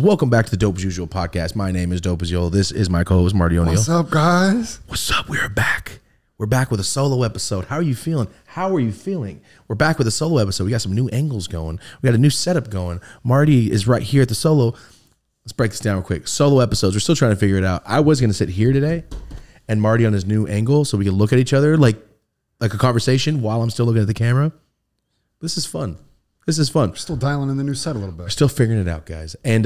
Welcome back to the Dope as Usual podcast. My name is Dope as Usual. This is my co-host Marty O'Neill. What's up, guys? What's up? We're back. We're back with a solo episode. How are you feeling? How are you feeling? We're back with a solo episode. We got some new angles going. We got a new setup going. Marty is right here at the solo. Let's break this down real quick. Solo episodes. We're still trying to figure it out. I was going to sit here today and Marty on his new angle so we can look at each other like a conversation while I'm still looking at the camera. This is fun. This is fun. We're still dialing in the new set a little bit. We're still figuring it out, guys. And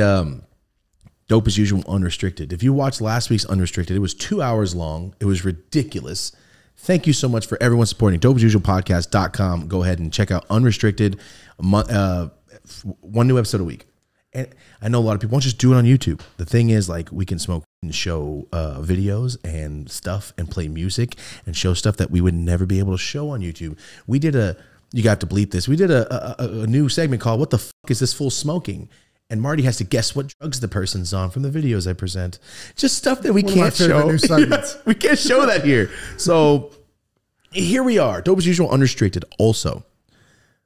Dope as Usual Unrestricted. If you watched last week's Unrestricted, it was 2 hours long. It was ridiculous. Thank you so much for everyone supporting dopeusualpodcast.com. Go ahead and check out Unrestricted. One new episode a week. And I know a lot of people won't just do it on YouTube. The thing is, like, we can smoke and show videos and stuff and play music and show stuff that we would never be able to show on YouTube. We did you got to bleep this. We did a new segment called What the Fuck Is This Fool Smoking? And Marty has to guess what drugs the person's on from the videos I present. Just stuff that we can't show. New segments. We can't show that here. So here we are. Dope as Usual Unrestricted. Also,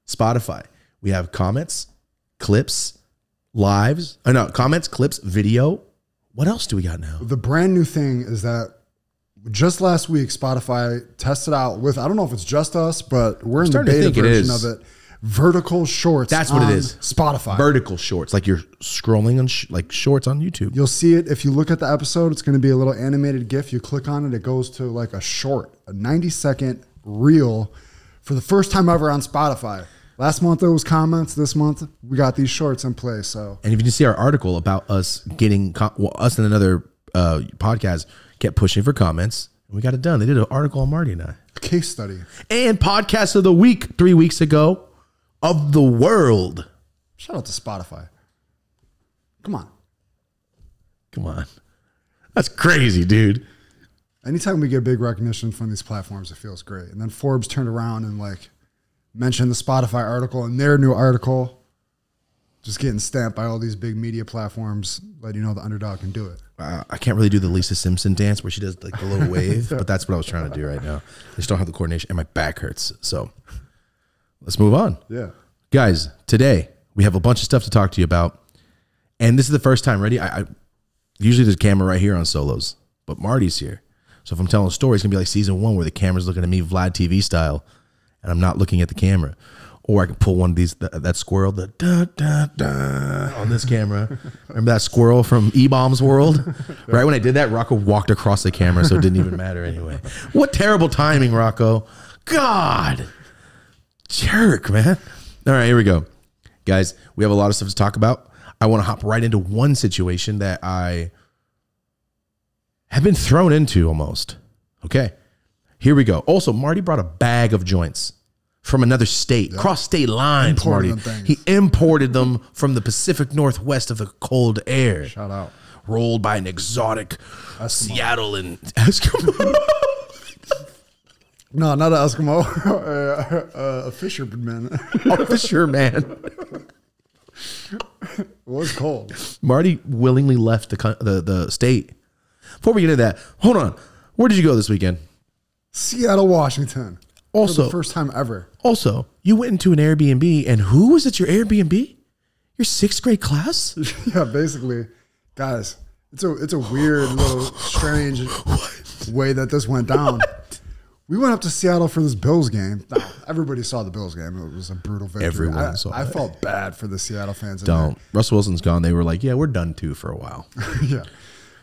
Spotify. We have comments, clips, lives. No, comments, clips, video. What else do we got now? The brand new thing is that just last week, Spotify tested out with, I don't know if it's just us, but we're in the beta version of it. Vertical shorts. That's what it is. Spotify. Vertical shorts, like you're scrolling on like shorts on YouTube. You'll see it if you look at the episode. It's going to be a little animated GIF. You click on it, it goes to like a short, a 90-second reel for the first time ever on Spotify. Last month it was comments. This month we got these shorts in place. So, and if you can see our article about us getting us and another podcast kept pushing for comments, and we got it done. They did an article on Marty and I. Case study. And podcast of the week 3 weeks ago of the world. Shout out to Spotify. Come on. Come on. That's crazy, dude. Anytime we get big recognition from these platforms, it feels great. And then Forbes turned around and like mentioned the Spotify article and their new article. Just getting stamped by all these big media platforms, letting you know the underdog can do it. I can't really do the Lisa Simpson dance where she does like the little wave, but that's what I was trying to do right now. I just don't have the coordination and my back hurts. So let's move on. Yeah. Guys, today we have a bunch of stuff to talk to you about. And this is the first time, ready? I usually there's a camera right here on solos, but Marty's here. So if I'm telling a story, it's going to be like season 1 where the camera's looking at me Vlad TV style and I'm not looking at the camera. Or I can pull one of these, that squirrel, the da, da, da, on this camera. Remember that squirrel from E-Bombs World? Right when I did that, Rocco walked across the camera, so it didn't even matter anyway. What terrible timing, Rocco. God. Jerk, man. All right, here we go. Guys, we have a lot of stuff to talk about. I want to hop right into one situation that I have been thrown into almost. Okay, here we go. Also, Marty brought a bag of joints from another state, cross state lines, Marty. He imported them from the Pacific Northwest of the cold air. Shout out. Rolled by an exotic Eskimo. Seattle and Eskimo. No, not an Eskimo. A fisherman. A fisherman. It was cold. Marty willingly left the state. Before we get into that, hold on. Where did you go this weekend? Seattle, Washington. Also, for the first time ever. Also, you went into an Airbnb, and who was at your Airbnb? Your 6th grade class? Yeah, basically. Guys, it's a weird little strange way that this went down. We went up to Seattle for this Bills game. Everybody saw the Bills game. It was a brutal victory. Everyone saw it. I felt bad for the Seattle fans. Don't. Russell Wilson's gone. They were like, yeah, we're done too for a while. Yeah.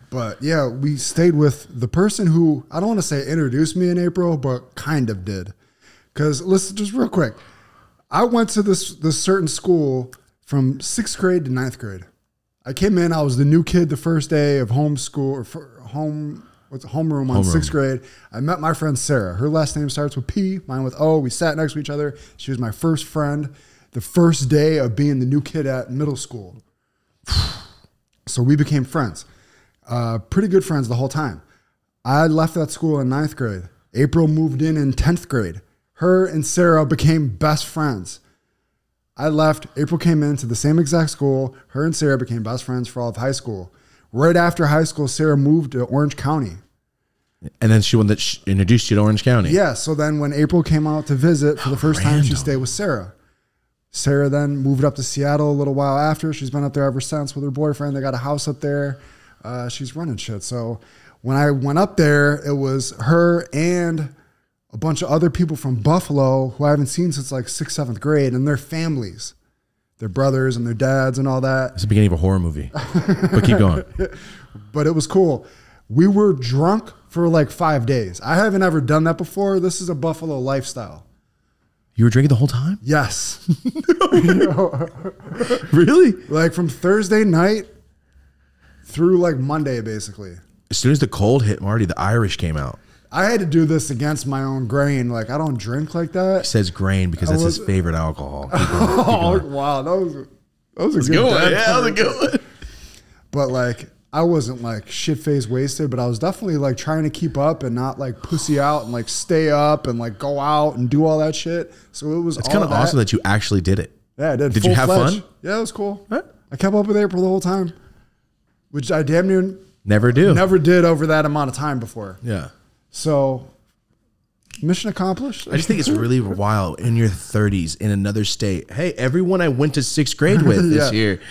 But yeah, we stayed with the person who, I don't want to say introduced me in April, but kind of did. Because listen, just real quick, I went to this certain school from 6th grade to 9th grade. I came in, I was the new kid the first day of homeroom on 6th grade. I met my friend Sarah. Her last name starts with P, mine with O. We sat next to each other. She was my first friend the first day of being the new kid at middle school. So we became friends. Pretty good friends the whole time. I left that school in 9th grade. April moved in 10th grade. Her and Sarah became best friends. I left. April came into the same exact school. Her and Sarah became best friends for all of high school. Right after high school, Sarah moved to Orange County. And then she introduced you to Orange County. Yeah. So then when April came out to visit for the first time, she stayed with Sarah. Sarah then moved up to Seattle a little while after. She's been up there ever since with her boyfriend. They got a house up there. She's running shit. So when I went up there, it was her and a bunch of other people from Buffalo who I haven't seen since like 6th, 7th grade, and their families, their brothers and their dads and all that. It's the beginning of a horror movie. But keep going. But it was cool. We were drunk for like 5 days. I haven't ever done that before. This is a Buffalo lifestyle. You were drinking the whole time? Yes. Really? Like from Thursday night through like Monday, basically. As soon as the cold hit, Marty, the Irish came out. I had to do this against my own grain. Like, I don't drink like He that. says grain because that's his favorite alcohol. Oh, wow. That was a good one. Yeah, that was a good one. But like, I wasn't like shit-faced wasted, but I was definitely like trying to keep up and not like pussy out and like stay up and like go out and do all that shit. So it was It's kind of awesome that you actually did it. Yeah, I did. Did you have fun? Yeah, it was cool. Huh? I kept up with April the whole time, which I damn near Never do. never did over that amount of time before. Yeah. So mission accomplished. I just think it's really wild in your 30s in another state. Hey, everyone I went to 6th grade with this year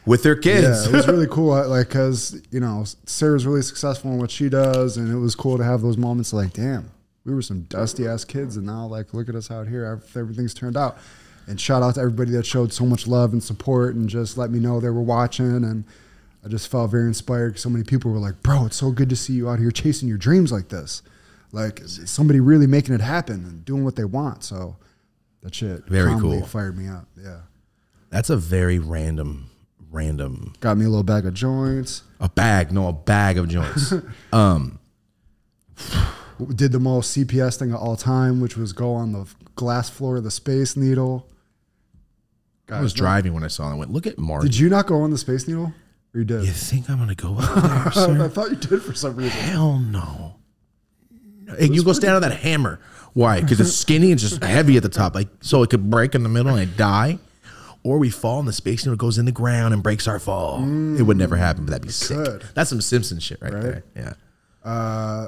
with their kids. Yeah, it was really cool. Like, cause you know, Sarah's really successful in what she does. And it was cool to have those moments like, damn, we were some dusty ass kids. And now like, look at us out here. Everything's turned out. And shout out to everybody that showed so much love and support and just let me know they were watching. And I just felt very inspired. So many people were like, bro, it's so good to see you out here chasing your dreams like this. Like somebody really making it happen and doing what they want. So that shit Very cool. fired me up. Yeah. That's a very random. Got me a little bag of joints. A bag of joints. Did the most CPS thing of all time, which was go on the glass floor of the Space Needle. I was driving when I saw it. I went, look at Marty. Did you not go on the Space Needle? Or you did? You think I'm going to go up there, sir? I thought you did for some reason. Hell no. Hey, you go stand on that hammer. Why? Because it's skinny and just heavy at the top, like so it could break in the middle and I die. Or we fall and the Space Needle goes in the ground and breaks our fall. It would never happen, but that'd be sick. Could. That's some Simpson shit right there. Yeah.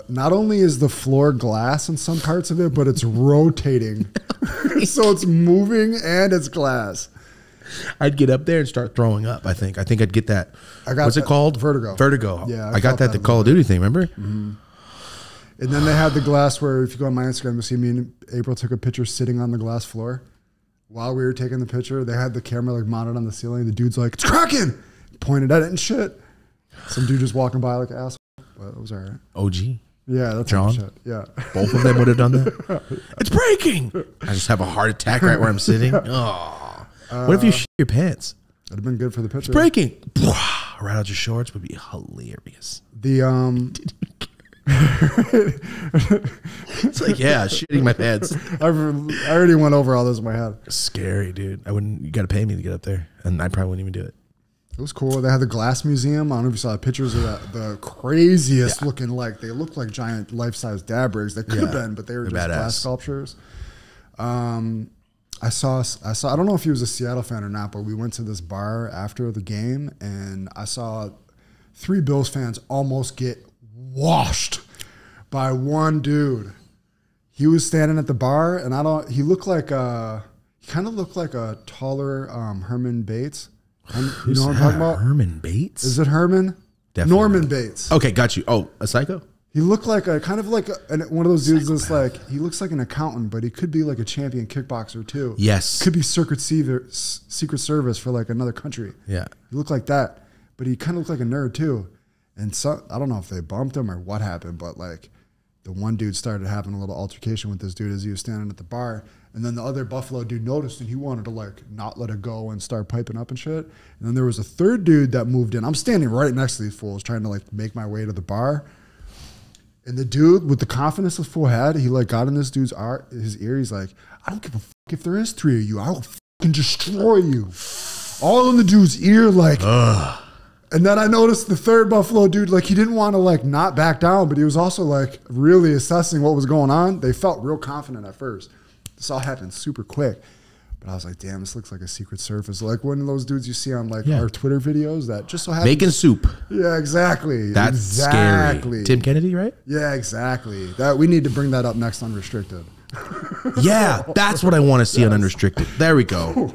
Not only is the floor glass in some parts of it, but it's rotating. So it's moving and it's glass. I'd get up there and start throwing up, I think. I'd get that. What's it called? Vertigo. Vertigo. Yeah, I got that the Call of Duty thing, remember? Mm-hmm. And then they had the glass where if you go on my Instagram, you'll see me and April took a picture sitting on the glass floor. While we were taking the picture, they had the camera like mounted on the ceiling. The dude's like, it's cracking! Pointed at it and shit. Some dude just walking by like an asshole. But it was all right. OG. Yeah, that's John? shit. Yeah. Both of them would have done that. It's breaking. I just have a heart attack right where I'm sitting. Oh. What if you shit your pants? That'd have been good for the picture. It's breaking. Right out your shorts would be hilarious. It's like, yeah, shitting my pants. I already went over all this in my head. Scary, dude. You got to pay me to get up there. And I probably wouldn't even do it. It was cool. They had the glass museum. I don't know if you saw the ppictures of that. The craziest looking, like, they looked like giant life-size dab rigs. They could have been, but they were just badass. glass sculptures. I saw, I don't know if he was a Seattle fan or not, but we went to this bar after the game and I saw 3 Bills fans almost get washed by one dude. He was standing at the bar and he looked like he kind of looked like a taller Herman Bates. You know what I'm talking about? Herman Bates? Is it Herman? Definitely. Norman Bates. Okay, got you. Oh, a psycho? He looked like one of those dudes that's like, he looks like an accountant, but he could be like a champion kickboxer too. Yes. Could be Secret Service for like another country. Yeah. He looked like that, but he kind of looked like a nerd too. And so, I don't know if they bumped him or what happened, but like the one dude started having a little altercation with this dude as he was standing at the bar. And then the other Buffalo dude noticed and he wanted to like not let it go and start piping up and shit. And then there was a third dude that moved in. I'm standing right next to these fools trying to like make my way to the bar. And the dude with the confidence this fool had, he like got in this dude's his ear. He's like, I don't give a fuck if there is 3 of you. I will fucking destroy you. All in the dude's ear, like. Ugh. And then I noticed the third Buffalo dude, like he didn't want to like not back down, but he was also like really assessing what was going on. They felt real confident at first. This all happened super quick. But I was like, damn, this looks like a Secret Service. Like one of those dudes you see on like our Twitter videos that just so happens. Making soup. Yeah, exactly. That's scary. Tim Kennedy, right? Yeah, exactly. That we need to bring that up next Unrestricted. Yeah, that's what I want to see on Unrestricted. There we go.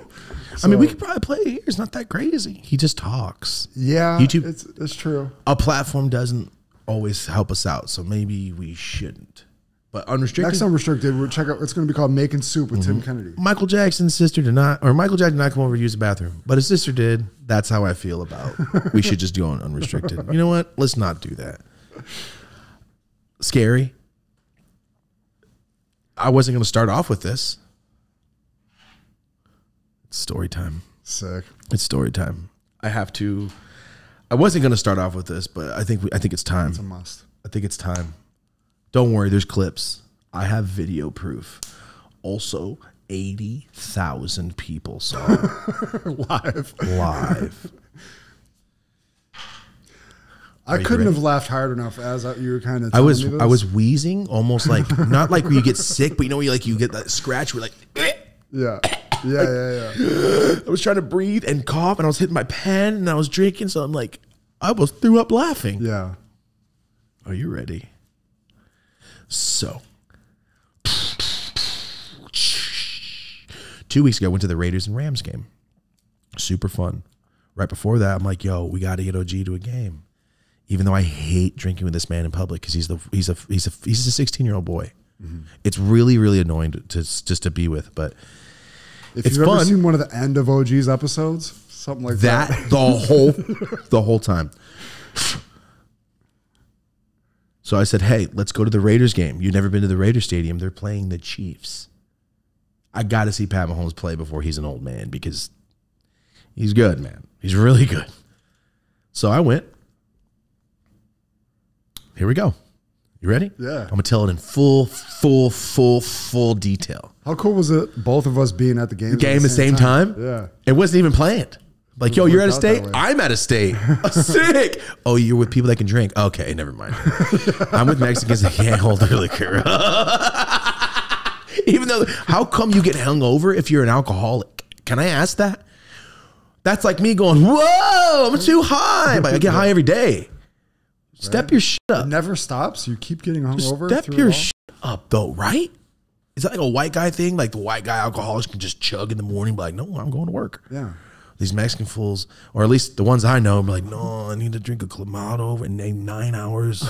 I mean, we could probably play it here. It's not that crazy. He just talks. Yeah, YouTube, it's true. A platform doesn't always help us out, so maybe we shouldn't. But Unrestricted. Next Unrestricted, we'll check out. It's going to be called Making Soup with Tim Kennedy. Michael Jackson's sister did not, or Michael Jackson did not come over to use the bathroom, but his sister did. That's how I feel about. We should just do on Unrestricted. You know what? Let's not do that. Scary. I wasn't going to start off with this. It's story time. Sick. It's story time. I wasn't going to start off with this, but I think it's time. It's a must. I think it's time. Don't worry, there's clips. I have video proof. Also, 80,000 people saw it. Live. I couldn't have laughed hard enough as you were kind of. I was wheezing, almost like not like where you get sick, but you know, you get that scratch. Where like, yeah. I was trying to breathe and cough, and I was hitting my pen, and I was drinking, so I'm like, I almost threw up laughing. Yeah. Are you ready? So, 2 weeks ago, I went to the Raiders and Rams game. Super fun. Right before that, I'm like, yo, we got to get OG to a game. Even though I hate drinking with this man in public because he's a 16-year-old boy. Mm-hmm. It's really, really annoying to be with, but if you've ever seen one of the end of OG's episodes, something like that. the whole time. So I said, hey, let's go to the Raiders game. You've never been to the Raiders stadium. They're playing the Chiefs. I got to see Pat Mahomes play before he's an old man because he's good, man. He's really good. So I went. Here we go. You ready? Yeah. I'm going to tell it in full detail. How cool was it, both of us being at the game? At the same time? Yeah. It wasn't even planned. Like, yo, you're out of state? I'm out of state. Sick. Oh, you're with people that can drink? Okay, never mind. I'm with Mexicans that can't hold their liquor. Even though, how come you get hungover if you're an alcoholic? Can I ask that? That's like me going, whoa, I'm too high. Like, I get high every day. Step your shit up. It never stops. You keep getting hungover. Step your shit up, though, right? Is that like a white guy thing? Like the white guy alcoholics can just chug in the morning, be like, no, I'm going to work. Yeah. These Mexican fools, or at least the ones I know, be like, no, I need to drink a Clamato in 9 hours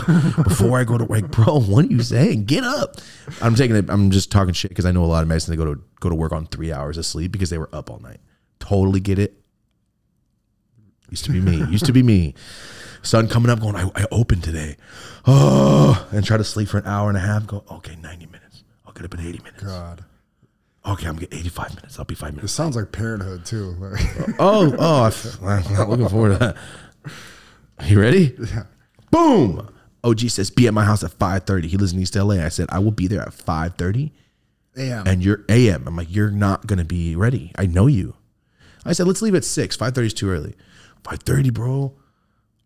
before I go to work. Bro, what are you saying? Get up. I'm just talking shit because I know a lot of Mexicans that go to work on 3 hours of sleep because they were up all night. Totally get it. Used to be me. Sun coming up going, I opened today. Oh, and try to sleep for an hour and a half. Go, okay, 90 minutes. I'll get up in 80 minutes. God. Okay, I'm getting 85 minutes. I'll be 5 minutes. It sounds like parenthood too. I'm not looking forward to that. You ready? Yeah. Boom. OG says, be at my house at 5:30. He lives in East LA. I said, I will be there at 5:30 a.m. And you're AM. I'm like, you're not going to be ready. I know you. I said, let's leave at 6. 5:30 is too early. 5:30, bro.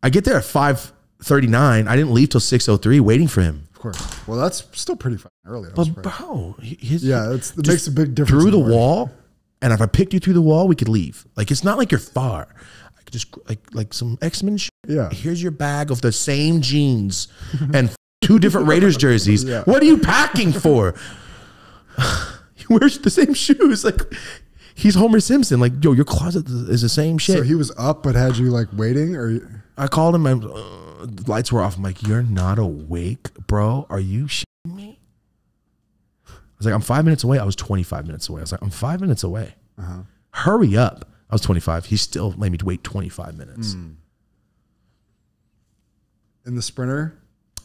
I get there at 5:39. I didn't leave till 6:03 waiting for him. Of course. Well, that's still pretty fucking early. But bro, it makes a big difference. Through the wall, and if I picked you through the wall, we could leave. Like, it's not like you're far. I could just like some X-Men shit. Yeah. Here's your bag of the same jeans and 2 different Raiders jerseys. Yeah. What are you packing for? He wears the same shoes. Like, he's Homer Simpson. Like, yo, your closet is the same shit. So he was up, but had you like waiting, or I called him. The lights were off. I'm like, you're not awake, bro. Are you shitting me? I was like, I'm 5 minutes away. I was 25 minutes away. I was like, I'm 5 minutes away. Hurry up. I was 25. He still made me wait 25 minutes. In the Sprinter?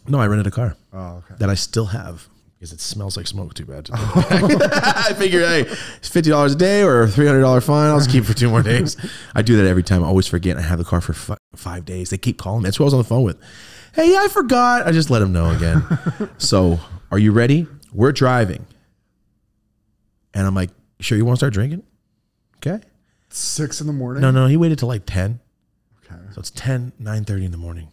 No, I rented a car. Oh, okay. That I still have because it smells like smoke too bad. I figured, hey, it's $50 a day or a $300 fine. I'll just keep it for 2 more days. I do that every time. I always forget. I have the car for 5 days. They keep calling me. That's who I was on the phone with. Hey, I forgot. I just let them know again. So, are you ready? We're driving. And I'm like, sure you want to start drinking? Okay. 6 in the morning? No. He waited till like 10. Okay. So it's 9:30 in the morning.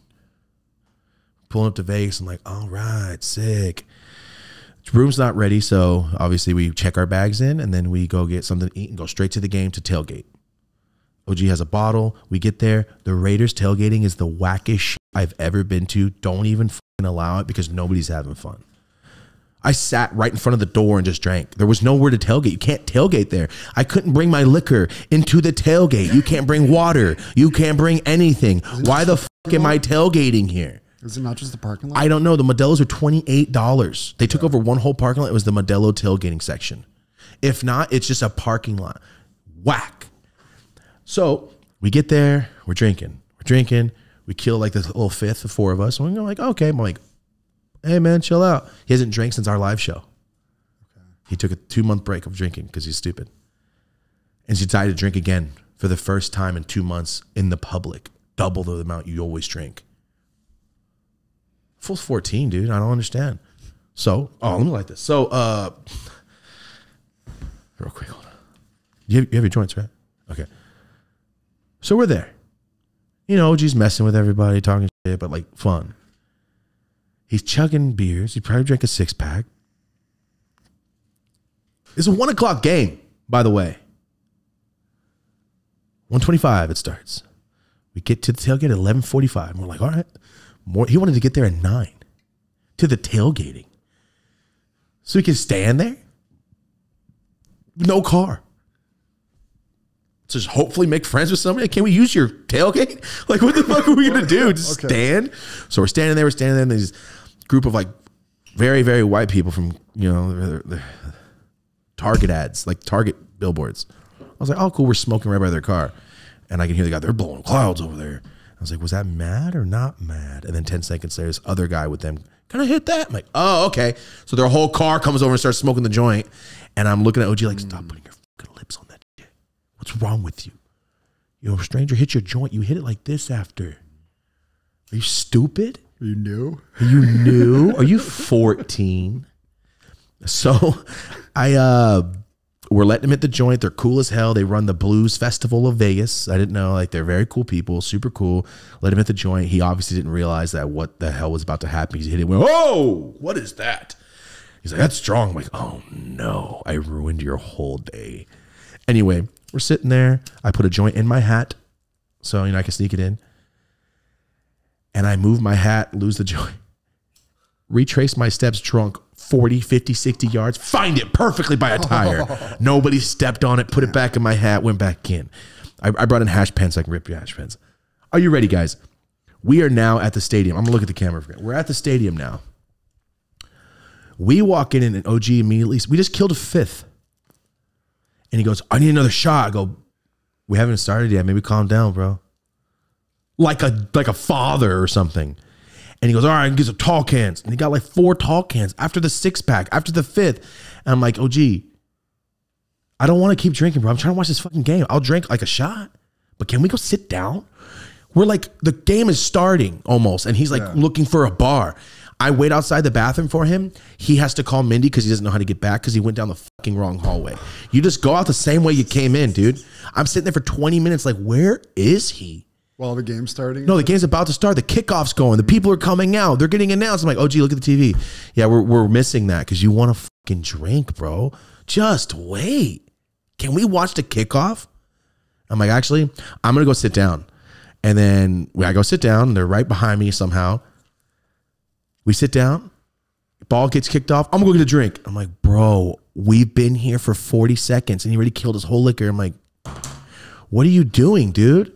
Pulling up to Vegas. I'm like, all right, sick. Room's not ready, so obviously we check our bags in, and then we go get something to eat and go straight to the game to tailgate. OG has a bottle. We get there. The Raiders tailgating is the wackest shit I've ever been to. Don't even fucking allow it because nobody's having fun. I sat right in front of the door and just drank. There was nowhere to tailgate. You can't tailgate there. I couldn't bring my liquor into the tailgate. You can't bring water. You can't bring anything. Why the fuck am I tailgating here? Is it not just the parking lot? I don't know. The Modelo's are $28. They took over one whole parking lot. It was the Modelo tailgating section. If not, it's just a parking lot. Whack. So we get there. We're drinking. We kill like this little fifth of 4 of us. And we're like, okay. I'm like, hey man, chill out. He hasn't drank since our live show. Okay. He took a 2-month break of drinking because he's stupid. And he decided to drink again for the first time in 2 months in the public. Double the amount you always drink. Full 14, dude. I don't understand. So, let me light this. So, real quick, hold on. You have your joints, right? Okay. So we're there. You know, OG's messing with everybody, talking shit, but like fun. He's chugging beers. He probably drank a 6-pack. It's a 1 o'clock game, by the way. 1:25 it starts. We get to the tailgate at 11:45. And we're like, all right. He wanted to get there at 9 to the tailgating. So we can stand there. No car. Just hopefully make friends with somebody. Can we use your tailgate? Like, what the fuck are we going to do? Just stand? So we're standing there. And there's group of like very, very white people from, you know, the Target ads, like Target billboards. I was like, oh, cool. We're smoking right by their car. And I can hear the guy, they're blowing clouds over there. I was like, was that mad or not mad? And then 10 seconds later, this other guy with them, can I hit that? I'm like, oh, okay. So their whole car comes over and starts smoking the joint. And I'm looking at OG like, stop putting your fucking lips on that shit. What's wrong with you? You know, a stranger hits your joint. You hit it like this after. Are you stupid? Are you new? Are you new? Are you 14? So we're letting them hit the joint. They're cool as hell. They run the Blues Festival of Vegas. I didn't know. Like, they're very cool people, super cool. Let him hit the joint. He obviously didn't realize that what the hell was about to happen. He hit it. Went, oh, what is that? He's like, that's strong. I'm like, oh no, I ruined your whole day. Anyway, we're sitting there. I put a joint in my hat so, you know, I can sneak it in. And I move my hat, lose the joint. Retrace my steps drunk 40, 50, 60 yards. Find it perfectly by a tire. Nobody stepped on it. Put it back in my hat. Went back in. I brought in hash pens so I can rip your hash pens. Are you ready, guys? We are now at the stadium. I'm going to look at the camera. We're at the stadium now. We walk in and OG immediately, we just killed a fifth. And he goes, I need another shot. I go, we haven't started yet. Maybe calm down, bro. Like a father or something. And he goes, all right, and gives a tall cans. And he got like 4 tall cans after the 6-pack, after the 5th. And I'm like, OG, I don't want to keep drinking, bro. I'm trying to watch this fucking game. I'll drink like a shot, but can we go sit down? We're like, the game is starting almost. And he's like looking for a bar. I wait outside the bathroom for him. He has to call Mindy because he doesn't know how to get back because he went down the fucking wrong hallway. You just go out the same way you came in, dude. I'm sitting there for 20 minutes like, where is he? While the game's starting? No, the game's about to start. The kickoff's going. The people are coming out. They're getting announced. I'm like, OG, look at the TV. Yeah, we're missing that because you want to fucking drink, bro. Just wait. Can we watch the kickoff? I'm like, actually, I'm going to go sit down. And then I go sit down. They're right behind me somehow. We sit down. Ball gets kicked off. I'm going to go get a drink. I'm like, bro, we've been here for 40 seconds and he already killed his whole liquor. I'm like, what are you doing, dude?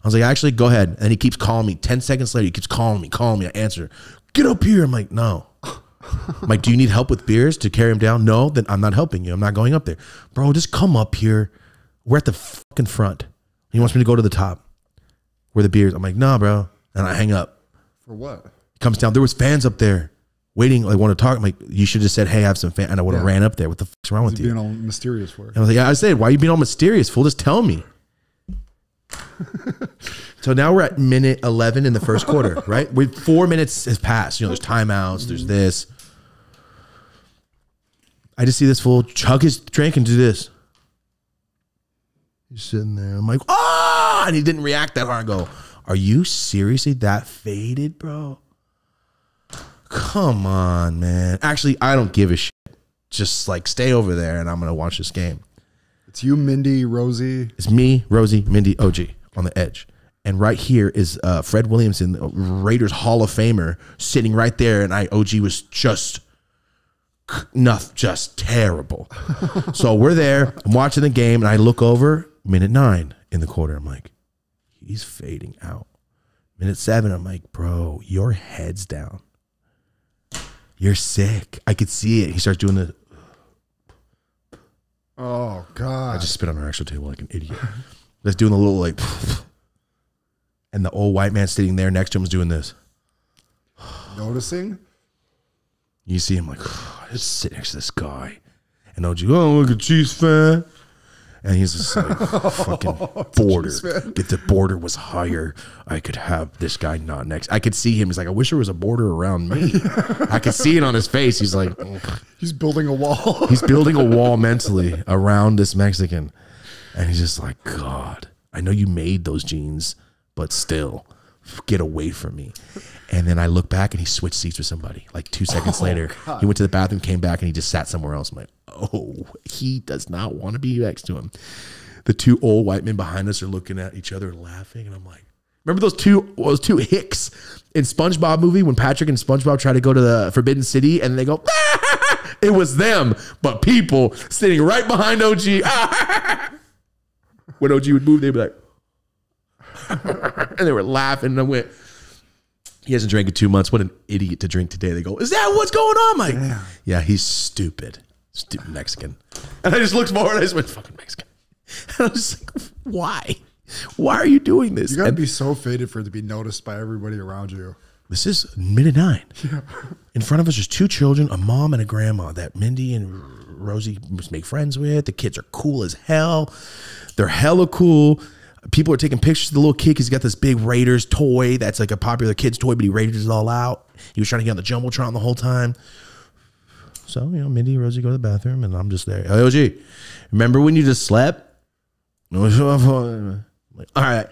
I was like, actually, go ahead. And he keeps calling me. 10 seconds later, he keeps calling me. I answer. Get up here. I'm like, no. I'm like, do you need help with beers to carry him down? No, then I'm not helping you. I'm not going up there. Bro, just come up here. We're at the fucking front. He wants me to go to the top where the beers. I'm like, nah, bro. And I hang up. For what? He comes down. There was fans up there waiting. Like, want to talk. I'm like, you should have said, hey, I have some fans. And I would have ran up there. What the fuck's wrong with you? Being all mysterious for it. And I was like, yeah, I said, why are you being all mysterious, fool? Just tell me. So now we're at minute 11 in the first quarter, right? 4 minutes has passed. You know, there's timeouts, there's this. I just see this fool chug his drink and do this. He's sitting there. I'm like, ah! And he didn't react that hard. I go, are you seriously that faded, bro? Come on, man. Actually, I don't give a shit. Just like stay over there and I'm going to watch this game. It's you, Mindy, Rosie. It's me, Rosie, Mindy, OG on the edge. And right here is Fred Williamson, Raiders Hall of Famer, sitting right there. And OG was just Nothing, just terrible. So we're there. I'm watching the game, and I look over, minute 9 in the quarter. I'm like, he's fading out. Minute 7, I'm like, bro, your head's down. You're sick. I could see it. He starts doing the. Oh, God. I just spit on our actual table like an idiot. Just doing the little like. And the old white man sitting there next to him is doing this. Noticing? You see him like, just sit next to this guy. And OG, oh, look at Chiefs fan. And he's just like, fucking border. If the border was higher, I could have this guy not next. I could see him. He's like, I wish there was a border around me. I could see it on his face. He's like, he's building a wall. He's building a wall mentally around this Mexican. And he's just like, God, I know you made those jeans, but still, get away from me. And then I look back and he switched seats with somebody. Like 2 seconds later, God. He went to the bathroom, came back, and he just sat somewhere else. I'm like, oh, he does not want to be next to him. The 2 old white men behind us are looking at each other and laughing. And I'm like, remember those two hicks in SpongeBob movie when Patrick and SpongeBob try to go to the Forbidden City and they go, it was them, but people sitting right behind OG. When OG would move, they'd be like, and they were laughing. And I went, he hasn't drank in 2 months. What an idiot to drink today. They go, is that what's going on, Mike? Yeah, he's stupid. Stupid Mexican. And I just looked forward and I just went, fucking Mexican. And I was like, why? Why are you doing this? You got to be so faded for it to be noticed by everybody around you. This is minute 9. Yeah. In front of us, there's 2 children, a mom and a grandma that Mindy and Rosie must make friends with. The kids are cool as hell. They're hella cool. People are taking pictures of the little kid because he's got this big Raiders toy that's like a popular kid's toy, but he raided it all out. He was trying to get on the Jumbotron the whole time. So, you know, Mindy and Rosie go to the bathroom, and I'm just there. Hey, OG, remember when you just slept? Like, all right.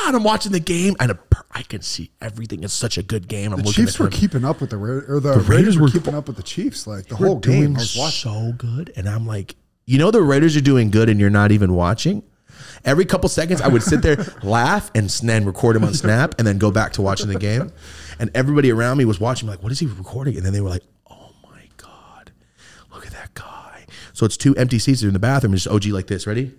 And I'm watching the game, and I can see everything. It's such a good game. The Chiefs were keeping up with the Raiders were keeping up with the Chiefs like the whole game. I was watching. So good, and I'm like, you know, the Raiders are doing good, and you're not even watching. Every couple seconds, I would sit there, laugh, and then record him on Snap, and then go back to watching the game. And everybody around me was watching, like, what is he recording? And then they were like, oh my God, look at that guy. So it's 2 empty seats in the bathroom, and just OG like this. Ready?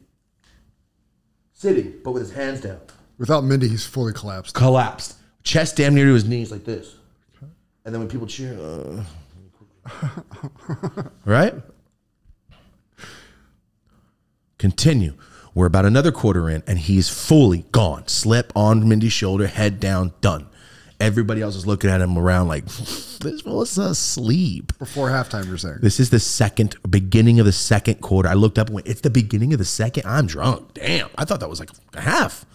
Sitting, but with his hands down. Without Mindy, he's fully collapsed. Collapsed. Chest damn near to his knees like this. And then when people cheer, right? Continue. We're about another quarter in, and he's fully gone. Slip on Mindy's shoulder, head down, done. Everybody else is looking at him around like, this was asleep. Before halftime, you're saying? This is the beginning of the second quarter. I looked up and went, it's the beginning of the second? I'm drunk. Damn. I thought that was like a half.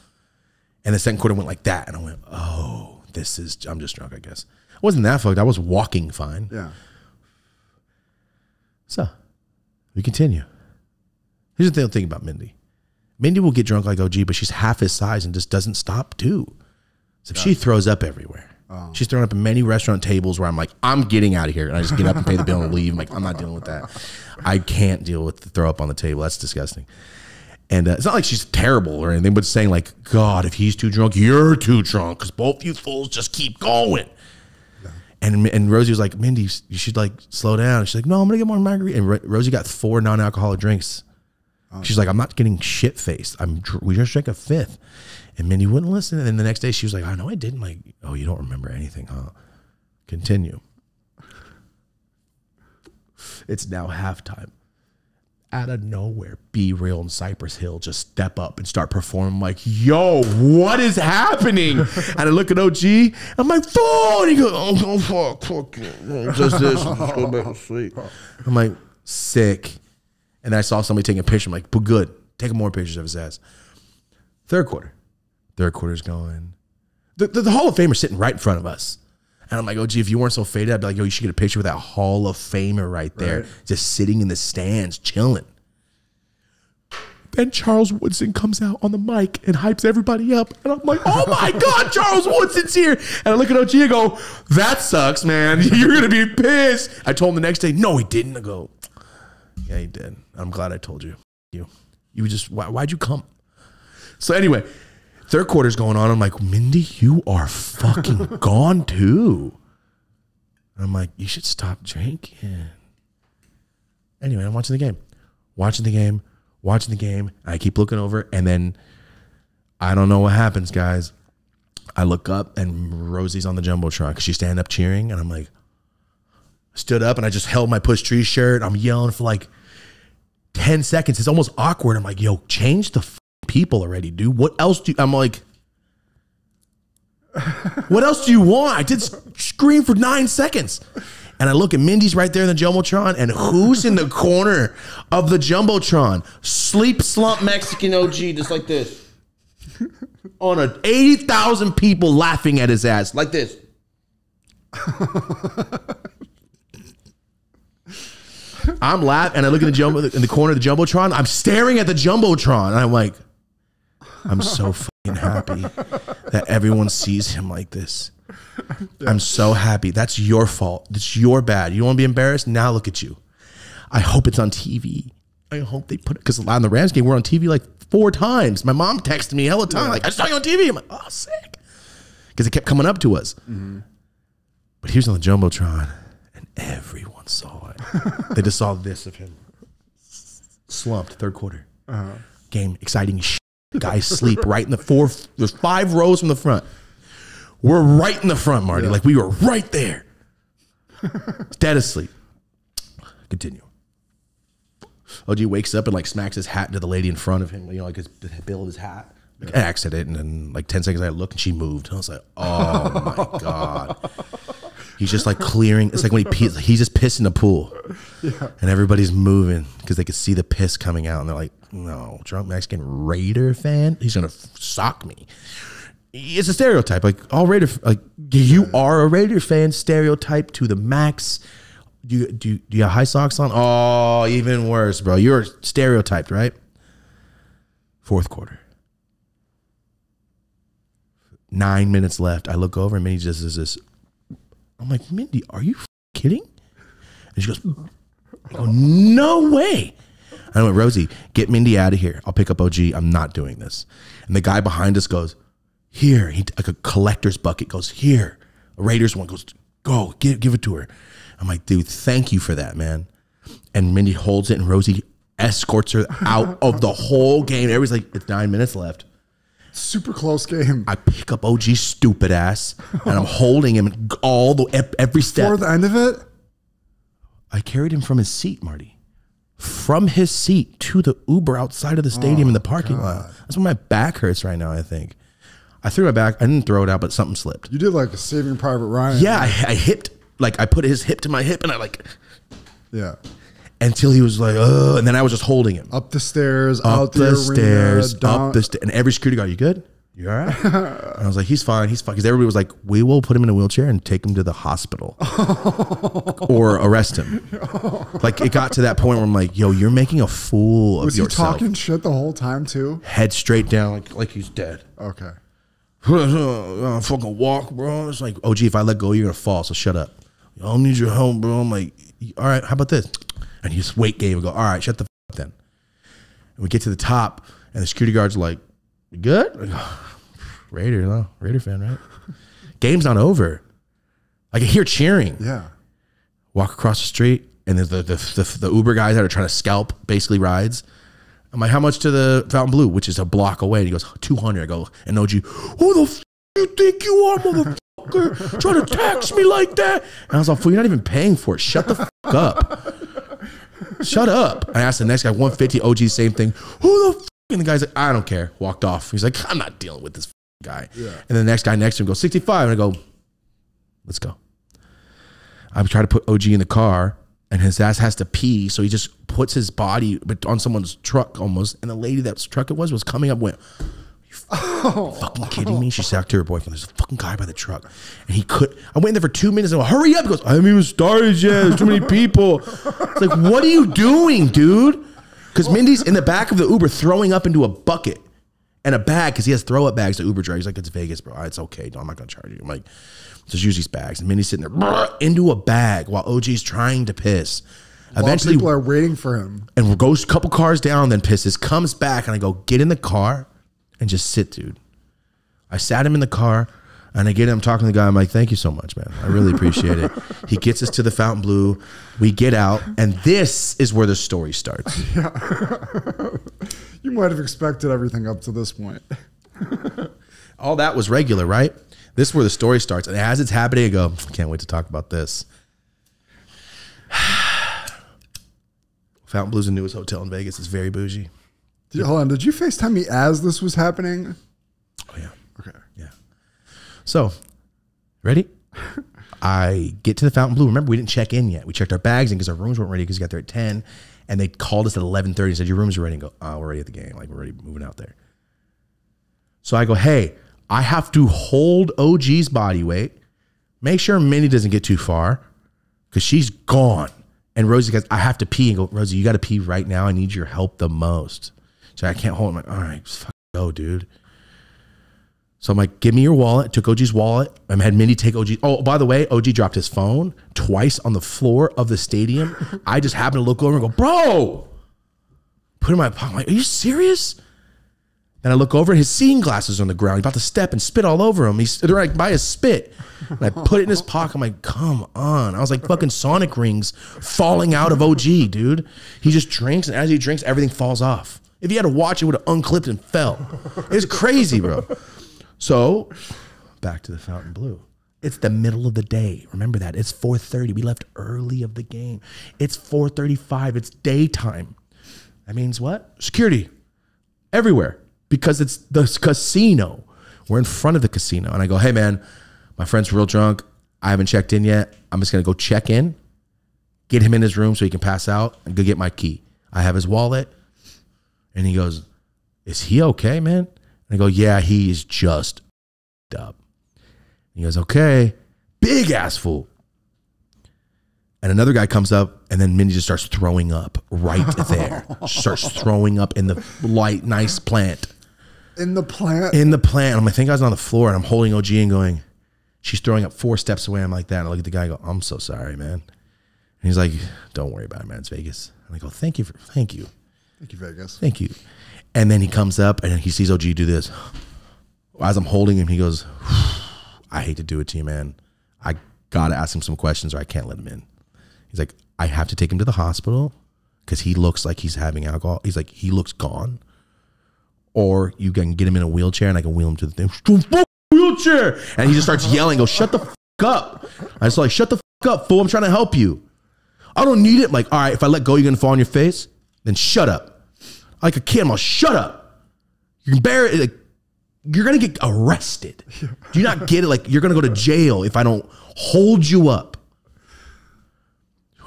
And the second quarter went like that. And I went, oh, I'm just drunk, I guess. I wasn't that fucked. I was walking fine. Yeah. So, we continue. Here's the thing about Mindy. Mindy will get drunk like OG, but she's half his size and just doesn't stop too. So she throws up everywhere. Oh. She's thrown up in many restaurant tables where I'm like, I'm getting out of here. And I just get up and pay the bill and leave. I'm like, I'm not dealing with that. I can't deal with the throw up on the table. That's disgusting. And it's not like she's terrible or anything, but saying like, God, if he's too drunk, you're too drunk because both you fools just keep going. Yeah. And Rosie was like, Mindy, you should like slow down. She's like, no, I'm going to get more margarita. And Rosie got 4 non-alcoholic drinks. Oh. She's like, I'm not getting shit-faced. We just drank a 5th. And Mindy wouldn't listen. And then the next day she was like, I know I didn't. Like, oh, you don't remember anything, huh? Continue. It's now halftime. Out of nowhere, B-Real and Cypress Hill just step up and start performing. I'm like, yo, what is happening? And I look at OG. I'm like, fool. And he goes, oh, fuck you. Just this. Just go back to sleep. I'm like, sick. And then I saw somebody taking a picture. I'm like, but good. Take more pictures of his ass. Third quarter's going. The Hall of Famer's sitting right in front of us. And I'm like, oh, gee, if you weren't so faded, I'd be like, yo, you should get a picture with that Hall of Famer right there, just sitting in the stands, chilling. Then Charles Woodson comes out on the mic and hypes everybody up. And I'm like, oh, my God, Charles Woodson's here. And I look at OG and go, that sucks, man. You're going to be pissed. I told him the next day, no, he didn't. I go, yeah, he did. I'm glad I told you. You just, why'd you come? So anyway, third quarter's going on. I'm like, Mindy, you are fucking gone too. And I'm like, you should stop drinking. Anyway, I'm watching the game. And I keep looking over, and then I don't know what happens, guys. I look up, and Rosie's on the Jumbotron because she's standing up cheering, and I'm like, stood up, and I just held my Push Tree shirt. I'm yelling for like 10 seconds. It's almost awkward. I'm like, yo, change the people already, dude. What else do you, I'm like, what else do you want? I did scream for 9 seconds. And I look at Mindy's right there in the Jumbotron, and who's in the corner of the Jumbotron? Sleep slump Mexican OG, just like this. On a 80,000 people laughing at his ass, like this. I'm laughing, and I look at in the corner of the Jumbotron. I'm staring at the Jumbotron, and I'm like, I'm so fucking happy that everyone sees him like this. Yeah. I'm so happy. That's your fault. It's your bad. You don't want to be embarrassed? Now look at you. I hope it's on TV. I hope they put it, because on the Rams game, we're on TV like 4 times. My mom texted me hella time, like, I just saw you on TV. I'm like, oh, sick. Because it kept coming up to us. Mm-hmm. But he was on the Jumbotron, and everyone saw it. They just saw this of him. Slumped, third quarter. Game, exciting shit. Guys sleep right in the there's 5 rows from the front. We're right in the front, Marty. Yeah. Like, we were right there. Dead asleep. Continue. OG wakes up and like smacks his hat into the lady in front of him, you know, like the bill of his hat. Like, an accident, and then like 10 seconds I look and she moved. And I was like, oh my God. He's just like clearing. It's like when he's just pissing the pool. Yeah. And everybody's moving because they could see the piss coming out. And they're like, no, drunk Mexican Raider fan? He's going to sock me. It's a stereotype. Like, all Raider, like, you are a Raider fan, stereotype to the max. Do you have high socks on? Oh, even worse, bro. You're stereotyped, right? Fourth quarter. 9 minutes left. I look over and Mindy just is this. I'm like, Mindy, are you kidding? And she goes, I go, no way. I went, Rosie, get Mindy out of here. I'll pick up OG. I'm not doing this. And the guy behind us goes, here. He like a collector's bucket goes, here. A Raiders one goes, go, give it to her. I'm like, dude, thank you for that, man. And Mindy holds it, and Rosie escorts her out of the whole game. Everybody's like, it's 9 minutes left. Super close game. I pick up OG's stupid ass, and I'm holding him every step. Before the end of it? I carried him from his seat, Marty. From his seat to the Uber outside of the stadium in the parking lot. That's why my back hurts right now, I think. I threw my back. I didn't throw it out, but something slipped. You did like a Saving Private Ryan. Yeah, I hipped. Like, I put his hip to my hip, and I like... Yeah. Until he was like, oh, and then I was just holding him. Up the stairs, out the stairs, up the stairs. And every security guard, you good? You all right? And I was like, he's fine, he's fine. Because everybody was like, we will put him in a wheelchair and take him to the hospital. Or arrest him. Like, it got to that point where I'm like, yo, you're making a fool of yourself. Was he talking shit the whole time, too? Head straight down, like he's dead. Okay. Fucking walk, bro. It's like, OG, if I let go, you're going to fall, so shut up. I don't need your help, bro. I'm like, all right, how about this? And he just weight game and go, all right, shut the f up then. And we get to the top, and the security guard's like, you good? Like, oh, Raider fan, right? Game's not over. I can hear cheering. Yeah. Walk across the street, and there's the Uber guys that are trying to scalp basically rides. I'm like, how much to the Fountain Blue, which is a block away? And he goes, 200. I go, and OG, who the f you think you are, motherfucker? Trying to tax me like that? And I was like, fool, you're not even paying for it. Shut the f up. Shut up. I asked the next guy, 150, OG, same thing. Who the f? And the guy's like, I don't care. Walked off. He's like, I'm not dealing with this guy. Yeah. And then the next guy next to him goes, 65. And I go, let's go. I try to put OG in the car, and his ass has to pee. So he just puts his body on someone's truck almost. And the lady that's truck it was coming up, went, you fucking kidding me? She said to her boyfriend, there's a fucking guy by the truck. And he I went in there for 2 minutes and went, hurry up. He goes, I haven't even started yet. There's too many people. It's like, what are you doing, dude? Because Mindy's in the back of the Uber throwing up into a bucket and a bag, because he has throw up bags to Uber drive. He's like, it's Vegas, bro. It's okay. No, I'm not going to charge you. I'm like, just use these bags. And Mindy's sitting there into a bag while OG's trying to piss. Eventually, people are waiting for him. And goes a couple cars down, then pisses, comes back, and I go, get in the car and just sit, dude. I sat him in the car, And I get him talking to the guy. I'm like, thank you so much, man. I really appreciate it. He gets us to the Fontainebleau. We get out, and this is where the story starts. Yeah. You might have expected everything up to this point. All that was regular, right? This is where the story starts. And as it's happening, I go, I can't wait to talk about this. Fontainebleau's the newest hotel in Vegas. It's very bougie. Hold on. Did you FaceTime me as this was happening? Oh, yeah. Okay. Yeah. So, ready? I get to the Fontainebleau. Remember, we didn't check in yet. We checked our bags in because our rooms weren't ready because we got there at 10. And they called us at 11:30 and said, your rooms are ready. And go, oh, we're ready at the game. Like, we're ready moving out there. So I go, hey, I have to hold OG's body weight. Make sure Mindy doesn't get too far because she's gone. And Rosie goes, I have to pee. And go, Rosie, you got to pee right now. I need your help the most. So I can't hold it. I'm like, all right, just fucking go, dude. So I'm like, give me your wallet. I took OG's wallet. I had Mindy take OG. Oh, by the way, OG dropped his phone twice on the floor of the stadium. I just happened to look over and go, bro, put it in my pocket. I'm like, are you serious? And I look over and his seeing glasses are on the ground. He's about to step and spit all over him. They're like by his spit. And I put it in his pocket. I'm like, come on. I was like fucking Sonic rings falling out of OG, dude. He just drinks, and as he drinks, everything falls off. If he had a watch, it would have unclipped and fell. It's crazy, bro. So, back to the Fontainebleau. It's the middle of the day. Remember that. It's 4:30. We left early of the game. It's 4:35. It's daytime. That means what? Security. Everywhere. Because it's the casino. We're in front of the casino. And I go, hey, man, my friend's real drunk. I haven't checked in yet. I'm just going to go check in, get him in his room so he can pass out, and go get my key. I have his wallet. And he goes, is he okay, man? And I go, yeah, he is just up. He goes, okay, big ass fool. And another guy comes up, and then Mindy just starts throwing up right there. Starts throwing up in the light, nice plant. In the plant? In the plant. I'm like, I think I was on the floor, and I'm holding OG and going, she's throwing up 4 steps away. I'm like that. And I look at the guy and go, I'm so sorry, man. And he's like, don't worry about it, man. It's Vegas. And I go, thank you. Thank you, Vegas. Thank you. And then he comes up, and he sees OG do this. As I'm holding him, he goes, I hate to do it to you, man. I got to ask him some questions or I can't let him in. He's like, I have to take him to the hospital because he looks like he's having alcohol. He's like, he looks gone. Or you can get him in a wheelchair and I can wheel him to the thing. Wheelchair. And he just starts yelling, go, shut the fuck up. I was like, shut the fuck up, fool. I'm trying to help you. I don't need it. I'm like, all right, if I let go, you're going to fall on your face. Then shut up. Like a kid, I'm like, shut up. You can bear it. Like, you're going to get arrested. Do you not get it? Like, you're going to go to jail if I don't hold you up.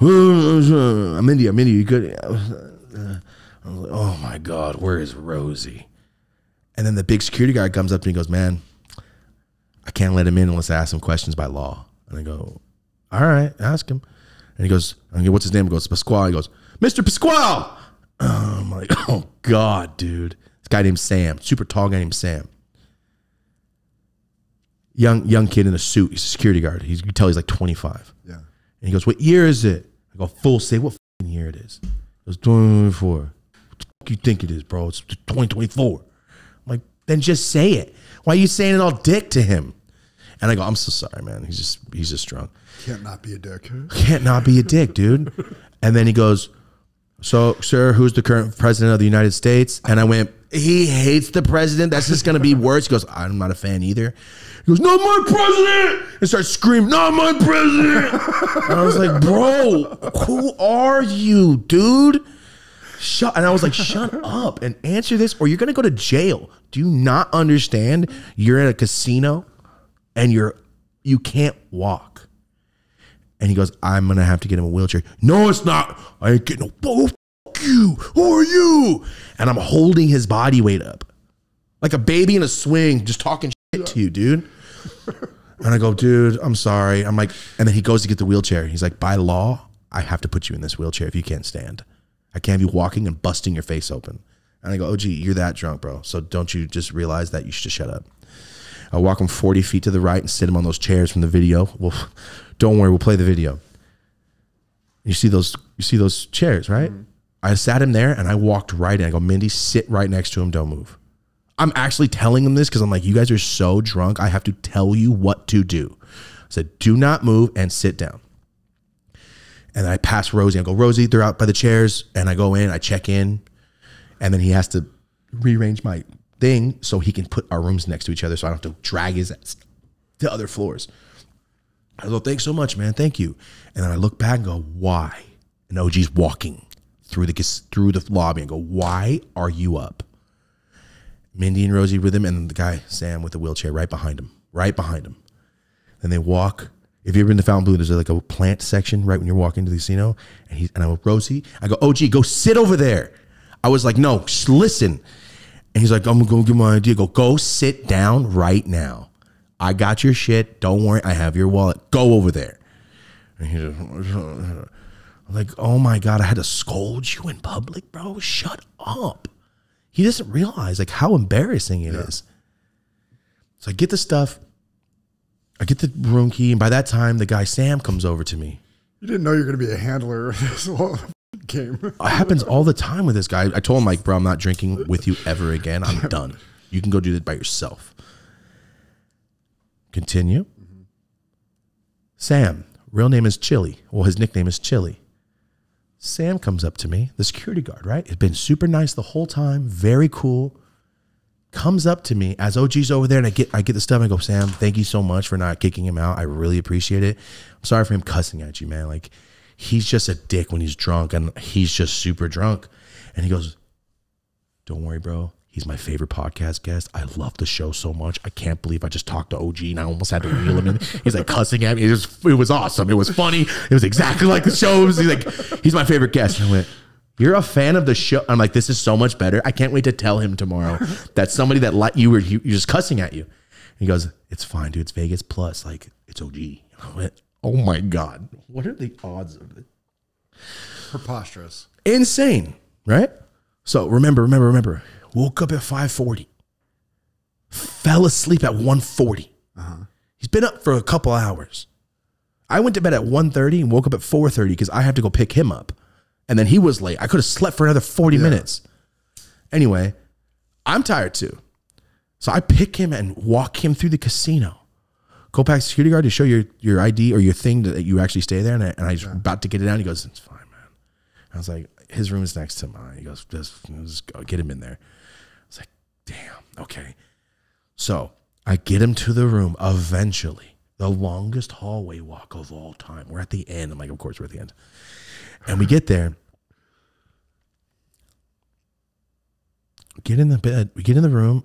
I'm India. You good? I was like, oh my God, where is Rosie? And then the big security guard comes up to me and goes, man, I can't let him in unless I ask him questions by law. And I go, all right, ask him. And he goes, what's his name? He goes, Pasquale. He goes, Mr. Pasquale. I'm like, oh God, dude. This guy named Sam, super tall guy named Sam. Young kid in a suit. He's a security guard. You can tell he's like 25. Yeah. And he goes, what year is it? I go, full say what year it is. It was 2024. What the fuck you think it is, bro? It's 2024. I'm like, then just say it. Why are you saying it all dick to him? And I go, I'm so sorry, man. He's just drunk. Can't not be a dick. Can't not be a dick, dude. And then he goes, so, sir, who's the current president of the United States? And I went, he hates the president. That's just going to be worse. He goes, I'm not a fan either. He goes, not my president. And starts screaming, not my president. And I was like, bro, who are you, dude? And I was like, shut up and answer this or you're going to go to jail. Do you not understand? You're at a casino and you can't walk. And he goes, I'm going to have to get him a wheelchair. No, it's not. I ain't getting no, oh, fuck you. Who are you? And I'm holding his body weight up like a baby in a swing, just talking shit to you, dude. And I go, dude, I'm sorry. I'm like, and then he goes to get the wheelchair. He's like, by law, I have to put you in this wheelchair if you can't stand. I can't have you walking and busting your face open. And I go, oh, gee, you're that drunk, bro. So don't you just realize that you should just shut up? I walk him 40 feet to the right and sit him on those chairs from the video. Well, don't worry, we'll play the video. You see those chairs, right? Mm-hmm. I sat him there and I walked right in. I go, Mindy, sit right next to him. Don't move. I'm actually telling them this because I'm like, you guys are so drunk. I have to tell you what to do. I said, do not move and sit down. And then I pass Rosie. I go, Rosie, they're out by the chairs. And I go in, I check in. And then he has to rearrange my thing so he can put our rooms next to each other so I don't have to drag his ass to other floors. I go, thanks so much, man. Thank you. And then I look back and go, why? And OG's walking through the lobby and go, why are you up? Mindy and Rosie with him, and the guy, Sam, with the wheelchair right behind him. And they walk. If you've ever been to Fountain Blue, there's like a plant section right when you're walking to the casino. And I go, Rosie, I go, OG, go sit over there. I was like, no, listen. And he's like, I'm going to go give my idea. Go sit down right now. I got your shit. Don't worry. I have your wallet. Go over there. And he's I'm like, oh my God, I had to scold you in public, bro. Shut up. He doesn't realize like how embarrassing it is. So I get the stuff. I get the room key. And by that time, the guy, Sam, comes over to me. You didn't know you're going to be a handler of this whole game. It happens all the time with this guy. I told him, like, bro, I'm not drinking with you ever again. I'm done. You can go do that by yourself. Continue. Sam, real name is Chili. Well, his nickname is Chili. Sam comes up to me, the security guard, right? He's been super nice the whole time, very cool. Comes up to me as OG's over there, and I get the stuff. And I go, Sam, thank you so much for not kicking him out. I really appreciate it. I'm sorry for him cussing at you, man. Like, he's just a dick when he's drunk, and he's just super drunk. And he goes, don't worry, bro. He's my favorite podcast guest. I love the show so much. I can't believe I just talked to OG and I almost had to reel him in. He's like cussing at me. It was awesome. It was funny. It was exactly like the show. He's like, he's my favorite guest. And I went, you're a fan of the show. I'm like, this is so much better. I can't wait to tell him tomorrow that somebody that let you were just cussing at you. And he goes, it's fine, dude. It's Vegas Plus. Like, it's OG. I went, oh my God. What are the odds of it? Preposterous. Insane, right? So remember. Woke up at 5:40. Fell asleep at 1:40. He's been up for a couple hours. I went to bed at 1:30 and woke up at 4:30 because I had to go pick him up. And then he was late. I could have slept for another 40 minutes. Anyway, I'm tired too. So I pick him and walk him through the casino. Go back to security guard to show your ID or your thing that you actually stay there. And I was about to get it out. He goes, it's fine, man. I was like, his room is next to mine. He goes, just go, get him in there. I was like, damn, okay. So I get him to the room eventually. The longest hallway walk of all time. We're at the end. I'm like, of course we're at the end. And we get there. Get in the bed. We get in the room.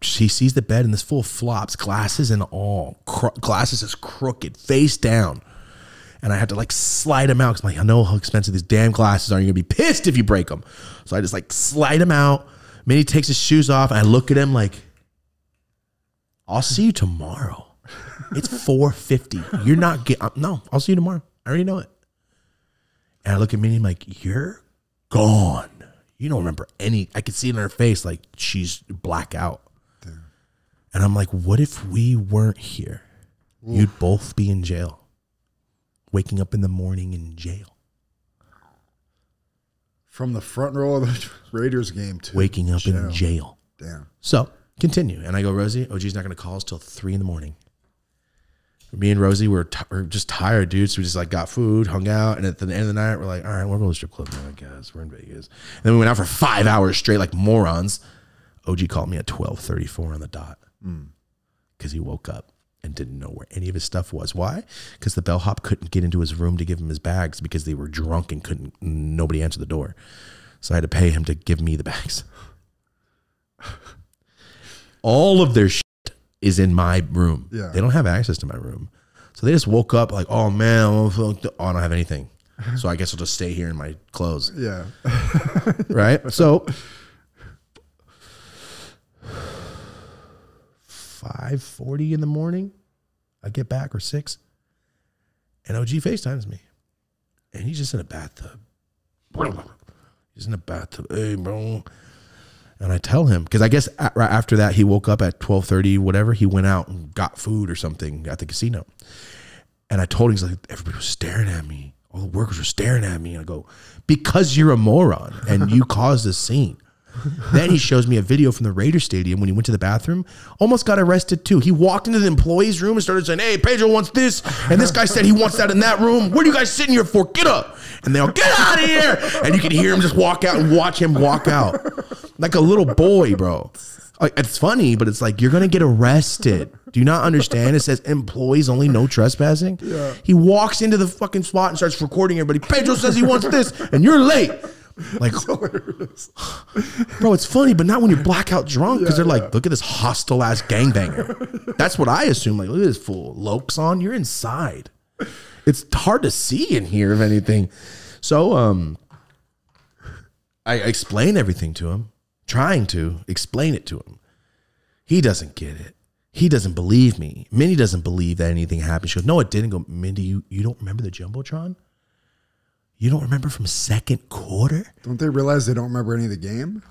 She sees the bed and this full of flops, glasses and all. Glasses is crooked, face down. And I had to like slide them out because I'm like, I know how expensive these damn glasses are. You're going to be pissed if you break them. So I just like slide them out. Minnie takes his shoes off and I look at him like, I'll see you tomorrow. It's 4:50. You're not no, I'll see you tomorrow. I already know it. And I look at Minnie and I'm like, you're gone. You don't remember I could see it in her face like she's black out. Damn. And I'm like, what if we weren't here? Ooh. You'd both be in jail. Waking up in the morning in jail. From the front row of the Raiders game to waking up in jail. Damn. So continue. And I go, Rosie, OG's not going to call us till 3 a.m. Me and Rosie were just tired, dude. So we just like got food, hung out. And at the end of the night, we're like, all right, we're going to the strip club now, I guess. We're in Vegas. And then we went out for 5 hours straight like morons. OG called me at 12:34 on the dot because he woke up and didn't know where any of his stuff was. Why? Because the bellhop couldn't get into his room to give him his bags because they were drunk and nobody answered the door. So I had to pay him to give me the bags. All of their shit is in my room. Yeah. They don't have access to my room. So they just woke up like, oh man, I don't have anything. So I guess I'll just stay here in my clothes. Yeah. Right? So 5:40 in the morning, I get back, or 6, and OG FaceTimes me. And he's just in a bathtub. He's in a bathtub. Hey, bro. And I tell him, because I guess right after that, he woke up at 12:30, whatever. He went out and got food or something at the casino. And I told him, he's like, everybody was staring at me. All the workers were staring at me. And I go, because you're a moron and you caused a scene. Then he shows me a video from the Raider Stadium when he went to the bathroom. Almost got arrested too. He walked into the employees' room and started saying, "Hey, Pedro wants this, and this guy said he wants that in that room. What are you guys sitting here for? Get up!" And they all, "Get out of here!" And you can hear him just walk out and watch him walk out like a little boy, bro. Like, it's funny, but it's like, you're gonna get arrested. Do you not understand? It says employees only, no trespassing. Yeah. He walks into the fucking spot and starts recording everybody. "Pedro says he wants this, and you're late." Like, bro, it's funny, but not when you're blackout drunk, because they're like, "Look at this hostile ass gangbanger." That's what I assume. Like, look at this fool. Lokes on, you're inside. It's hard to see in here, if anything. So, I explain everything to him, trying to explain it to him. He doesn't get it. He doesn't believe me. Mindy doesn't believe that anything happened. She goes, "No, it didn't." Go, "Mindy, you don't remember the Jumbotron? You don't remember from second quarter?" Don't they realize they don't remember any of the game?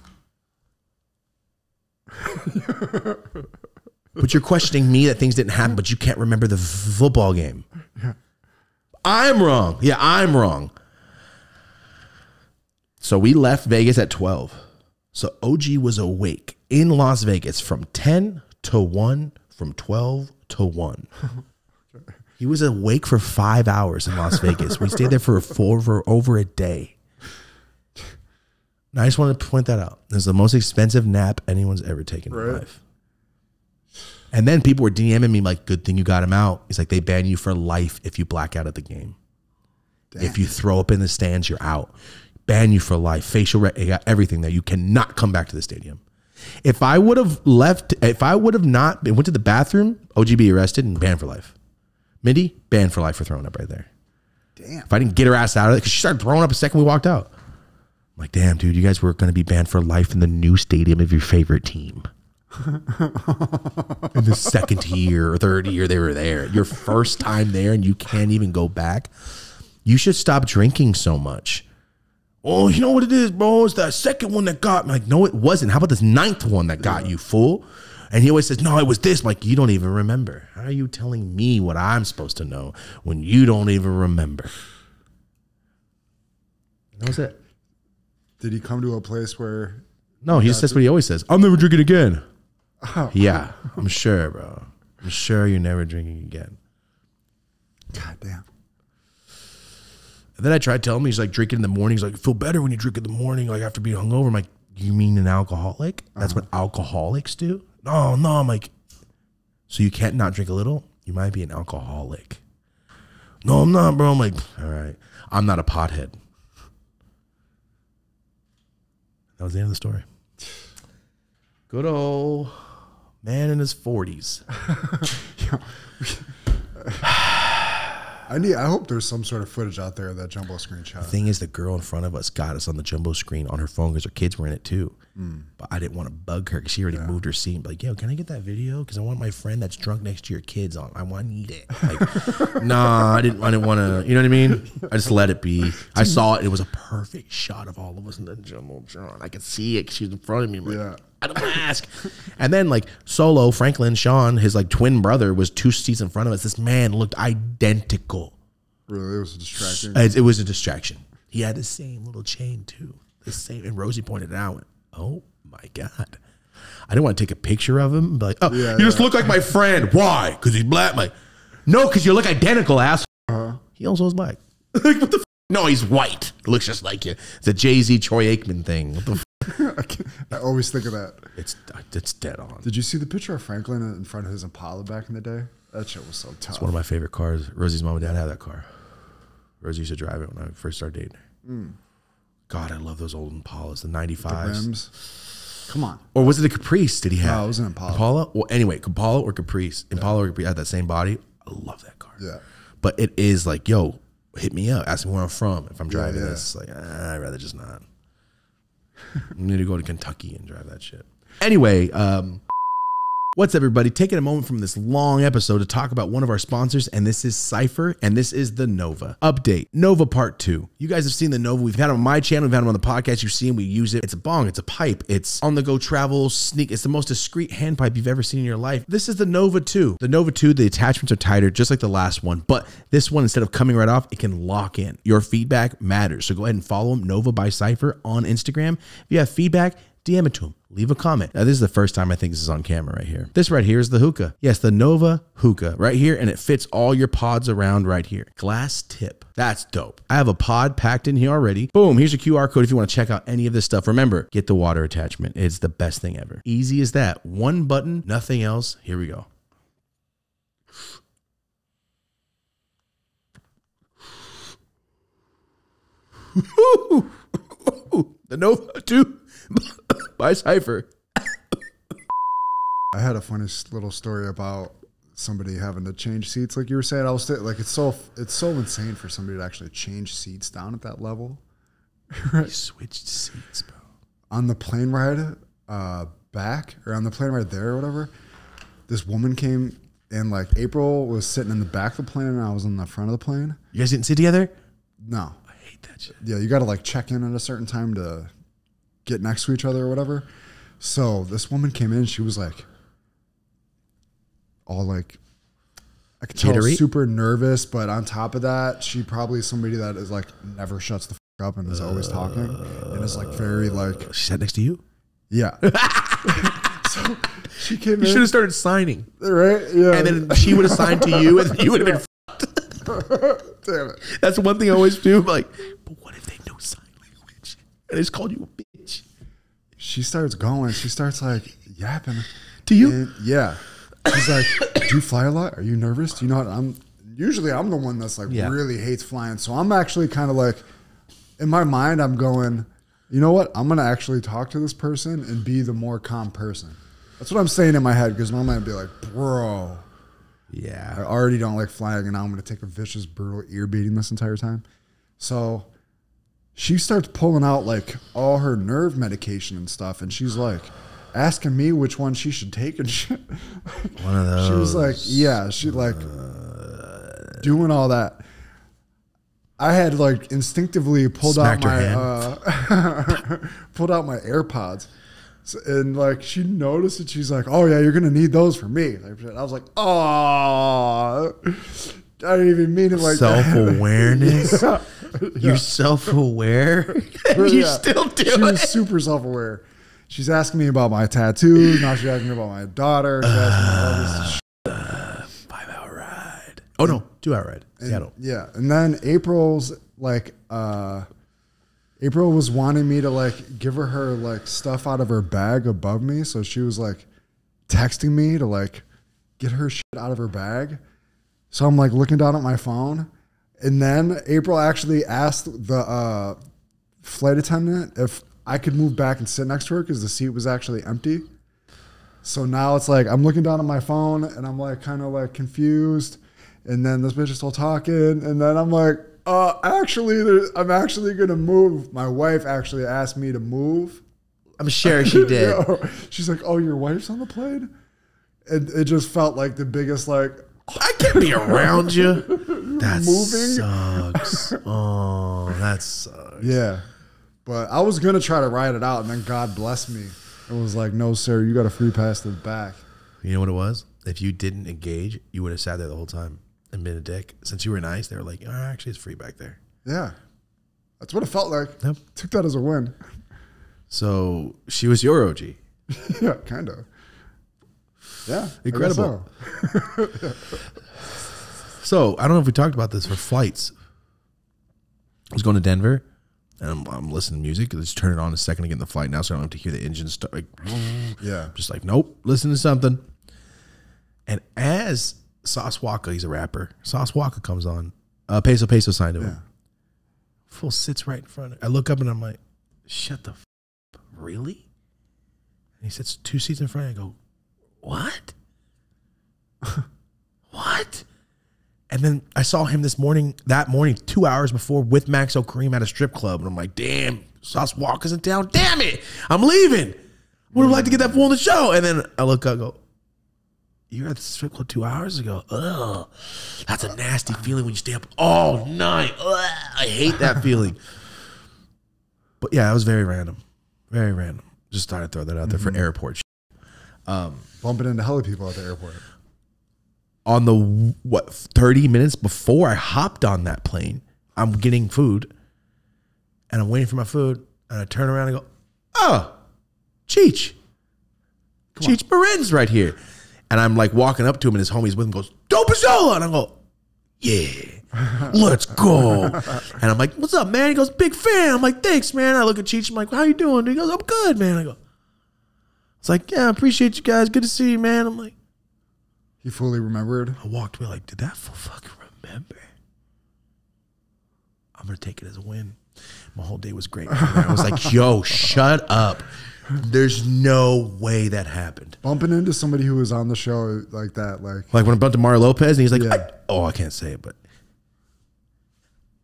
But you're questioning me that things didn't happen, but you can't remember the football game. Yeah. I'm wrong. Yeah, I'm wrong. So we left Vegas at 12. So OG was awake in Las Vegas from 10 to 1, from 12 to 1. He was awake for 5 hours in Las Vegas. We stayed there for over a day. And I just wanted to point that out. This is the most expensive nap anyone's ever taken in life. And then people were DMing me like, "Good thing you got him out." He's like, "They ban you for life if you black out at the game. Damn. If you throw up in the stands, you're out. Ban you for life. Facial, you got everything there. You cannot come back to the stadium." If I would have left, if I would have not went to the bathroom, OGB arrested and banned for life. Mindy, banned for life for throwing up right there. Damn. If I didn't get her ass out of it, because she started throwing up the second we walked out. I'm like, "Damn, dude, you guys were going to be banned for life in the new stadium of your favorite team." In the second year or third year they were there. Your first time there and you can't even go back. You should stop drinking so much. "Oh, you know what it is, bro? It's that second one that got me." Like, no, it wasn't. How about this 9th one that got you, fool? And he always says, "No, it was this." I'm like, you don't even remember. How are you telling me what I'm supposed to know when you don't even remember? That was it. Did he come to a place where... No, he just says what he always says. "I'll never drink it again." Oh. Yeah, I'm sure, bro. I'm sure you're never drinking again. God damn. And then I tried telling him, he's like, drinking in the morning. He's like, "Feel better when you drink in the morning, like after being hungover." I'm like, "You mean an alcoholic? That's what alcoholics do?" No. I'm like, "So you can't not drink a little? You might be an alcoholic." "No, I'm not, bro." I'm like, "All right, I'm not a pothead." That was the end of the story. Good old man in his 40s. I hope there's some sort of footage out there of that jumbo screen shot. The thing is, the girl in front of us got us on the jumbo screen on her phone because her kids were in it too. But I didn't want to bug her because she already moved her seat. Like, "Yo, can I get that video? Because I want my friend that's drunk next to your kids on. I need it." Like, nah, I didn't want to. You know what I mean? I just let it be. I saw it. It was a perfect shot of all of us in the jumbotron. I could see it because she was in front of me. Like, I don't ask. And then like Solo, Franklin, Sean, his like twin brother was 2 seats in front of us. This man looked identical. Really? It was a distraction? It was a distraction. He had the same little chain too. The same. And Rosie pointed it out. Went, "Oh my God." I didn't want to take a picture of him. But like, "Oh, you just look like my friend." "Why? Because he's black." I'm like, "No, because you look identical, asshole." He also is black. Like, what the f? No, he's white. Looks just like you. It's a Jay-Z, Troy Aikman thing. What the f? I always think of that. It's dead on. Did you see the picture of Franklin in front of his Impala back in the day? That shit was so tough. It's one of my favorite cars. Rosie's mom and dad had that car. Rosie used to drive it when I first started dating. God, I love those old Impalas, the 95s. The rims. Come on. Or was it a Caprice? Did he have? No, it was an Impala. Impala? Well, anyway, Impala or Caprice. Impala or Caprice had that same body. I love that car. Yeah. But it is like, "Yo, hit me up. Ask me where I'm from if I'm driving this." Like, I'd rather just not. I need to go to Kentucky and drive that shit. Anyway, what's up, everybody? Taking a moment from this long episode to talk about one of our sponsors, and this is Cypher, and this is the Nova. Update, Nova Part 2. You guys have seen the Nova. We've had it on my channel. We've had it on the podcast. You've seen we use it. It's a bong. It's a pipe. It's on-the-go travel sneak. It's the most discreet hand pipe you've ever seen in your life. This is the Nova 2. The Nova 2, the attachments are tighter, just like the last one, but this one, instead of coming right off, it can lock in. Your feedback matters, so go ahead and follow them, Nova by Cypher, on Instagram. If you have feedback, DM it to him. Leave a comment. Now, this is the first time I think this is on camera right here. This right here is the hookah. Yes, the Nova hookah right here, and it fits all your pods around right here. Glass tip. That's dope. I have a pod packed in here already. Boom, here's your QR code if you want to check out any of this stuff. Remember, get the water attachment. It's the best thing ever. Easy as that. One button, nothing else. Here we go. The Nova 2 by Cypher. I had a funny little story about somebody having to change seats, like you were saying. I was like, it's so insane for somebody to actually change seats down at that level. Right? You switched seats, bro. On the plane ride back, or on the plane ride there or whatever, this woman came and like April was sitting in the back of the plane and I was in the front of the plane. You guys didn't sit together? No. I hate that shit. Yeah, you got to like check in at a certain time to get next to each other or whatever. So this woman came in, she was like, all like, I could tell super nervous, but on top of that, she probably is somebody that is like never shuts the fuck up and is always talking and is like very like. She sat next to you? Yeah. So she came in. You should have started signing. Right? Yeah. And then she would have signed to you and you would have been fucked. Damn it. That's one thing I always do. Like, but what if they know sign language? And they just called you a bitch. She starts going. She starts like yapping. To you? And yeah. She's like, do you fly a lot? Are you nervous? Do you know what I'm the one that's like really hates flying. So I'm actually kind of like, in my mind, I'm going, you know what? I'm going to actually talk to this person and be the more calm person. That's what I'm saying in my head, because my mind would be like, bro. Yeah. I already don't like flying, and now I'm going to take a vicious, brutal ear beating this entire time. So she starts pulling out like all her nerve medication and stuff, and she's like asking me which one she should take and shit. One of those. She was like, yeah, she like doing all that. I had like instinctively pulled out my pulled out my AirPods. So, and like she noticed it, she's like, "Oh yeah, you're gonna need those for me." I was like, "Oh, I didn't even mean it like self-awareness." Yeah. You're self-aware. You still do it. She's super self-aware. She's asking me about my tattoos. Now she's asking me about my daughter. She's asking me all this shit. 5-hour ride. Oh no, 2-hour ride. Seattle. Yeah, and then April's like. April was wanting me to like give her like stuff out of her bag above me. So she was like texting me to like get her shit out of her bag. So I'm like looking down at my phone. And then April actually asked the flight attendant if I could move back and sit next to her because the seat was actually empty. So now it's like I'm looking down at my phone and I'm like kind of like confused. And then this bitch is still talking. And then I'm like, I'm actually going to move. My wife actually asked me to move. I'm sure she did. She's like, oh, your wife's on the plane? And it just felt like the biggest, like, I can't be around you. That moving sucks. Oh, that sucks. Yeah. But I was going to try to ride it out, and then God blessed me. It was like, no, sir, you got a free pass to the back. You know what it was? If you didn't engage, you would have sat there the whole time and been a dick. Since you were nice, they were like, oh, actually, it's free back there. Yeah. That's what it felt like. Yep. Took that as a win. So she was your OG. Yeah, kind of. Yeah. Incredible. So I don't know if we talked about this for flights. I was going to Denver and I'm listening to music. Let's turn it on a second to get in the flight now so I don't have to hear the engine start. Like, yeah. Just like, nope, listen to something. And as Sauce Walka, he's a rapper. Sauce Walka comes on. Peso Peso signed to him. Yeah. Fool sits right in front. I look up and I'm like, shut the f up. Really? And he sits 2 seats in front. I go, what? What? And then I saw him that morning, 2 hours before with Max O'Cream at a strip club. And I'm like, damn, Sauce Walka's in town. Damn it. I'm leaving. Would have liked to get that fool on the show. And then I look up and go, you were at the strip club 2 hours ago. Ugh. That's a nasty feeling when you stay up all night. Ugh. I hate that feeling. But yeah, it was very random. Very random. Just thought I'd throw that out there for airport shit. Bumping into hella people at the airport. On the, 30 minutes before I hopped on that plane, I'm getting food and I'm waiting for my food and I turn around and go, oh, Cheech Marin's right here. And I'm like walking up to him and his homies with him goes, Dopazola. And I go, yeah, let's go. And I'm like, what's up, man? He goes, big fan. I'm like, thanks, man. I look at Cheech. I'm like, how you doing? He goes, I'm good, man. I go, it's like, yeah, I appreciate you guys. Good to see you, man. I'm like, he fully remembered. I walked away like, did that fool fucking remember? I'm going to take it as a win. My whole day was great. I was like, yo, shut up. There's no way that happened. Bumping into somebody who was on the show like that. Like when I bumped into Mario Lopez and he's like, Yeah. I can't say it, but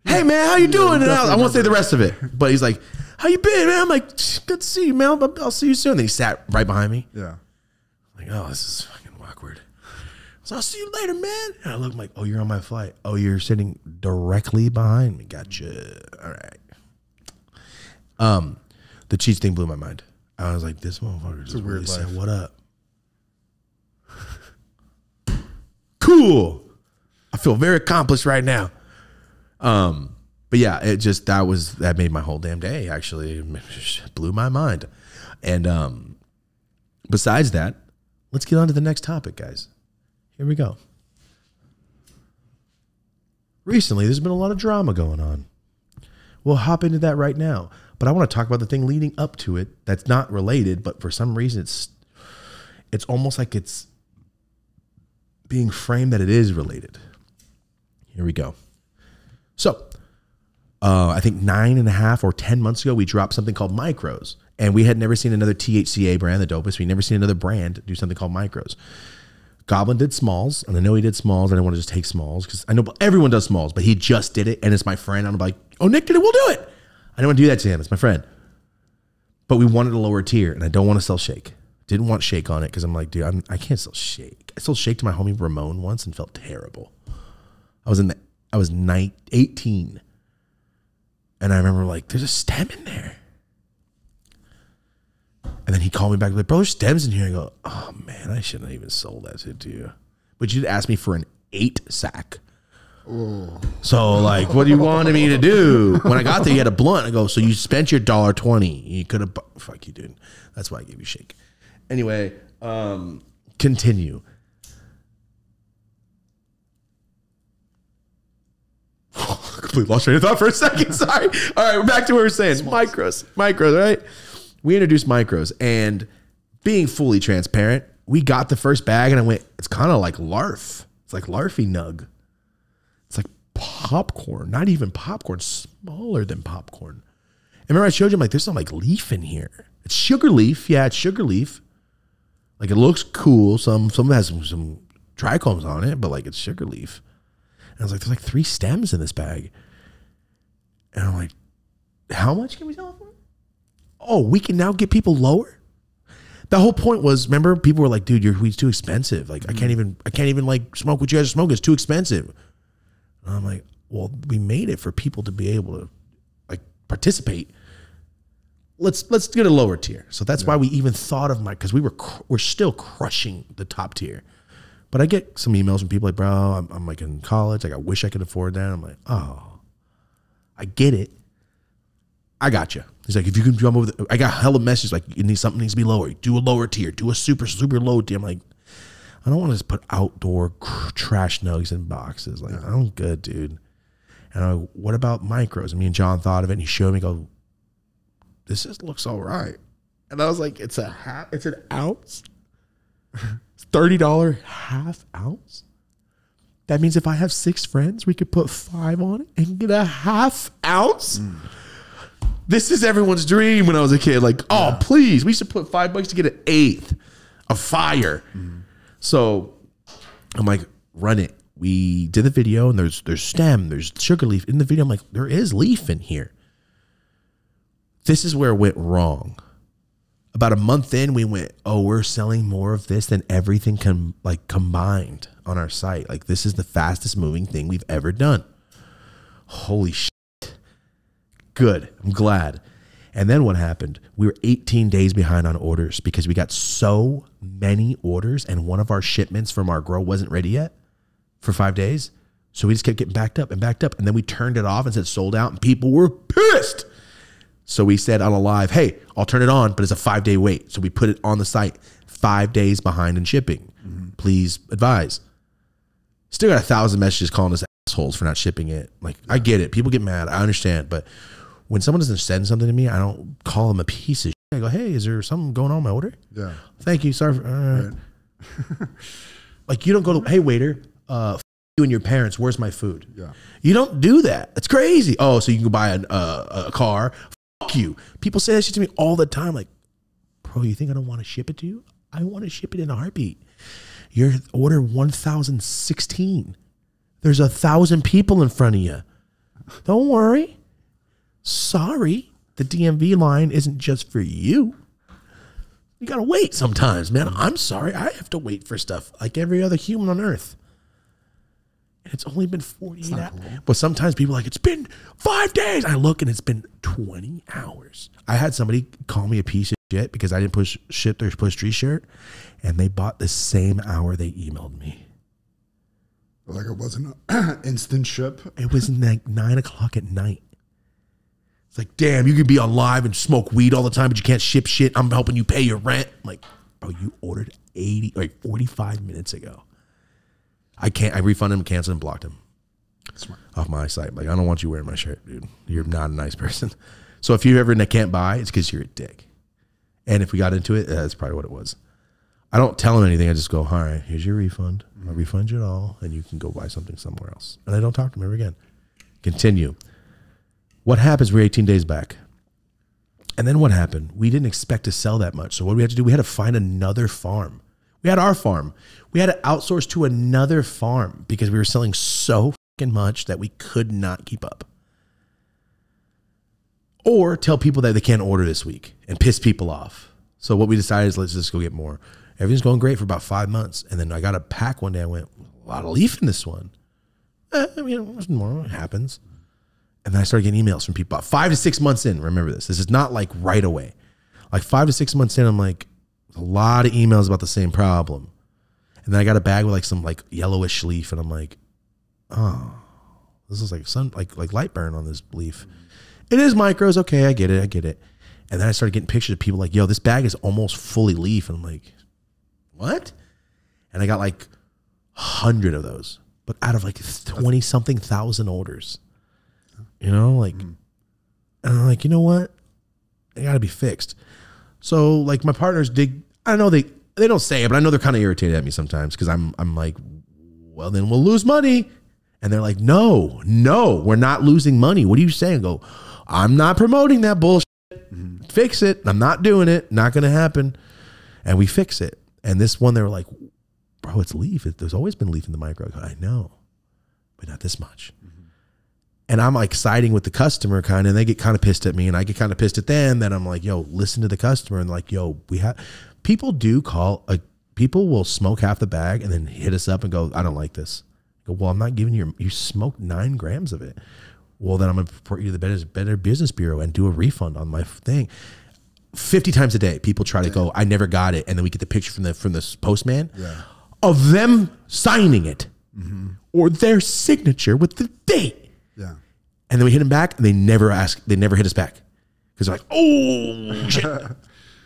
hey, man, how you doing? And I won't say the rest of it. But he's like, how you been, man? I'm like, good to see you, man. I'll see you soon. Then he sat right behind me. Yeah. I'm like, oh, this is fucking awkward. So I'll see you later, man. And I look, I'm like, oh, you're on my flight. Oh, you're sitting directly behind me. Gotcha. All right. The Cheech thing blew my mind. I was like, this motherfucker just really said, what up? Cool. I feel very accomplished right now. But yeah, that made my whole damn day. Actually, it blew my mind. And besides that, let's get on to the next topic, guys. Here we go. Recently, there's been a lot of drama going on. We'll hop into that right now. But I want to talk about the thing leading up to it that's not related, but for some reason it's almost like it's being framed that it is related. Here we go. So, I think 9.5 or 10 months ago, we dropped something called Micros. And we had never seen another THCA brand, the dopest. We'd never seen another brand do something called Micros. Goblin did Smalls, and I know he did Smalls. I didn't want to just take Smalls because I know everyone does Smalls, but he just did it, and it's my friend. I'm like, oh, Nick did it, we'll do it. I didn't want to do that to him. It's my friend. But we wanted a lower tier, and I don't want to sell Shake. Didn't want Shake on it because I'm like, dude, I can't sell Shake. I sold Shake to my homie Ramon once and felt terrible. I was 18, and I remember like, there's a stem in there. And then he called me back like, bro, there's stems in here. I go, oh man, I shouldn't have even sold that shit to you. But you'd ask me for an 8-sack. Oh. So like, what do you want me to do? When I got there, you had a blunt. I go, so you spent your $1.20. You could have, fuck you, dude. That's why I gave you Shake. Anyway, continue. Completely lost train of thought for a second. Sorry. All right, we're back to what we were saying. Micros, right? We introduced Micros, and being fully transparent, we got the first bag, and I went, it's kind of like Larf. It's like Larfy Nug. It's like popcorn, not even popcorn, smaller than popcorn. And remember I showed you, I'm like, there's some like leaf in here. It's sugar leaf. Yeah, it's sugar leaf. Like it looks cool. Some has some trichomes on it, but like it's sugar leaf. And I was like, there's like 3 stems in this bag. And I'm like, how much can we sell it for? Oh, we can now get people lower? The whole point was, remember, people were like, dude, your weed's too expensive. Like, I can't even like smoke what you guys are smoking. It's too expensive. And I'm like, well, we made it for people to be able to like participate. Let's get a lower tier. So that's why we even thought of because we're still crushing the top tier. But I get some emails from people like, bro, I'm like in college. Like, I wish I could afford that. I'm like, oh, I get it. I got you. He's like, if you can jump over I got hella messages like, something needs to be lower. Do a lower tier. Do a super, super low tier. I'm like, I don't want to just put outdoor trash nugs in boxes. Like, I'm good, dude. And I'm like, what about Micros? And me and John thought of it, and he showed me, go, this just looks all right. And I was like, it's an ounce. It's $30 half ounce. That means if I have 6 friends, we could put 5 on it and get a half ounce. This is everyone's dream when I was a kid. Like, oh, please, we should put $5 to get an 1/8 of fire. So I'm like, run it. We did the video, and there's stem, there's sugar leaf in the video. I'm like, there is leaf in here. This is where it went wrong. About a month in, we went, oh, we're selling more of this than everything combined on our site. Like, this is the fastest moving thing we've ever done. Holy shit. Good. I'm glad. And then what happened? We were 18 days behind on orders because we got so many orders, and one of our shipments from our grow wasn't ready yet for 5 days. So we just kept getting backed up. And then we turned it off and said sold out, and people were pissed. So we said on a live, hey, I'll turn it on, but it's a 5-day wait. So we put it on the site, 5 days behind in shipping. Please advise. Still got 1,000 messages calling us assholes for not shipping it. Like, I get it. People get mad. I understand. But when someone doesn't send something to me, I don't call them a piece of shit. I go, hey, is there something going on with my order? Yeah. Thank you. Sorry. Like, you don't go to, hey, waiter, you and your parents, where's my food? Yeah. You don't do that. It's crazy. Oh, so you can go buy a car. Fuck you. People say that shit to me all the time. Like, bro, you think I don't want to ship it to you? I want to ship it in a heartbeat. Your order 1016. There's 1,000 people in front of you. Don't worry. Sorry, the DMV line isn't just for you. You got to wait sometimes, man. I'm sorry. I have to wait for stuff like every other human on earth. And it's only been 48 hours. Cool. But sometimes people are like, it's been 5 days. I look and it's been 20 hours. I had somebody call me a piece of shit because I didn't ship their push tree shirt, and they bought the same hour they emailed me. Like it wasn't an instant ship. It was like 9 o'clock at night. It's like, damn, you could be on live and smoke weed all the time, but you can't ship shit. I'm helping you pay your rent. I'm like, bro, you ordered 45 minutes ago. I refunded him, canceled him, blocked him. Smart. Off my site. Like, I don't want you wearing my shirt, dude. You're not a nice person. So if you ever can't buy, it's because you're a dick. And if we got into it, that's probably what it was. I don't tell him anything. I just go, all right, here's your refund. I'll refund you it all, and you can go buy something somewhere else. And I don't talk to him ever again. Continue. What happens? We're 18 days back. And then what happened? We didn't expect to sell that much. So what did we have to do? We had to find another farm. We had our farm. We had to outsource to another farm because we were selling so fucking much that we could not keep up. Or tell people that they can't order this week and piss people off. So what we decided is let's just go get more. Everything's going great for about 5 months. And then I got a pack one day. I went, a lot of leaf in this one. I mean, it's normal. It happens. And then I started getting emails from people about 5 to 6 months in. Remember this. This is not like right away. Like 5 to 6 months in, I'm like, a lot of emails about the same problem. And then I got a bag with like some like yellowish leaf. And I'm like, oh, this is like like light burn on this leaf. It is micros. Okay, I get it. I get it. And then I started getting pictures of people like, yo, this bag is almost fully leaf. And I'm like, what? And I got like 100 of those, but out of like 20 something thousand orders, you know, like, and I'm like, you know what? They gotta be fixed. So like my partners I don't know, they don't say it, but I know they're kind of irritated at me sometimes. Cause I'm like, well, then we'll lose money. And they're like, no, we're not losing money. What are you saying? I go, I'm not promoting that bullshit. Fix it. I'm not doing it. Not going to happen. And we fix it. And this one, they were like, bro, it's leaf. There's always been leaf in the micro. I go, I know, but not this much. And I'm like siding with the customer kind of, and they get kind of pissed at me and I get kind of pissed at them. Then I'm like, yo, listen to the customer. And like, yo, people will smoke half the bag and then hit us up and go, I don't like this. I go, well, I'm not giving you smoked 9 grams of it. Well, then I'm going to report you to the Better Business Bureau and do a refund on my thing. 50 times a day, people try to go, I never got it. And then we get the picture from the postman of them signing it or their signature with the date. Yeah. And then we hit them back and they never hit us back. Because they're like, oh, shit.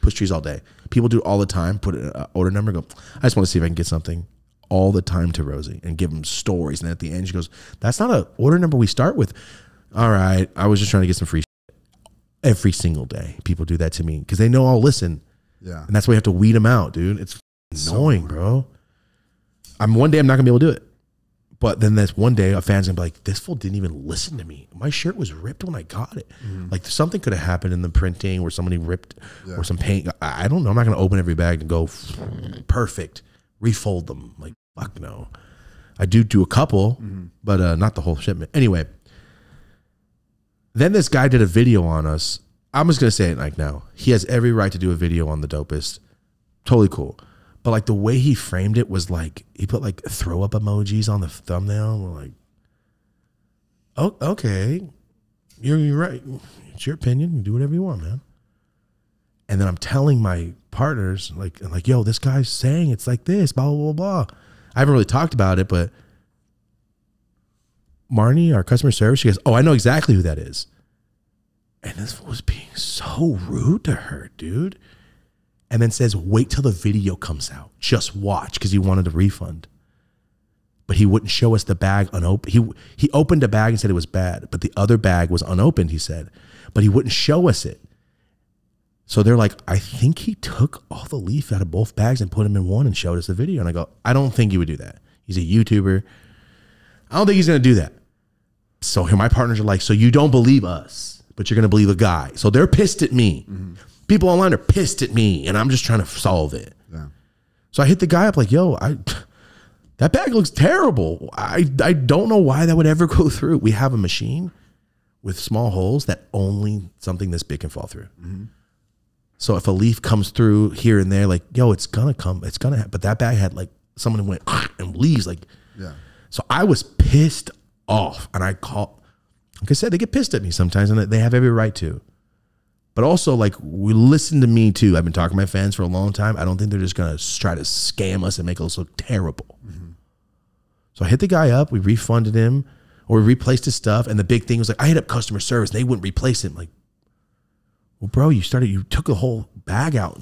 Push trees all day. People do it all the time. Put an order number, go, I just want to see if I can get something. All the time to Rosie and give them stories. And at the end, she goes, that's not an order number we start with. All right. I was just trying to get some free shit. Every single day. People do that to me because they know I'll listen. Yeah. And that's why you have to weed them out, dude. It's annoying, bro. One day I'm not going to be able to do it. But then there's one day a fan's going to be like, this fool didn't even listen to me. My shirt was ripped when I got it. Like something could have happened in the printing where somebody ripped or some paint. I don't know. I'm not going to open every bag and go perfect. Refold them. Like, fuck no. I do a couple, but not the whole shipment. Anyway, then this guy did a video on us. I'm just going to say it like now. He has every right to do a video on the dopest. Totally cool. But like the way he framed it was like, he put like throw up emojis on the thumbnail. We're like, oh, okay. You're right. It's your opinion. You do whatever you want, man. And then I'm telling my partners, like, yo, this guy's saying it's like this, blah, blah, blah, blah. I haven't really talked about it, but Marnie, our customer service, she goes, oh, I know exactly who that is. And this was being so rude to her, dude. And then says, wait till the video comes out. Just watch, because he wanted a refund. But he wouldn't show us the bag unopened. He opened a bag and said it was bad, but the other bag was unopened, he said. But he wouldn't show us it. So they're like, I think he took all the leaf out of both bags and put them in one and showed us the video. And I go, I don't think he would do that. He's a YouTuber. I don't think he's going to do that. So here my partners are like, so you don't believe us, but you're going to believe a guy. So they're pissed at me. People online are pissed at me, and I'm just trying to solve it. Yeah. So I hit the guy up like, yo, that bag looks terrible. I don't know why that would ever go through. We have a machine with small holes that only something this big can fall through. So if a leaf comes through here and there, like, yo, it's gonna come, it's gonna happen. But that bag had like, someone went and leaves like, yeah. So I was pissed off, and I called, like I said, they get pissed at me sometimes, and they have every right to. But also, like, we listen to me too. I've been talking to my fans for a long time. I don't think they're just gonna try to scam us and make us look terrible. So I hit the guy up, we refunded him, or we replaced his stuff, and the big thing was like, I hit up customer service, and they wouldn't replace him. Like, well, bro, you took the whole bag out.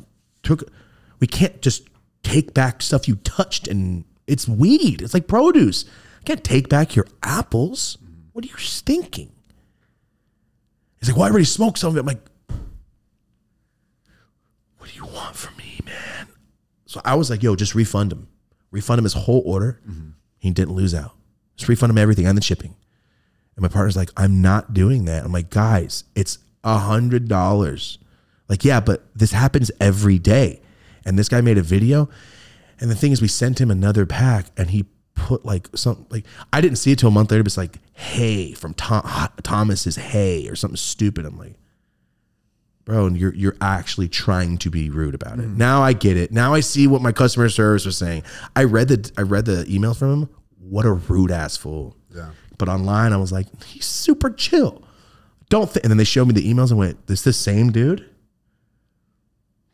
We can't just take back stuff you touched, and it's weed. It's like produce. I can't take back your apples. What are you thinking? He's like, well, I already smoked some of it. I'm like, what do you want from me, man? So I was like, yo, just refund him. Refund him his whole order. He didn't lose out. Just refund him everything and the shipping. And my partner's like, I'm not doing that. I'm like, guys, it's $100. Like, yeah, but this happens every day. And this guy made a video. And the thing is, we sent him another pack, and he put like something, like, I didn't see it till a month later, but it's like, hey, from Thomas's Hey, or something stupid. I'm like, bro, you're actually trying to be rude about it. Now I get it. Now I see what my customer service was saying. I read the emails from him. What a rude ass fool. Yeah. But online, I was like, he's super chill. And then they showed me the emails and went, this the same dude?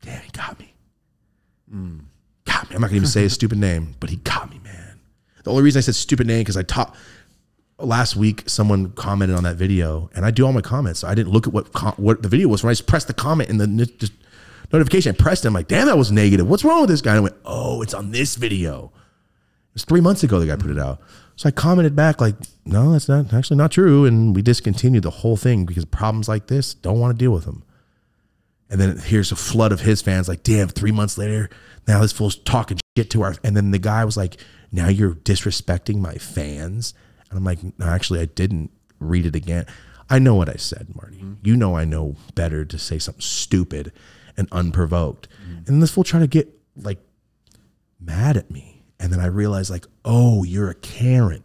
Damn, he got me. Got me. I'm not gonna even say his stupid name, but he got me, man. The only reason I said stupid name, because last week someone commented on that video, and I do all my comments, so I didn't look at what the video was. When I just pressed the comment in the notification, I pressed it. I'm like, damn, that was negative. What's wrong with this guy? And I went, oh, it's on this video. It was 3 months ago the guy put it out. So I commented back like, no, that's actually not true. And we discontinued the whole thing because problems like this, don't want to deal with them. And then here's a flood of his fans like, damn, 3 months later, now this fool's talking shit to our, and then the guy was like, now you're disrespecting my fans. And I'm like, no, actually, I didn't. Read it again. I know what I said, Marty. You know I know better to say something stupid and unprovoked. And this fool tried to get like mad at me. And then I realized like, oh, you're a Karen.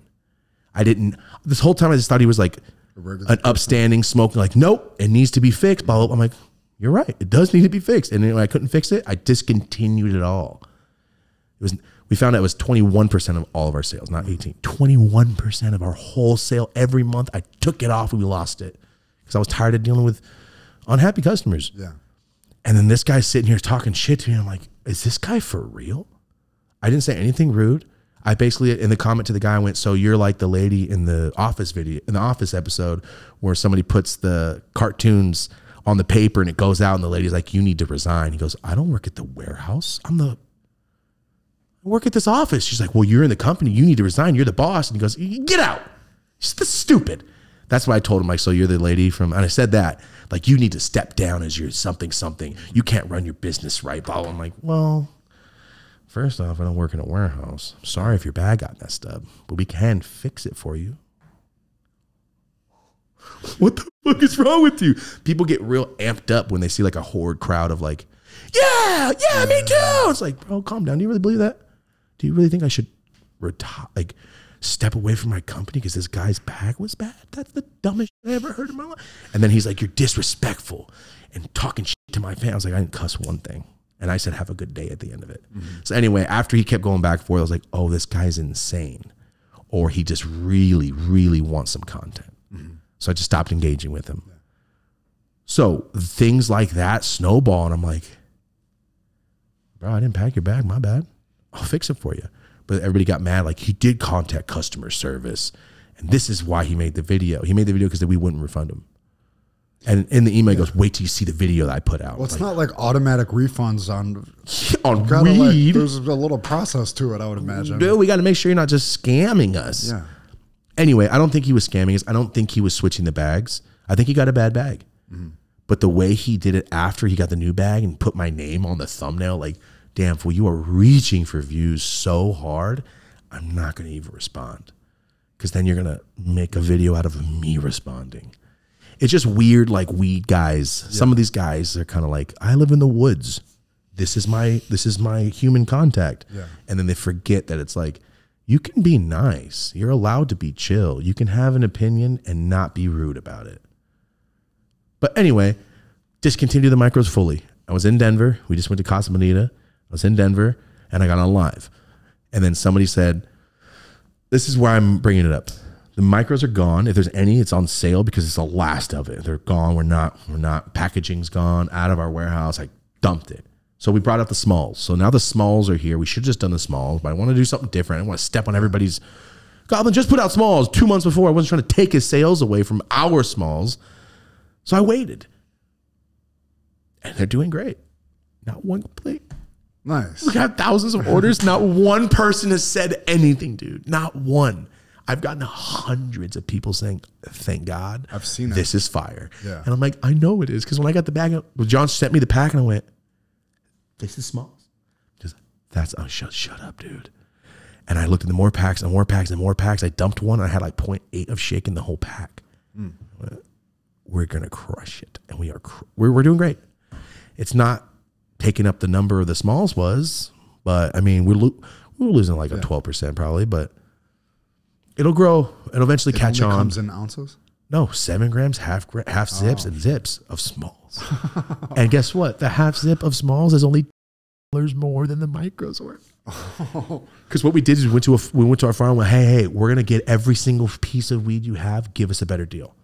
This whole time I just thought he was like an upstanding smoking, like, nope, it needs to be fixed. Blah, blah, blah. I'm like, you're right. It does need to be fixed. And then when I couldn't fix it, I discontinued it all. We found out it was 21% of all of our sales, not 18. 21% of our whole sale every month. I took it off and we lost it because I was tired of dealing with unhappy customers. Yeah. And then this guy's sitting here talking shit to me. And I'm like, is this guy for real? I didn't say anything rude. I basically, in the comment to the guy, I went, so you're like the lady in the Office video, in the Office episode where somebody puts the cartoons on the paper and it goes out and the lady's like, you need to resign. He goes, I don't work at the warehouse. I work at this office. She's like, well, you're in the company. You need to resign. You're the boss. And he goes, get out. She's this stupid. That's what I told him. Like, so you're the lady from, and I said that, like, you need to step down as your something. You can't run your business right. Blah, blah. I'm like, well, first off, I don't work in a warehouse. Sorry if your bag got messed up, but we can fix it for you. What the fuck is wrong with you? People get real amped up when they see like a horde crowd of like, yeah, me too. It's like, bro, calm down. Do you really believe that? Do you really think I should like step away from my company because this guy's bag was bad? That's the dumbest shit I ever heard in my life. And then he's like, you're disrespectful and talking shit to my fans. I was like, I didn't cuss one thing. And I said, have a good day at the end of it. So anyway, after he kept going back and forth, I was like, oh, this guy's insane. Or he just really, really wants some content. So I just stopped engaging with him. So things like that snowball. And I'm like, bro, I didn't pack your bag. My bad. I'll fix it for you. But everybody got mad. Like, he did contact customer service. And this is why he made the video. He made the video because we wouldn't refund him. And in the email, it goes, wait till you see the video that I put out. Well, it's not like automatic refunds on weed. Like, there's a little process to it, I would imagine. Dude, we got to make sure you're not just scamming us. Yeah. Anyway, I don't think he was scamming us. I don't think he was switching the bags. I think he got a bad bag. But the way he did it after he got the new bag and put my name on the thumbnail, like, damn, fool, you are reaching for views so hard, I'm not going to even respond. Because then you're going to make a video out of me responding. It's just weird, like weed guys. Yeah. Some of these guys are kind of like, I live in the woods. This is my human contact. Yeah. And then they forget that it's like, you can be nice. You're allowed to be chill. You can have an opinion and not be rude about it. But anyway, discontinue the micros fully. I was in Denver. We just went to Casa Bonita. I was in Denver and I got on live. And then somebody said, this is why I'm bringing it up. The micros are gone. If there's any, it's on sale because it's the last of it. They're gone. We're not. Packaging's gone out of our warehouse. I dumped it. So we brought out the smalls. So now the smalls are here. We should have just done the smalls, but I want to do something different. I want to step on everybody's. Goblin just put out smalls 2 months before. I wasn't trying to take his sales away from our smalls. So I waited. And they're doing great. Not one complaint. Nice. We got thousands of orders. Not one person has said anything, dude. Not one. I've gotten hundreds of people saying, thank God. I've seen this is fire. Yeah. And I'm like, I know it is. Because when I got the bag, John sent me the pack and I went, this is small. Just, shut up, dude. And I looked at the more packs and more packs and more packs. I dumped one. And I had like 0.8 of shake in the whole pack. We're going to crush it. And we're doing great. It's not taking up the number of the smalls was, but I mean, we're losing like a 12% probably, but it'll grow. It'll eventually catch on. It comes in ounces? No, 7 grams, half zips and zips of smalls. And guess what? The half zip of smalls is only $2 more than the micros were. Because what we did is we went to our farm and went, hey, we're going to get every single piece of weed you have. Give us a better deal.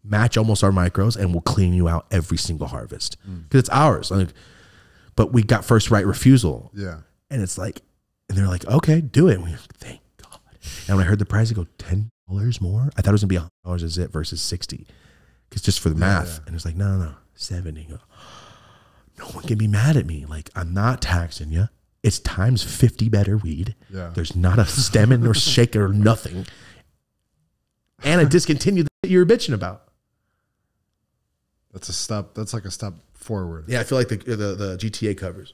Match almost our micros and we'll clean you out every single harvest. Because it's ours. Like, but we got first right refusal. Yeah. And it's like, and they're like, okay, do it. And we thank God. And when I heard the price, I go, $10 more? I thought it was going to be $100 a zip versus 60. Because just for the math. Yeah. And it's like, no, 70. No one can be mad at me. Like, I'm not taxing you. It's times 50 better weed. Yeah. There's not a stemming or shaker or nothing. And I discontinued the shit you were bitching about. That's a step. That's like a step forward. Yeah, I feel like the GTA covers.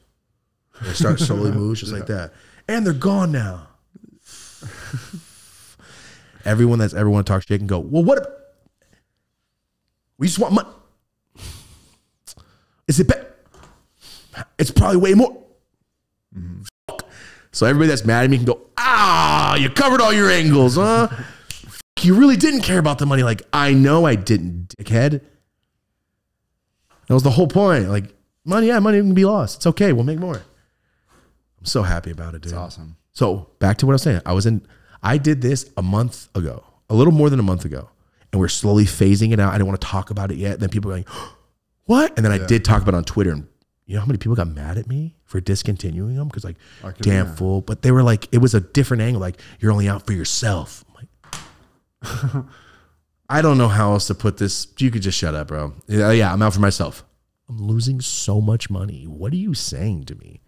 They start slowly move just like that. And they're gone now. Everyone that's ever want to talk shit can go, well, what? We just want money. Is it bad? It's probably way more. So everybody that's mad at me can go, you covered all your angles, huh? You really didn't care about the money. Like, I know I didn't, dickhead. That was the whole point. Like, money can be lost. It's okay. We'll make more. I'm so happy about it, dude. It's awesome. So back to what I was saying. I did this a month ago, a little more than a month ago. And we're slowly phasing it out. I didn't want to talk about it yet. And then people are going, what? And then I did talk about it on Twitter. And you know how many people got mad at me for discontinuing them? Because like, damn fool. But they were like, it was a different angle. Like, you're only out for yourself. I'm like, I don't know how else to put this. You could just shut up, bro. Yeah, I'm out for myself. I'm losing so much money. What are you saying to me?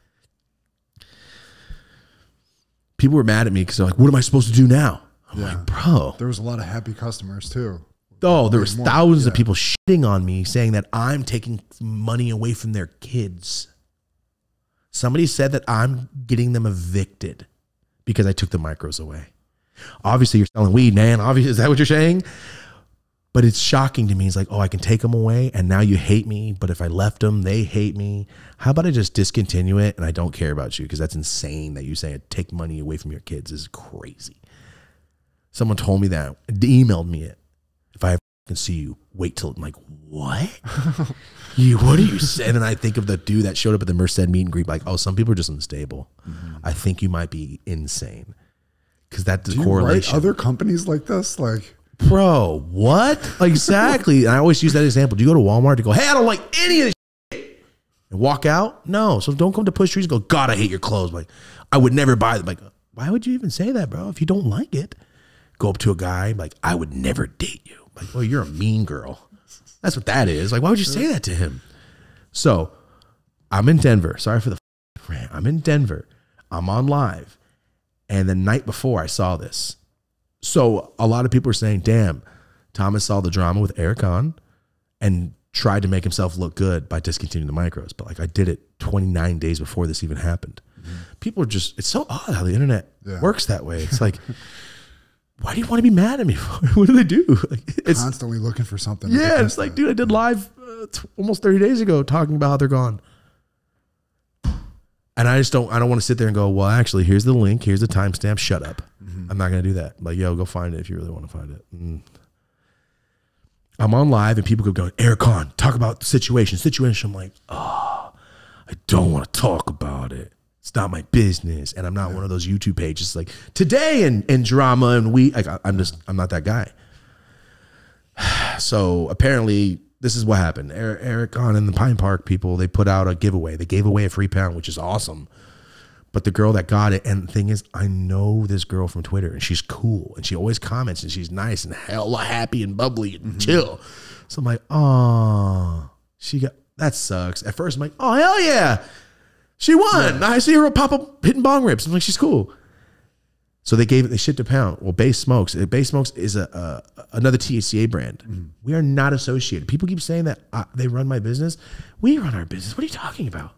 People were mad at me because they're like, what am I supposed to do now? I'm like, bro. There was a lot of happy customers too. Oh, there was thousands of people shitting on me saying that I'm taking money away from their kids. Somebody said that I'm getting them evicted because I took the micros away. Obviously, you're selling weed, man. Obviously, is that what you're saying? But it's shocking to me. It's like, oh, I can take them away and now you hate me. But if I left them, they hate me. How about I just discontinue it and I don't care about you? Because that's insane that you say take money away from your kids. This is crazy. Someone told me that. They emailed me it. If I ever can see you, wait till I'm like, what? What are you saying? And then I think of the dude that showed up at the Merced meet and greet, like, oh, some people are just unstable. I think you might be insane. Because that's the correlation. Other companies like this, like, bro, what? Exactly. And I always use that example. Do you go to Walmart to go, hey, I don't like any of this shit, and walk out? No. So don't come to Push Trees and go, God, I hate your clothes. Like, I would never buy them. Like, why would you even say that, bro? If you don't like it, go up to a guy like, I would never date you. Like, well, you're a mean girl. That's what that is. Like, why would you say that to him? So I'm in Denver. Sorry for the rant. I'm in Denver. I'm on live. And the night before I saw this. So a lot of people are saying, damn, Thomas saw the drama with Eric on and tried to make himself look good by discontinuing the micros. But like I did it 29 days before this even happened. People are just, it's so odd how the internet works that way. It's like, why do you want to be mad at me for? What do they do? Like, it's constantly looking for something. Yeah, it's like, dude, I did live almost 30 days ago talking about how they're gone. And I don't want to sit there and go, well, actually, here's the link. Here's the timestamp. Shut up. I'm not going to do that. Like, yo, go find it if you really want to find it. I'm on live and people go going, Eric Kahn, talk about the situation. I'm like, oh, I don't want to talk about it. It's not my business. And I'm not one of those YouTube pages like today and drama and I'm not that guy. So apparently this is what happened. Eric Kahn and the Pine Park people, they put out a giveaway. They gave away a free pound, which is awesome. But the girl that got it, and the thing is, I know this girl from Twitter and she's cool and she always comments and she's nice and hella happy and bubbly and chill. So I'm like, oh, that sucks. At first I'm like, oh, hell yeah. She won. I see her pop up hitting bong rips. I'm like, she's cool. So they shipped a pound. Well, Base Smokes is another THCA brand. We are not associated. People keep saying that they run my business. We run our business. What are you talking about?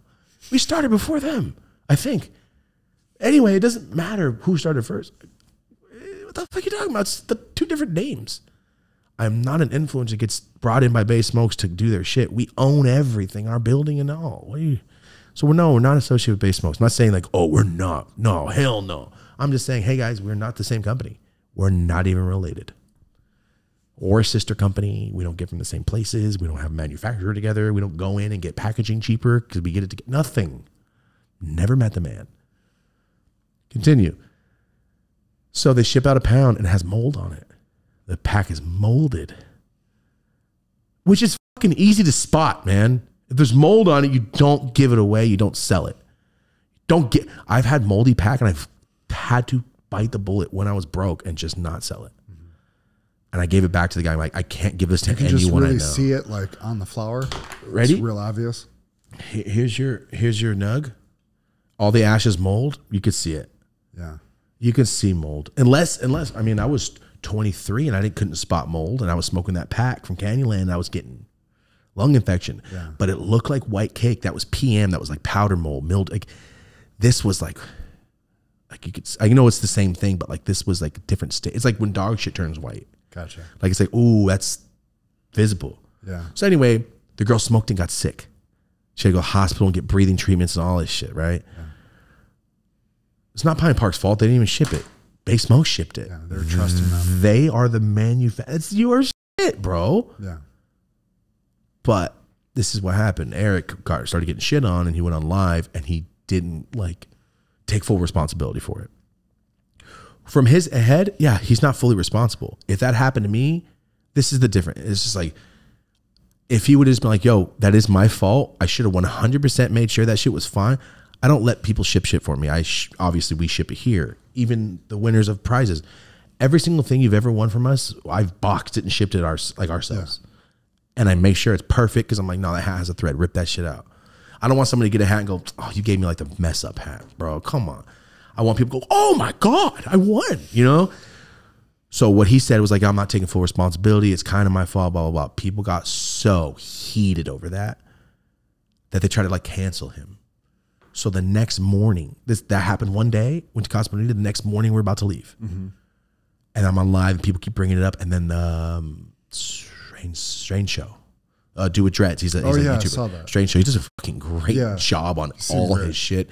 We started before them, I think. Anyway, it doesn't matter who started first. What the fuck are you talking about? It's the two different names. I'm not an influencer that gets brought in by Base Smokes to do their shit. We own everything, our building and all. So we're not associated with Base Smokes. I'm not saying like, oh, we're not. No, hell no. I'm just saying, hey guys, we're not the same company. We're not even related. Or a sister company. We don't get from the same places. We don't have a manufacturer together. We don't go in and get packaging cheaper because we get it to get nothing. Never met the man. Continue. So they ship out a pound and it has mold on it. The pack is molded, which is fucking easy to spot, man. If there's mold on it, you don't give it away. You don't sell it. I've had moldy pack and I've had to bite the bullet when I was broke and just not sell it. And I gave it back to the guy. I'm like, I can't give this to anyone I know. You can just really see it like on the flower. Ready? It's real obvious. Here's your nug. All the ashes mold. You could see it. Yeah. You can see mold. Unless I mean, I was 23 and I couldn't spot mold and I was smoking that pack from Canyonland and I was getting lung infection. Yeah. But it looked like white cake. That was PM. That was like powder mold, mildew. Like this was like you could, I know it's the same thing, but like this was like a different state. It's like when dog shit turns white. Gotcha. Like it's like, ooh, that's visible. Yeah. So anyway, the girl smoked and got sick. She had to go to the hospital and get breathing treatments and all this shit, right? Yeah. It's not Pine Park's fault. They didn't even ship it. Base Smoke shipped it. Yeah, they're trusting them. They are the manufacturer. It's your shit, bro. Yeah. But this is what happened. Eric started getting shit on and he went on live and he didn't like take full responsibility for it. From his head, yeah, he's not fully responsible. If that happened to me, this is the difference. It's just like, if he would have just been like, yo, that is my fault. I should have 100% made sure that shit was fine. I don't let people ship shit for me. Obviously we ship it here. Even the winners of prizes. Every single thing you've ever won from us, I've boxed it and shipped it ourselves. Yeah. And I make sure it's perfect because I'm like, no, that hat has a thread. Rip that shit out. I don't want somebody to get a hat and go, oh, you gave me like the mess up hat, bro. Come on. I want people to go, oh my God, I won, you know? So what he said was like, I'm not taking full responsibility. It's kind of my fault, blah, blah, blah. People got so heated over that they tried to like cancel him. So the next morning, that happened one day, went to Casa Bonita. The next morning, we're about to leave. Mm-hmm. And I'm on live and people keep bringing it up. And then Strange Show. Do with Dreads. He's a YouTuber. I saw that. Strange Show. He does a fucking great job on all his shit.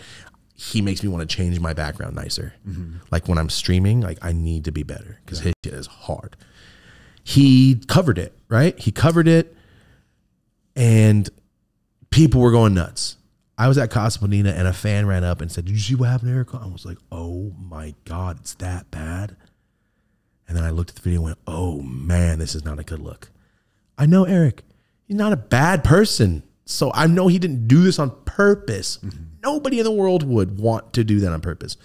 He makes me want to change my background nicer. Mm-hmm. Like when I'm streaming, like I need to be better because his shit is hard. He covered it, right? He covered it and people were going nuts. I was at Casa Bonita and a fan ran up and said, did you see what happened to Eric? I was like, oh my God, it's that bad? And then I looked at the video and went, oh man, this is not a good look. I know Eric. He's not a bad person. So I know he didn't do this on purpose. Mm-hmm. Nobody in the world would want to do that on purpose.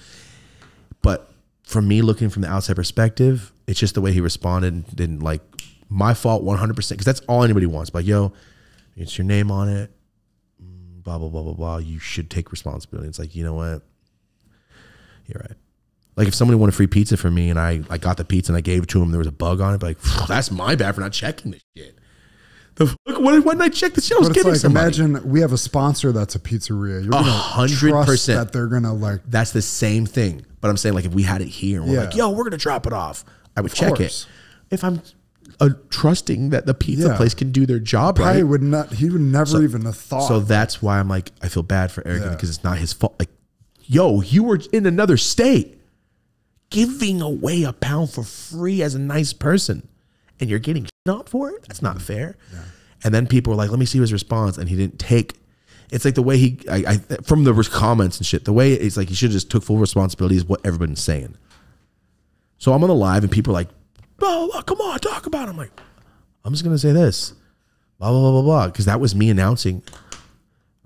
But for me, looking from the outside perspective, it's just the way he responded and didn't like my fault 100%, because that's all anybody wants. Like, yo, it's your name on it, blah, blah, blah, blah, blah. You should take responsibility. It's like, you know what? You're right. Like if somebody wanted free pizza from me and I got the pizza and I gave it to them, there was a bug on it, like, that's my bad for not checking this shit. The fuck, why didn't I check the shit? I was getting somebody. Imagine we have a sponsor that's a pizzeria. You're 100% that they're gonna like. That's the same thing. But I'm saying, like, if we had it here and we're like, yo, we're gonna drop it off, I would check it. If I'm trusting that the pizza place can do their job right, he would never even have thought. So that's why I'm like, I feel bad for Eric because it's not his fault. Like, yo, you were in another state giving away a pound for free as a nice person, and you're getting shit on for it. That's not fair. Yeah. And then people were like, let me see his response, and he didn't take. It's like the way from the comments and shit, the way it's like he should have just took full responsibility is what everybody's saying. So I'm on the live and people are like, blah, blah, come on, talk about it. I'm like, I'm just gonna say this, blah blah blah blah blah, because that was me announcing.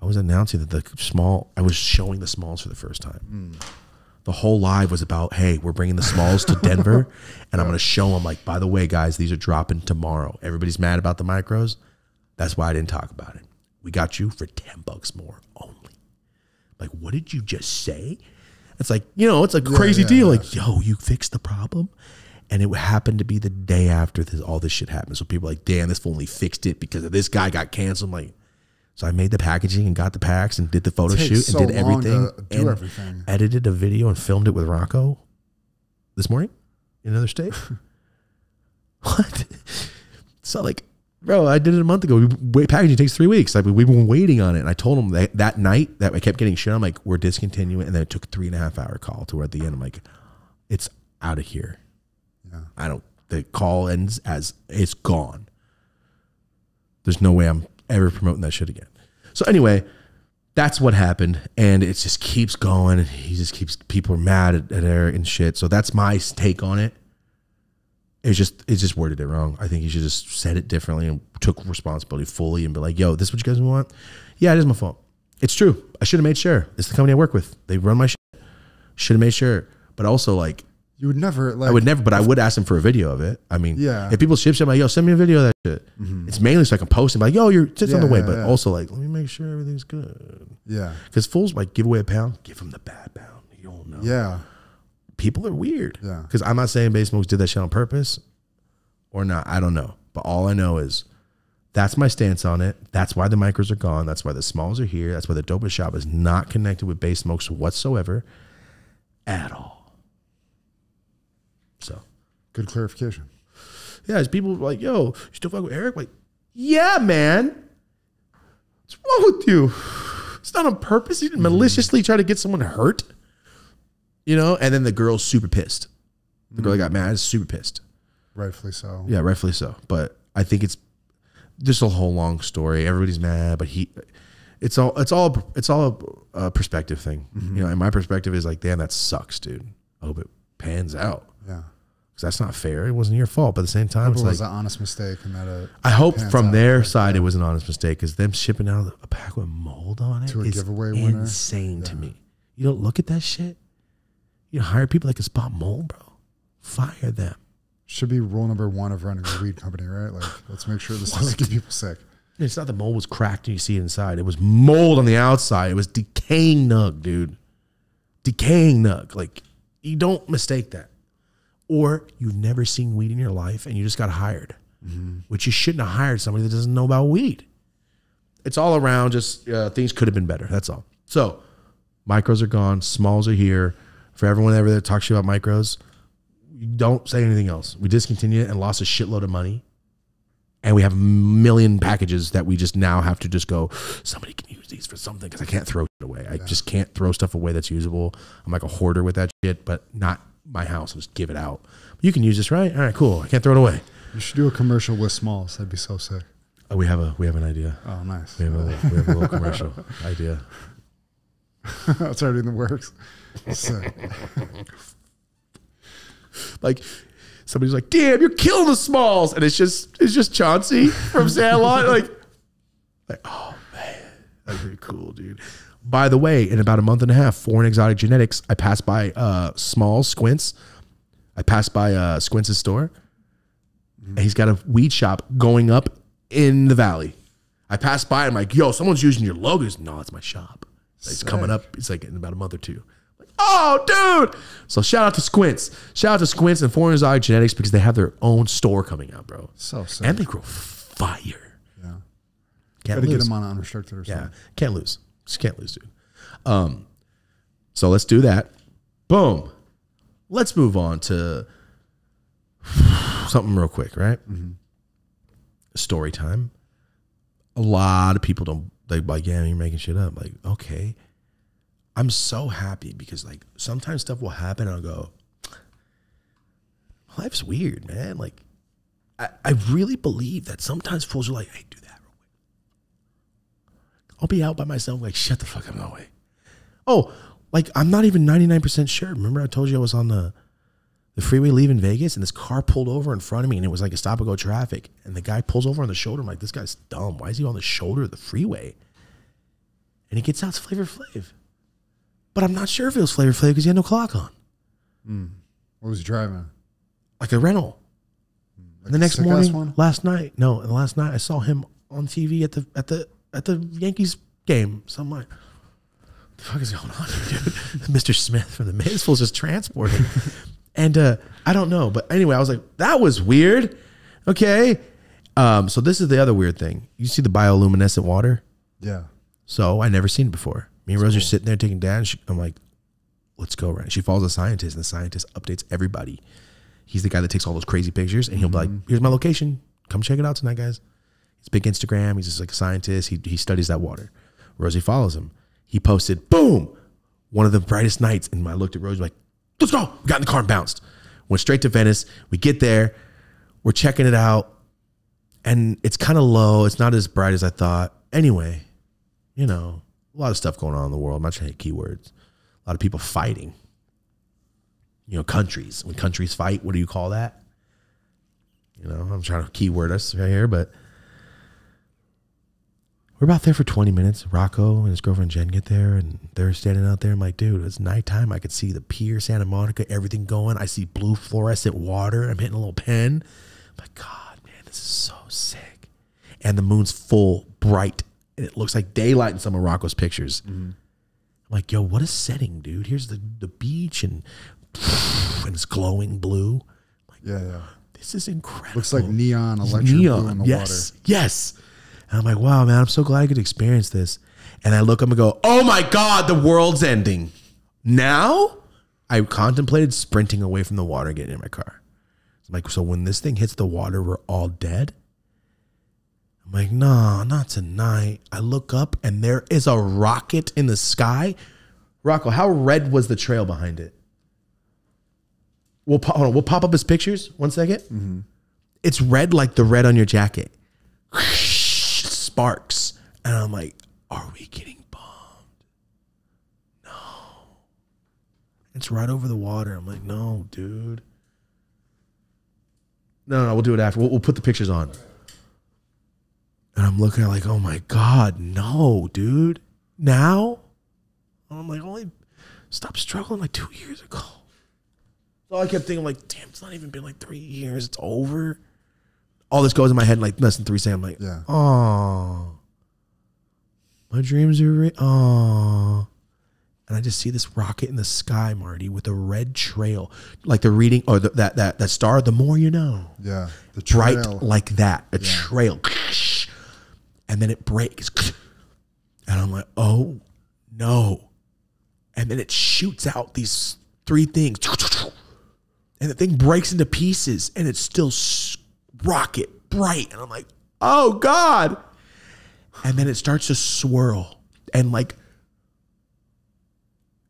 I was announcing that I was showing the Smalls for the first time. The whole live was about, hey, we're bringing the Smalls to Denver, and I'm going to show them, like, by the way, guys, these are dropping tomorrow. Everybody's mad about the micros. That's why I didn't talk about it. We got you for $10 more only. Like, what did you just say? It's like, you know, it's a crazy deal. Like, yo, you fixed the problem. And it happened to be the day after all this shit happened. So people are like, damn, this only fixed it because of this guy got canceled. I'm like, so I made the packaging and got the packs and did the photo shoot and did everything. Edited a video and filmed it with Rocco this morning in another state. What? So like, bro, I did it a month ago. Packaging takes 3 weeks. Like we've been waiting on it. And I told him that night that I kept getting shit. I'm like, we're discontinuing. And then it took a 3.5 hour call to where at the end, I'm like, it's out of here. Yeah. The call ends as it's gone. There's no way I'm ever promoting that shit again. So anyway, that's what happened, and it just keeps going, and he just keeps, people are mad at Eric and shit. So that's my take on it. It just worded it wrong. I think he should just said it differently and took responsibility fully and be like, yo, this is what you guys want? Yeah, it is my fault. It's true. I should have made sure. It's the company I work with. They run my shit. Should have made sure. But also, like, you would never, like, I would never, but I would ask him for a video of it. I mean, if people ship shit, I'm like, yo, send me a video of that shit. It's mainly so I can post and be like, yo, you're on the way, but also like, let me make sure everything's good. Yeah. Because fools like give away a pound, give them the bad pound. You don't know. Yeah. People are weird. Yeah. Because I'm not saying Base Smokes did that shit on purpose or not. I don't know. But all I know is that's my stance on it. That's why the micros are gone. That's why the Smalls are here. That's why the Dopest Shop is not connected with Base Smokes whatsoever at all. So, good clarification. Yeah, as people like, yo, you still fuck with Eric? Like, yeah, man. What's wrong with you? It's not on purpose. You didn't maliciously try to get someone hurt. You know? And then the girl's super pissed. The girl that got mad is super pissed. Rightfully so. Yeah, rightfully so. But I think it's just a whole long story. Everybody's mad, but it's all a perspective thing. You know, and my perspective is like, damn, that sucks, dude. I hope it pans out. Yeah. Because that's not fair. It wasn't your fault. But at the same time, it's like, it was an honest mistake. And that I hope from their side it was an honest mistake, because them shipping out a pack with mold on it to a is giveaway winner. Insane to me. You don't look at that shit. You hire people that can spot mold, bro. Fire them. Should be rule number 1 of running a weed company, right? Like, let's make sure this doesn't get people sick. It's not the mold was cracked and you see it inside. It was mold on the outside. It was decaying nug, dude. Decaying nug. Like, you don't mistake that. Or you've never seen weed in your life and you just got hired, which you shouldn't have hired somebody that doesn't know about weed. It's all around just things could have been better. That's all. So micros are gone. Smalls are here. For everyone ever that talks to you about micros, don't say anything else. We discontinued it and lost a shitload of money. And we have a million packages that we just now have to just go, somebody can use these for something, because I can't throw it away. I just can't throw stuff away that's usable. I'm like a hoarder with that shit, but not my house. I'll just give it out. But you can use this, right? All right, cool. I can't throw it away. You should do a commercial with Smalls. That'd be so sick. Oh, we have an idea. Oh, nice. We have a little commercial idea. It's already in the works. Sick. Like, somebody's like, damn, you're killing the Smalls. And it's just Chauncey from Sandlot. like, oh, man. That's pretty cool, dude. By the way, in about a month and a half, Foreign Exotic Genetics, I passed by Smalls, Squints. I passed by Squints' store. and he's got a weed shop going up in the valley. I passed by. I'm like, yo, someone's using your logo. He goes, no, it's my shop. It's coming up. It's like in about a month or two. Like, oh, dude. So shout out to Squints. Shout out to Squints and Foreign Exotic Genetics because they have their own store coming out, bro. So sick. And they grow fire. Yeah. Can't Gotta lose. get them on unrestricted or something. Yeah. Can't lose. Just can't lose, dude. So let's do that. Boom. Let's move on to something real quick, right? Story time. A lot of people don't, like, yeah, you're making shit up. Like, okay. I'm so happy because, like, sometimes stuff will happen and I'll go, life's weird, man. Like, I really believe that sometimes fools are like, hey, do that real quick. I'll be out by myself, like, shut the fuck up, no way. Oh, like, I'm not even 99% sure. Remember I told you I was on the freeway leaving Vegas and this car pulled over in front of me and it was like a stop and go traffic. And the guy pulls over on the shoulder. I'm like, this guy's dumb. Why is he on the shoulder of the freeway? And he gets out, it's Flavor Flav. But I'm not sure if it was Flavor Flav because he had no clock on. What was he driving? Like a rental. Like And the next morning, one? last night I saw him on TV at the Yankees game. So I'm like, what the fuck is going on here, dude? Mr. Smith from the Mets fool's just transported. And I don't know. But anyway, I was like, that was weird. Okay. So this is the other weird thing. You see the bioluminescent water? Yeah. So I never seen it before. Me and Rose are sitting there taking down. I'm like, let's go, right? She follows a scientist, and the scientist updates everybody. He's the guy that takes all those crazy pictures, and he'll be like, here's my location. Come check it out tonight, guys. He's big Instagram. He's just like a scientist. He studies that water. Rosie follows him. He posted, boom, one of the brightest nights. And I looked at Rosie like, let's go. We got in the car and bounced. Went straight to Venice. We get there. We're checking it out. And it's kind of low. It's not as bright as I thought. Anyway, you know, a lot of stuff going on in the world. I'm not trying to hit keywords. A lot of people fighting. You know, countries. When countries fight, what do you call that? You know, I'm trying to keyword us right here, but we're about there for 20 minutes. Rocco and his girlfriend Jen get there, and they're standing out there. I'm like, dude, it's nighttime. I could see the pier, Santa Monica, everything going. I see blue fluorescent water. I'm hitting a little pen. I'm like, God, man, this is so sick. And the moon's full, bright, and it looks like daylight in some of Rocco's pictures. I'm like, yo, what a setting, dude. Here's the beach, and it's glowing blue. Like, Yeah. this is incredible. Looks like neon, electric blue in the yes, water. Yes. And I'm like, wow, man, I'm so glad I could experience this. And I look up and go, oh my God, the world's ending. Now I contemplated sprinting away from the water and getting in my car. I'm like, so when this thing hits the water, we're all dead? I'm like, no, not tonight. I look up and there is a rocket in the sky. Rocco, how red was the trail behind it? Hold on, we'll pop up his pictures. 1 second. It's red like the red on your jacket. Sparks. And I'm like, are we getting bombed? No. It's right over the water. I'm like, no, dude. No, we'll do it after. We'll put the pictures on. And I'm looking at like, oh my God, no, dude. Now? I'm like, only stopped struggling like 2 years ago. So I kept thinking like, damn, it's not even been like 3 years. It's over. All this goes in my head in like less than 3 seconds. I'm like, Yeah. oh, my dreams are real. Oh. And I just see this rocket in the sky, Marty, with a red trail, like the reading or that star. The more you know. Yeah. The Bright trail. like that, a trail, and then it breaks, and I'm like, oh no, and then it shoots out these 3 things, and the thing breaks into pieces, and it's still rocket bright, and I'm like, oh God, and then it starts to swirl, and like,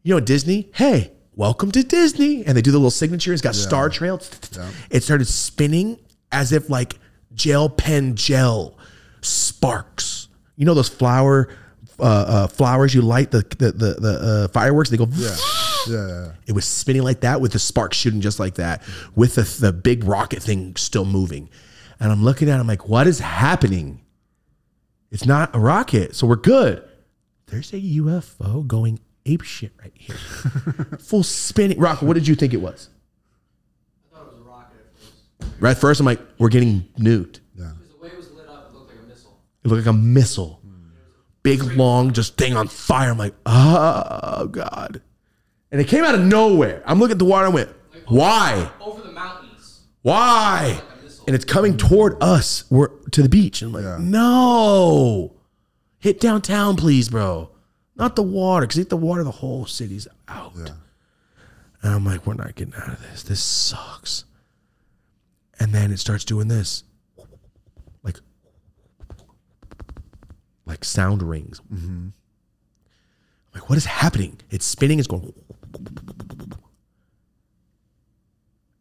you know, Disney, hey, welcome to Disney. And they do the little signature. It's got star trail. Yeah. It started spinning as if like gel pen gel sparks. You know those flowers you light, the fireworks, they go. Yeah. It was spinning like that with the sparks shooting just like that with the big rocket thing still moving. And I'm looking at it, I'm like, what is happening? It's not a rocket, so we're good. There's a UFO going ape shit right here. Full spinning. Rocco, what did you think it was? I thought it was a rocket at first. Right at first, I'm like, we're getting nuked. Yeah. Because the way it was lit up, it looked like a missile. It looked like a missile. Big, long, just thing on fire. I'm like, oh, God. And it came out of nowhere. I'm looking at the water and went, why? Over the mountains. Why? Like a missile. And it's coming toward us. We're to the beach. And I'm like, no. Hit downtown, please, bro. Not the water. Because hit the water, the whole city's out. Yeah. And I'm like, we're not getting out of this. This sucks. And then it starts doing this. Like sound rings. Mm-hmm. Like, what is happening? It's spinning. It's going.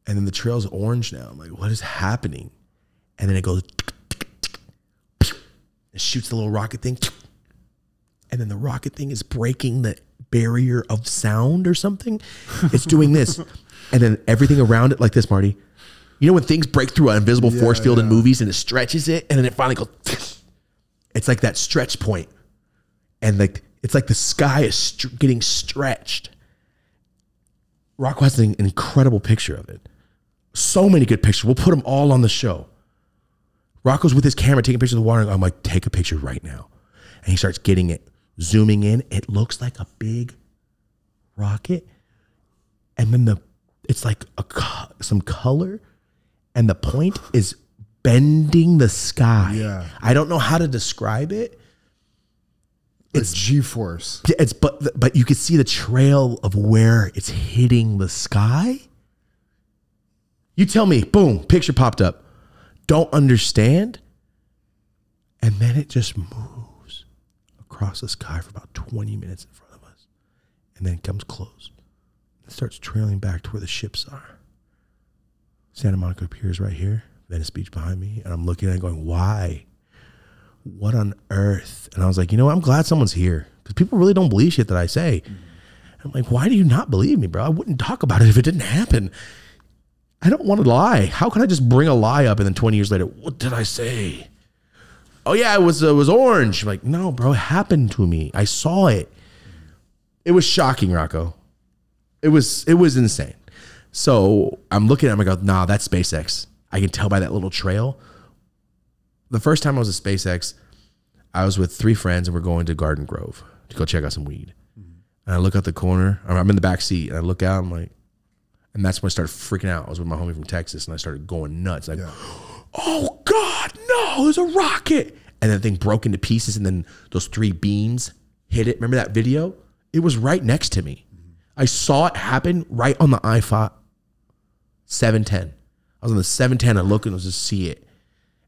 And then the trail's orange now. I'm like, what is happening? And then it goes. It shoots the little rocket thing. And then the rocket thing is breaking the barrier of sound or something. It's doing this. And then everything around it like this, Marty. You know when things break through an invisible force field in movies and it stretches it and then it finally goes. It's like that stretch point. And like it's like the sky is getting stretched. Rocco has an incredible picture of it. So many good pictures. We'll put them all on the show. Rocco's with his camera taking pictures of the water. And I'm like, take a picture right now. And he starts getting it, zooming in. It looks like a big rocket. And then it's like some color. And the point is bending the sky. Yeah. I don't know how to describe it. It's G-force. It's but you can see the trail of where it's hitting the sky. You tell me, boom, picture popped up. Don't understand. And then it just moves across the sky for about 20 minutes in front of us. And then it comes close. It starts trailing back to where the ships are. Santa Monica Pier is right here. Venice Beach behind me. And I'm looking at it going, why? What on earth? And I was like, you know what? I'm glad someone's here. Because people really don't believe shit that I say. I'm like, why do you not believe me, bro? I wouldn't talk about it if it didn't happen. I don't want to lie. How can I just bring a lie up and then 20 years later, what did I say? Oh yeah, it was orange. I'm like, no, bro, it happened to me. I saw it. It was shocking, Rocco. It was insane. So I'm looking at him, I go, nah, that's SpaceX. I can tell by that little trail. The first time I was at SpaceX, I was with 3 friends and we're going to Garden Grove to go check out some weed. And I look out the corner. I'm in the back seat and I look out. I'm like, and that's when I started freaking out. I was with my homie from Texas and I started going nuts. Like, oh God, no, there's a rocket. And then the thing broke into pieces and then those 3 beams hit it. Remember that video? It was right next to me. I saw it happen right on the I-5 710. I was on the 710. I look and I just see it.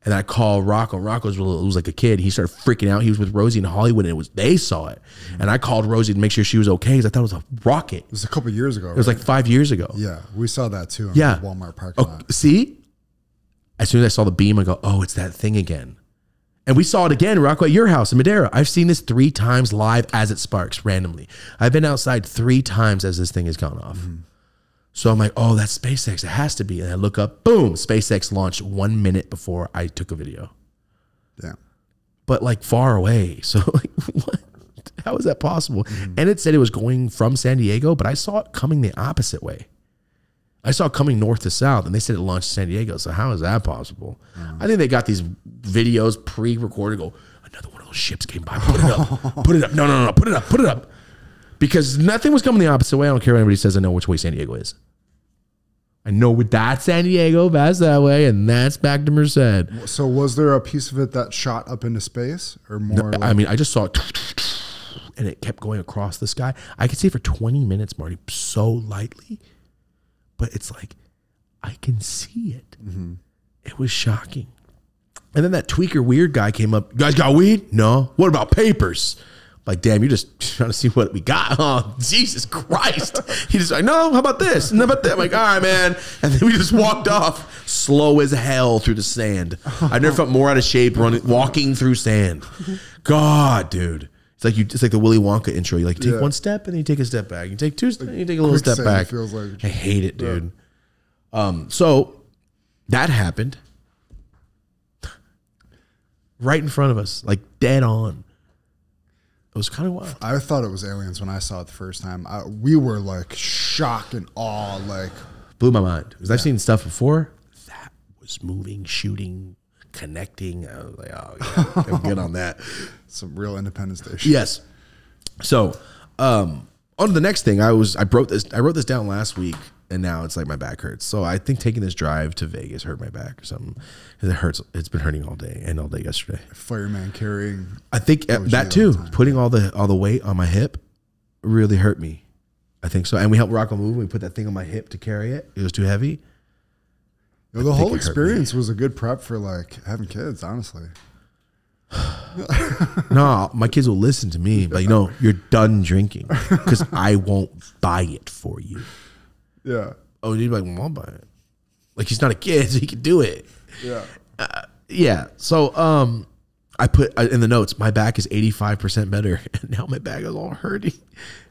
And I called Rocco. Rocco was like a kid. He started freaking out. He was with Rosie in Hollywood and they saw it. And I called Rosie to make sure she was okay because I thought it was a rocket. It was a couple years ago. It was like 5 years ago. Yeah, we saw that too in the Walmart parking lot. See? As soon as I saw the beam, I go, oh, it's that thing again. And we saw it again, Rocco, at your house in Madera. I've seen this 3 times live as it sparks randomly. I've been outside 3 times as this thing has gone off. So I'm like, oh, that's SpaceX. It has to be. And I look up, boom, SpaceX launched 1 minute before I took a video. Yeah. But like far away. So like, what? How is that possible? And it said it was going from San Diego, but I saw it coming the opposite way. I saw it coming north to south, and they said it launched San Diego. So how is that possible? I think they got these videos pre-recorded. Go, another one of those ships came by. Put it up. Put it up. No. Put it up. Put it up. Because nothing was coming the opposite way. I don't care what anybody says. I know which way San Diego is. I know that's San Diego, that's that way, and that's back to Merced. So was there a piece of it that shot up into space, or more? No, I mean, I just saw it, and it kept going across the sky. I could see it for 20 minutes, Marty, so lightly. But it's like, I can see it. It was shocking. And then that tweaker weird guy came up. You guys got weed? No. What about papers? Like, damn, you're just trying to see what we got. Oh, Jesus Christ. He just like, no, how about this? And how about that? I'm like, all right, man. And then we just walked off slow as hell through the sand. I never felt more out of shape walking through sand. God, dude. It's like the Willy Wonka intro. You like take 1 step and then you take a step back. You take 2 steps and you take a little step back. Feels like, I hate it, dude. So that happened right in front of us, like dead on. It was kind of wild. I thought it was aliens when I saw it the first time. We were like shocked and awe, like blew my mind because I've seen stuff before. That was was moving, shooting, connecting. I was like, oh yeah, I'm good on that. Some real Independence Day shit. Yes. So, on to the next thing. I wrote this down last week, and now it's like my back hurts. So I think taking this drive to Vegas hurt my back or something. 'Cause it hurts. It's been hurting all day and all day yesterday. Fireman carrying. I think that too. Putting all the weight on my hip really hurt me. I think so. And we helped Rocco move. We put that thing on my hip to carry it. It was too heavy. You know, the whole experience was a good prep for like having kids, honestly. No, my kids will listen to me, but you're done drinking because I won't buy it for you. Yeah. Oh, you'd be like, well, I'll buy it. Like he's not a kid, so he can do it. Yeah. Yeah. So I put in the notes, my back is 85% better, and now my back is all hurting.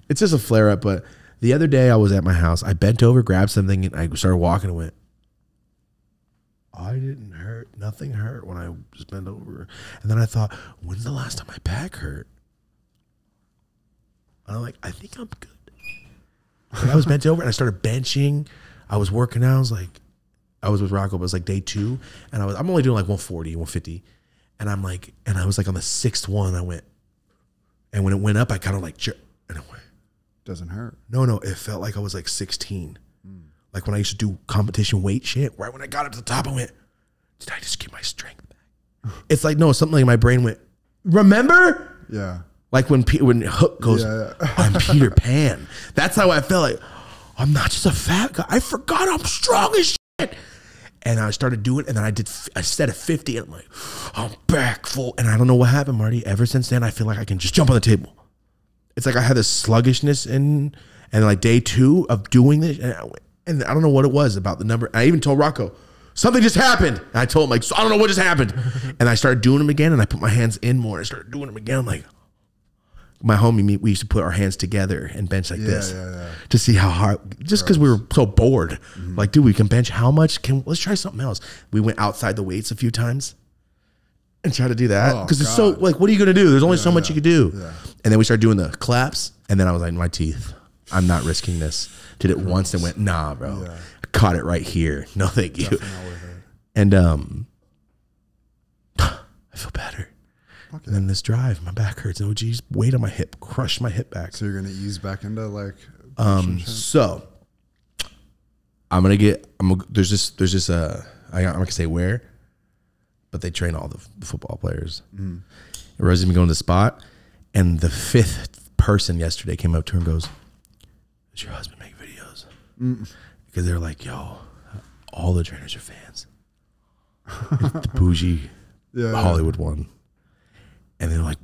It's just a flare up. But the other day I was at my house, I bent over, grabbed something, and I started walking and went, I didn't hurt. Nothing hurt when I just bent over. And then I thought, when's the last time my back hurt? And I'm like, I think I'm good. And I was bent over and I started benching. I was working out. I was with Rocco, but it was like day 2. And I'm only doing like 140, 150. And I was like on the 6th one, I went. And when it went up, I kind of like, and it went. Doesn't hurt. No, it felt like I was like 16. Like when I used to do competition weight shit, right when I got up to the top, I went, did I just get my strength back? It's like, no, something like in my brain went, remember? Yeah. Like when Hook goes, I'm Peter Pan. That's how I felt like, I'm not just a fat guy. I forgot I'm strong as shit. And I started doing it, and then I set a 50, and I'm like, I'm back full. And I don't know what happened, Marty. Ever since then, I feel like I can just jump on the table. It's like I had this sluggishness and like day 2 of doing this, and I don't know what it was about the number. I even told Rocco, something just happened. And I told him, like, so I don't know what just happened. And I started doing them again, and I put my hands in more. And I started doing them again. I'm like, my homie, we used to put our hands together and bench like this to see how hard, just because we were so bored. Like, dude, we can bench how much? Let's try something else. We went outside the weights a few times and tried to do that. Because it's so, like, what are you going to do? There's only so much you could do. Yeah. And then we started doing the claps. And then I was like, my teeth, I'm not risking this. Did it once and went, nah, bro. Yeah. I caught it right here. No, thank you. And I feel better. Okay. And then this drive, my back hurts. Oh, geez, weight on my hip, crushed my hip back. So you're gonna ease back into like. So I'm gonna get. There's this. I'm not gonna say where, but they train all the football players. Rosie's been going to the spot, and the 5th person yesterday came up to her and goes, "Does your husband make videos?" Because they're like, "Yo, all the trainers are fans." The bougie Hollywood one. And they're like,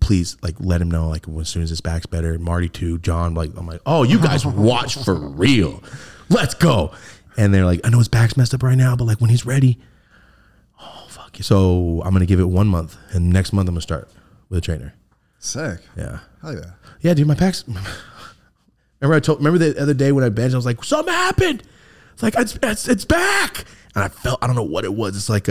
please, like, let him know, like, as soon as his back's better. Marty too, John, like, I'm like, oh, you guys watch for real. Let's go. And they're like, I know his back's messed up right now, but like when he's ready, oh fuck you. So I'm gonna give it 1 month, and next month I'm gonna start with a trainer. Sick. Yeah. Hell yeah. Yeah, dude, my back's. Remember the other day when I benched, I was like, something happened. It's like it's back, and I don't know what it was. It's like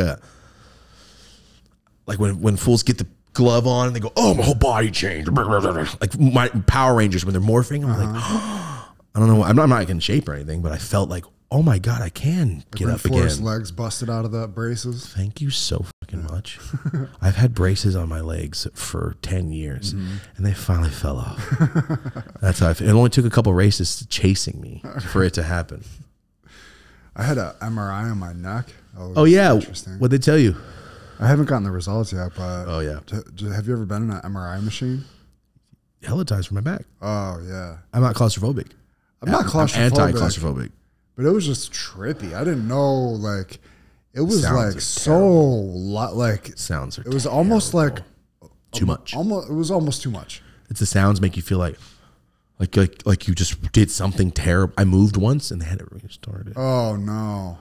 when fools get the glove on and they go, oh, my whole body changed. Like my Power Rangers when they're morphing. I'm like, I don't know. I'm not in shape or anything, but I felt like, oh my God, I can get up again. Forrest's legs busted out of the braces. Thank you so fucking much. I've had braces on my legs for 10 years and they finally fell off. That's how it only took a couple races chasing me for it to happen. I had an MRI on my neck. Oh yeah. What'd they tell you? I haven't gotten the results yet, but oh yeah. Have you ever been in an MRI machine? Hella times for my back. Oh yeah. I'm not claustrophobic. I'm not claustrophobic. I'm anti-claustrophobic. But it was just trippy. I didn't know, like, it was like so like sounds. It was almost like too much. Almost, it was almost too much. It's the sounds make you feel like you just did something terrible. I moved once and they had it restarted. Oh no.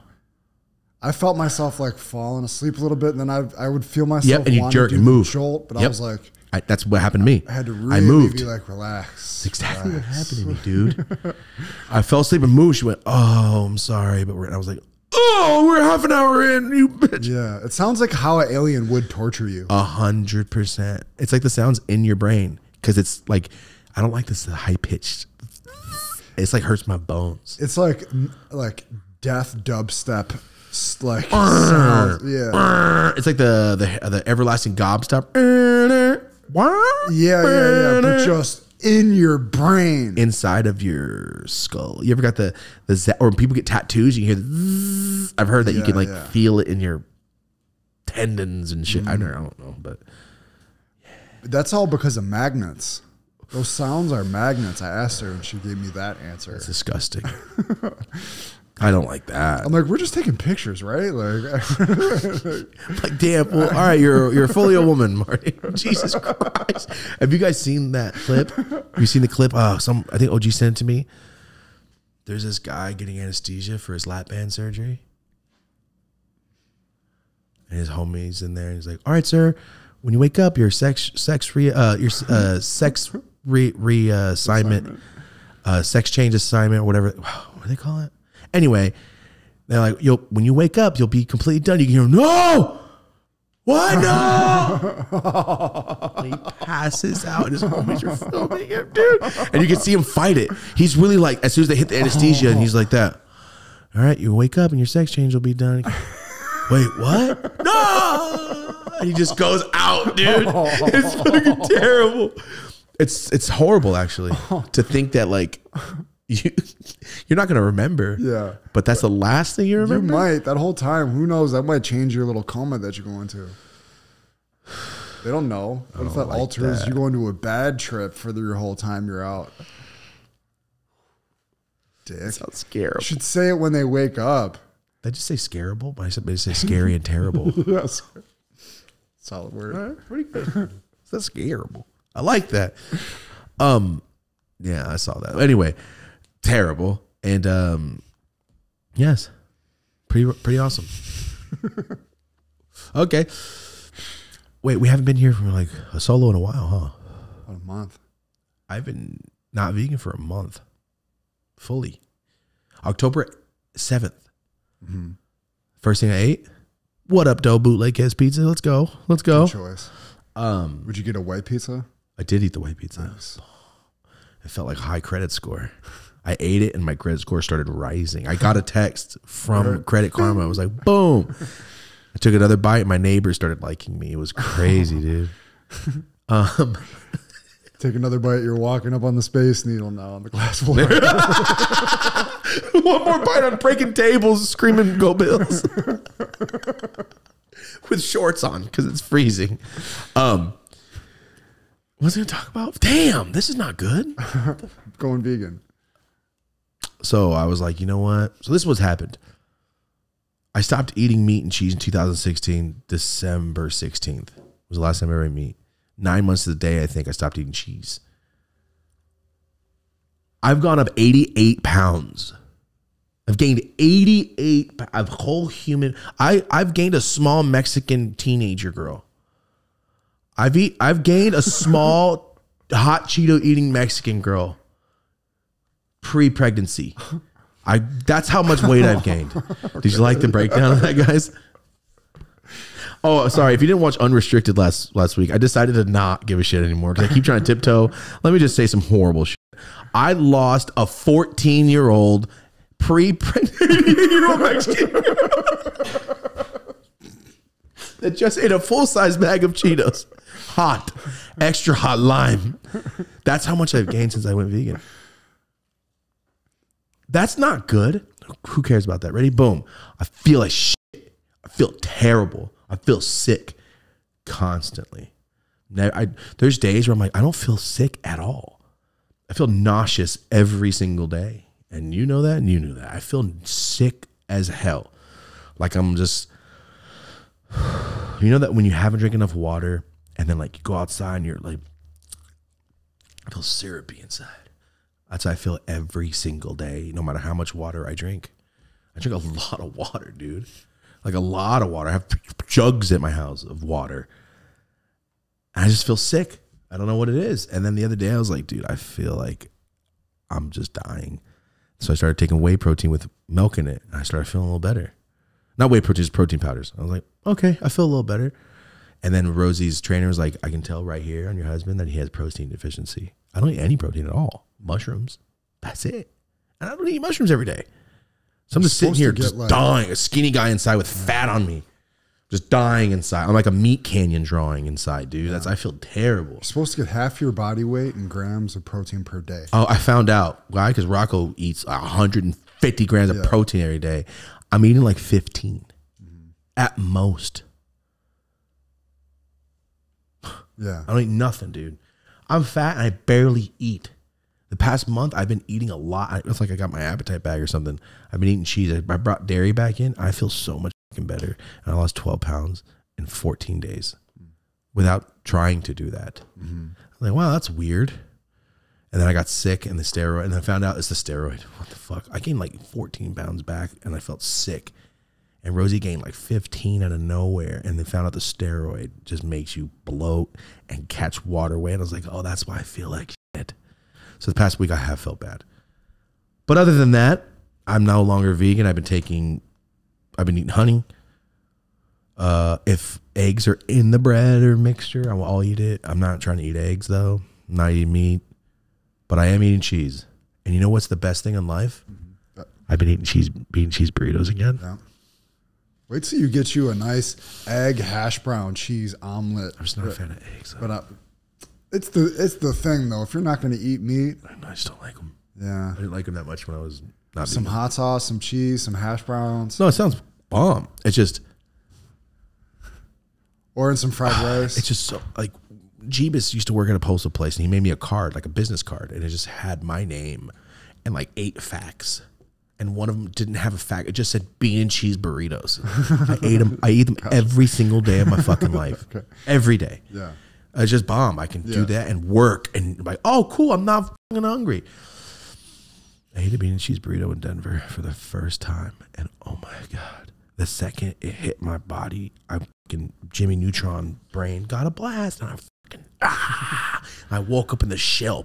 I felt myself like falling asleep a little bit, and then I would feel myself and you jerk and move, jolt, but I was like, that's what happened to me. I had to really be like, relax. That's exactly what happened to me, dude. I fell asleep and moved. She went, oh, I'm sorry, but I was like, oh, we're half an hour in, you bitch. Yeah, it sounds like how an alien would torture you. 100%. It's like the sounds in your brain because it's like I don't like this high pitched. It's like hurts my bones. It's like death dubstep Like sounds, yeah. It's like the everlasting gobstop. Yeah. But just in your brain. Inside of your skull. You ever got the or when people get tattoos, you hear the zzz. I've heard that you can like feel it in your tendons and shit. I don't know, but that's all because of magnets. Those sounds are magnets. I asked her and she gave me that answer. it's disgusting. I don't like that. I'm like, we're just taking pictures, right? Like, damn. Well, all right, you're fully a woman, Marty. Jesus Christ. Have you guys seen that clip? Have you seen the clip? I think OG sent it to me. There's this guy getting anesthesia for his lap band surgery. And his homie's in there and he's like, all right, sir, when you wake up, your sex change assignment or whatever. What do they call it? Anyway, they're like, when you wake up, you'll be completely done. You can hear, no! What? No! And he passes out and his homies are filming him, dude. And you can see him fight it. He's really like, as soon as they hit the anesthesia, and he's like that. All right, you wake up and your sex change will be done. Wait, what? No! And he just goes out, dude. It's fucking terrible. It's horrible, actually, to think that like you're not gonna remember. Yeah, but that's the last thing you remember. You might that whole time. Who knows? That might change your little coma that you go into. They don't know. What if that like alters you go into a bad trip for your whole time you're out? Dick. That sounds scary. You should say it when they wake up. Did I just say scarable? But I said say scary and terrible. Yes. Solid word. Pretty good. That's scarable. I like that. Yeah, I saw that. Anyway, terrible. And yes. Pretty awesome. Okay. Wait, we haven't been here for like a solo in a while, huh? About a month. I've been not vegan for a month. Fully. October 7th. Mm-hmm. First thing I ate. What up, dough? Bootleg Kiss Pizza. Let's go. Let's go. Good choice. Would you get a white pizza? I did eat the white pizza. Nice. It felt like high credit score. I ate it and my credit score started rising. I got a text from Credit Karma. I was like, boom. I took another bite and my neighbor started liking me. It was crazy, dude. Take another bite. You're walking up on the Space Needle now on the glass floor. One more bite on breaking tables, screaming "Go Bills" with shorts on because it's freezing. What was I going to talk about? Damn, this is not good. Going vegan. So I was like, you know what? So this is what's happened. I stopped eating meat and cheese in 2016. December 16th was the last time I ever ate meat. 9 months to the day, I think I stopped eating cheese. I've gone up 88 pounds. I've gained 88 of whole human. I've gained a small Mexican teenager girl. I've gained a small hot Cheeto eating Mexican girl pre-pregnancy. That's how much weight I've gained. Did you like the breakdown of that, guys? Oh, sorry. If you didn't watch Unrestricted last week, I decided to not give a shit anymore because I keep trying to tiptoe. Let me just say some horrible shit. I lost a 14-year-old pre-pregnant Mexican that just ate a full-size bag of Cheetos. Hot. Extra hot lime. That's how much I've gained since I went vegan. That's not good. Who cares about that? Ready? Boom. I feel like shit. I feel terrible. I feel sick constantly. There's days where I'm like, I don't feel sick at all. I feel nauseous every single day. And you know that, and you knew that. I feel sick as hell. Like I'm just, you know that when you haven't drank enough water and then like you go outside and you're like, I feel syrupy inside. That's how I feel every single day, no matter how much water I drink. I drink a lot of water, dude. Like a lot of water. I have jugs at my house of water. And I just feel sick. I don't know what it is. And then the other day I was like, dude, I feel like I'm just dying. So I started taking whey protein with milk in it. And I started feeling a little better. Not whey protein, just protein powders. I was like, okay, I feel a little better. And then Rosie's trainer was like, I can tell right here on your husband that he has protein deficiency. I don't eat any protein at all. Mushrooms. That's it. And I don't eat mushrooms every day. So I'm just sitting supposed to here get, just like- dying, a skinny guy inside with fat on me. Just dying inside. I'm like a meat canyon drawing inside, dude. I feel terrible. You're supposed to get half your body weight in grams of protein per day. Oh, I found out why, because Rocco eats 150 grams of protein every day. I'm eating like 15 at most. Yeah. I don't eat nothing, dude. I'm fat and I barely eat. The past month, I've been eating a lot. It's like I got my appetite back or something. I've been eating cheese. I brought dairy back in. I feel so much fucking better. And I lost 12 pounds in 14 days without trying to do that. I'm like, wow, that's weird. And then I got sick and the steroid. And I found out it's the steroid. What the fuck? I gained like 14 pounds back and I felt sick. And Rosie gained like 15 out of nowhere. And then found out the steroid just makes you bloat and catch water weight. And I was like, oh, that's why I feel like shit. So the past week I have felt bad. But other than that, I'm no longer vegan. I've been eating honey. If eggs are in the bread or mixture, I'll eat it. I'm not trying to eat eggs though. I'm not eating meat. But I am eating cheese. And you know what's the best thing in life? I've been eating cheese burritos again. Yeah. Wait till you get you a nice egg hash brown cheese omelet. I'm just not a fan of eggs. But it's the thing though. If you're not going to eat meat, I just don't like them. yeah, I didn't like them that much when I was not some vegan. hot sauce, some cheese, some hash browns, No, it sounds bomb. It's just or in some fried rice. It's just so like Jeebus used to work at a postal place and he made me a card, like a business card, and it just had my name and like 8 facts. And one of them didn't have a fact. It just said bean and cheese burritos. I ate them. I eat them every single day of my fucking life. Every day. Yeah. It's just bomb. I can do that and work and like, oh, cool. I'm not fucking hungry. I ate a bean and cheese burrito in Denver for the first time. And oh my God, the second it hit my body, I fucking Jimmy Neutron brain got a blast. And I woke up in the shell